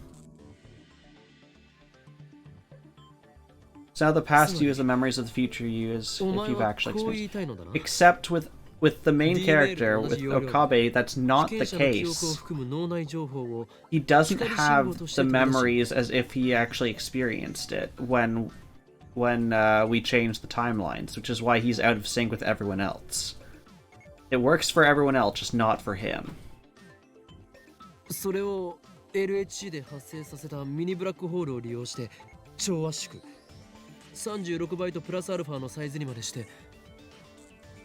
So now the past you is the memories of the future you is if you've actually experienced. Except with the main character, with Okabe, that's not the case. He doesn't have the memories as if he actually experienced it when we change the timelines, which is why he's out of sync with everyone else. It works for everyone else, just not for him. それを LHC で発生させたミニブラックホールを利用して超圧縮36バイトプラスアルファのサイズにまでして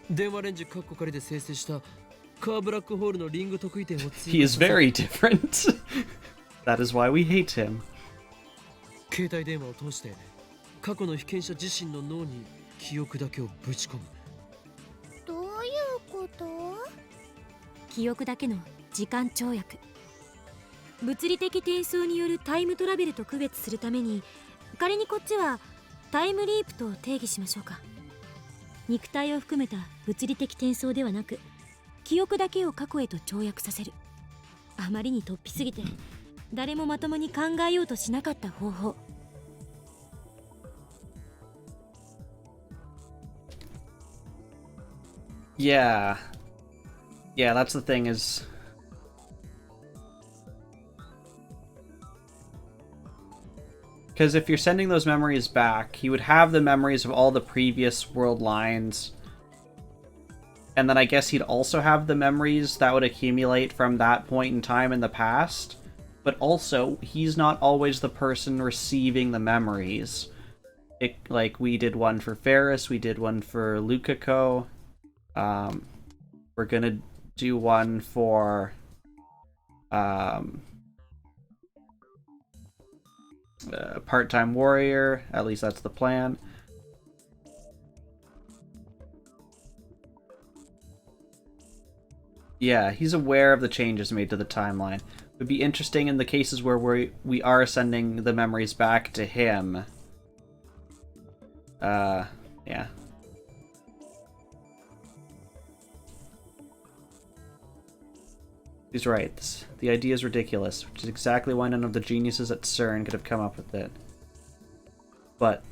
電話レンジカッコ仮で生成したカーブラックホールのリング特異点を追加させ He is very different. That is why we hate him. 携帯電話を通して過去の被験者自身の脳に記憶だけをぶち込む。どういうこと？記憶だけの時間跳躍、物理的転送によるタイムトラベルと区別するために、仮にこっちはタイムリープと定義しましょうか。肉体を含めた物理的転送ではなく、記憶だけを過去へと跳躍させる。あまりに突飛すぎて誰もまともに考えようとしなかった方法。Yeah, that's the thing is... Because if you're sending those memories back, he would have the memories of all the previous world lines. And then I guess he'd also have the memories that would accumulate from that point in time in the past. But also, he's not always the person receiving the memories. Like, we did one for Faris, we did one for Lukako. We're gonna do one for... part-time warrior, at least that's the plan. Yeah, he's aware of the changes made to the timeline. It would be interesting in the cases where we are sending the memories back to him. Yeah. He's right. The idea is ridiculous, which is exactly why none of the geniuses at CERN could have come up with it. But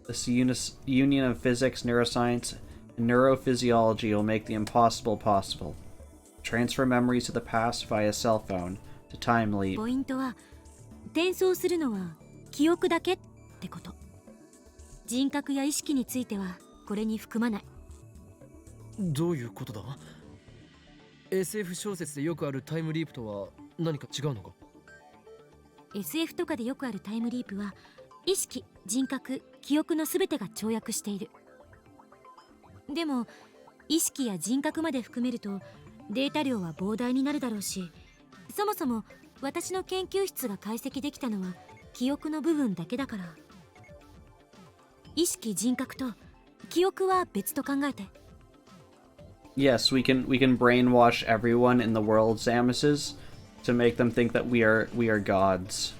this union of physics, neuroscience, and neurophysiology will make the impossible possible. Transfer memories to the past via cell phone to time leap. ポイントは、転送するのは記憶だけってこと。人格や意識についてはこれに含まない。どういうことだ？ SF 小説でよくあるタイムリープとは何か違うのか？ SF とかでよくあるタイムリープは意識、人格、記憶の全てが跳躍している。でも意識や人格まで含めるとデータ量は膨大になるだろうし、そもそも私の研究室が解析できたのは記憶の部分だけだから、意識、人格と記憶は別と考えて。Yes, we can brainwash everyone in the world, Samuses, to make them think that we are gods.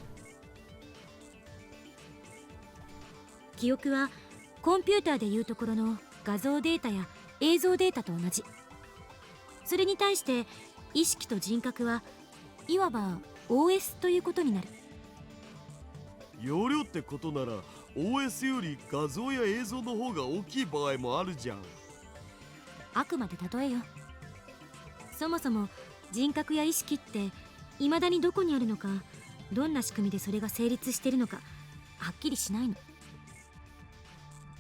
記憶はコンピューターでいうところの画像データや映像データと同じ。それに対して意識と人格はいわば OS ということになる。容量ってことなら OS より画像や映像の方が大きい場合もあるじゃん。あくまで例えよ。そもそも人格や意識って未だにどこにあるのか、どんな仕組みでそれが成立しているのか、はっきりしないの。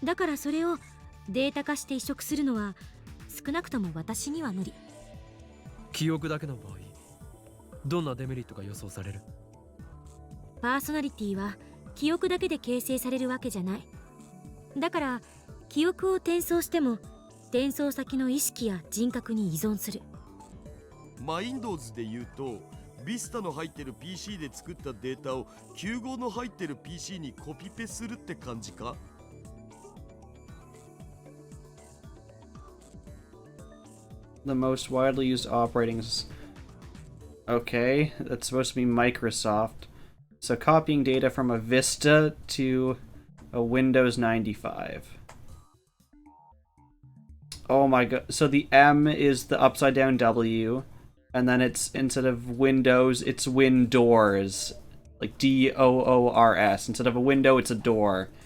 だからそれをデータ化して移植するのは少なくとも私には無理。記憶だけの場合、どんなデメリットが予想される？パーソナリティは記憶だけで形成されるわけじゃない。だから記憶を転送しても転送先の意識や人格に依存する。Windows で言うと Vista の入ってる PC で作ったデータを95の入ってる PC にコピペするって感じか？ The most widely used operatings. Okay, that's supposed to be Microsoft. So copying data from a Vista to a Windows 95. Oh my god. So the M is the upside down W, and then it's, instead of Windows, it's Windoors. Like DOORS. Instead of a window, it's a door.「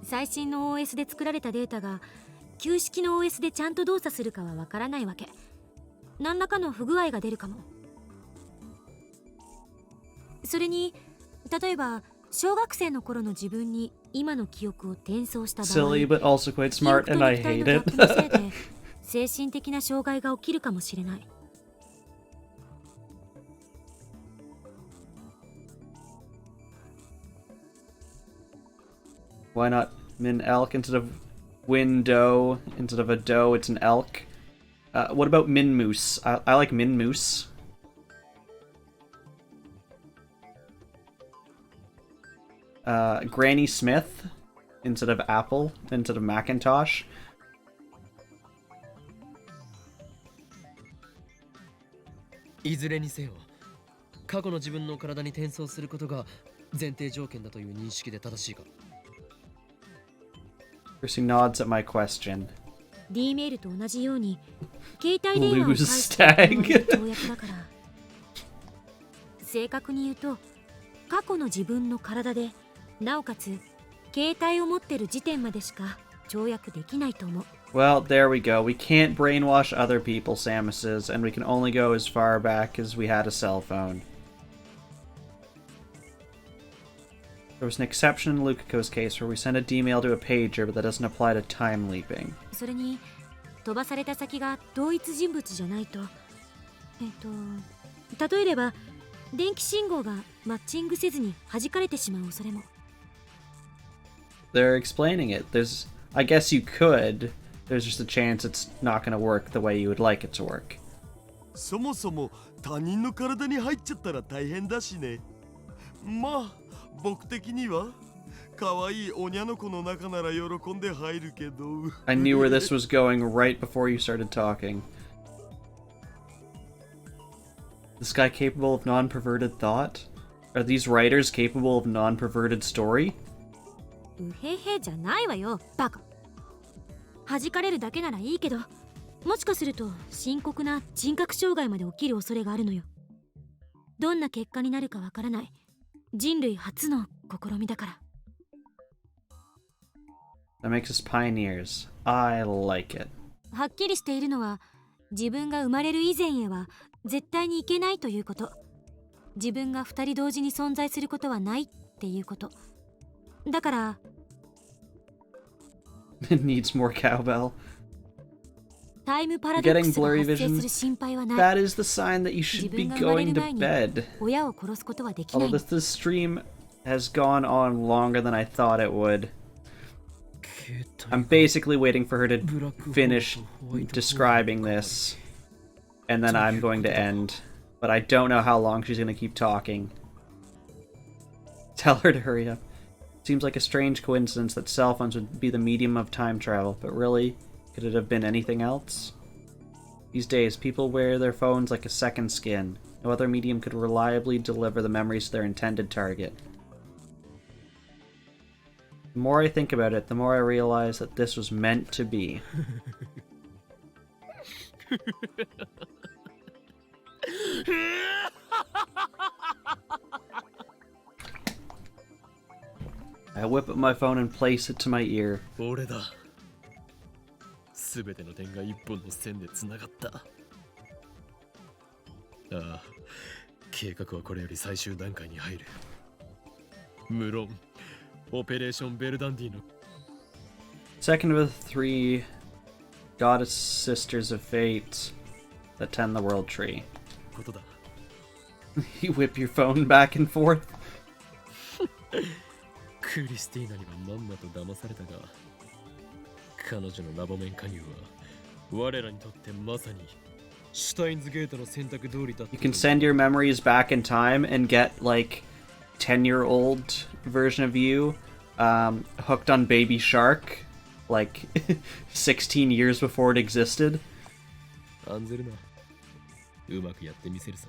最新の OS で作られたデータが旧式の OS でちゃんと動作するかはわからないわけ。何らかの不具合が出るかも。それに例えば小学生の頃の自分に今の記憶を転送した場合、 Silly but also quite 記憶 smart と and I 肉体 hate のギャッ it. プのせいで精神的な障害が起きるかもしれない。Why not min elk instead of window? Instead of a doe, it's an elk. What about min moose? I like min moose. Granny Smith instead of Apple, instead of Macintosh. いずれにせよ、過去の自分の体に転送することが前提条件だという認識で正しいか？ Percy nods at my question. D メールと同じように携帯電話を返 Lose す stag. 条約だから。正確に言うと過去の自分の体でなおかつ携帯を持ってる時点までしか跳躍できないと思う。 Well, there we go. We can't brainwash other people, Samuses, and we can only go as far back as we had a cell phone. There was an exception in Lukako's case where we send a D-mail to a pager, but that doesn't apply to time leaping. それに飛ばされた先が同一人物じゃないと、例えれば電気信号がマッチングせずに弾かれてしまう恐れも。 They're explaining it. I guess you could. There's just a chance it's not going to work the way you would like it to work. そもそも他人の体に入っちゃったら大変だしね。まあ僕的には可愛いおにゃの子の中なら喜んで入るけど。I knew where this was going right before you started talking. This guy capable of non-perverted thought? Are these writers capable of non-perverted story? うへへじゃないわよ、バカ。弾かれるだけならいいけど、もしかすると深刻な人格障害まで起きる恐れがあるのよ。どんな結果になるかわからない人類初の試みだから。 That makes us pioneers. I like it. はっきりしているのは、自分が生まれる以前へは絶対にいけないということ。自分が二人同時に存在することはないっていうこと。だから It needs more cowbell. タイムパラドックスが Getting blurry 発生 vision. する心配はない。 That is the sign that you should be going to bed. 親を殺すことはできない Although this stream has gone on longer than I thought it would. I'm basically waiting for her to finish describing this, and then I'm going to end. But I don't know how long she's going to keep talking. Tell her to hurry up. Seems like a strange coincidence that cell phones would be the medium of time travel, but really, could it have been anything else? These days, people wear their phones like a second skin. No other medium could reliably deliver the memories to their intended target. The more I think about it, the more I realize that this was meant to be. I whip up my phone and place it to my ear. 俺だ。全ての点が一本の線でつながった。ああ、計画はこれより最終段階に入る。無論オペレーションベルダンディの Second of the three goddess sisters of fate that tend the world tree. ことだ。You whip your phone back and forth. クリスティーナにはまんまと騙されたが、彼女のラボメン加入は我らにとってまさにシュタインズゲートの選択通りだった。You can send your memories back in time and get like 10-year-old version of you hooked on Baby Shark like 16 years before it existed. 案ずるな。うまくやってみせるさ。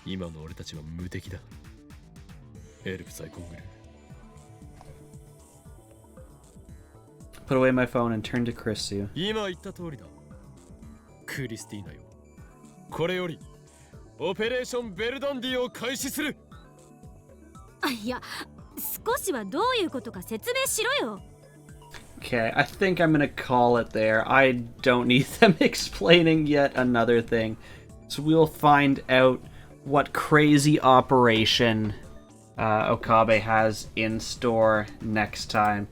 今の俺たちは無敵だ。エルフサイコングル。Put away my phone and turn to Chrisu. 今言った通りだ。クリスティーナよ。これよりオペレーションベルダンディを開始する。いや、少しはどういうことか説明しろよ。Okay, I think I'm gonna call it there. I don't need them explaining yet another thing. So we'll find out what crazy operation Okabe has in store next time.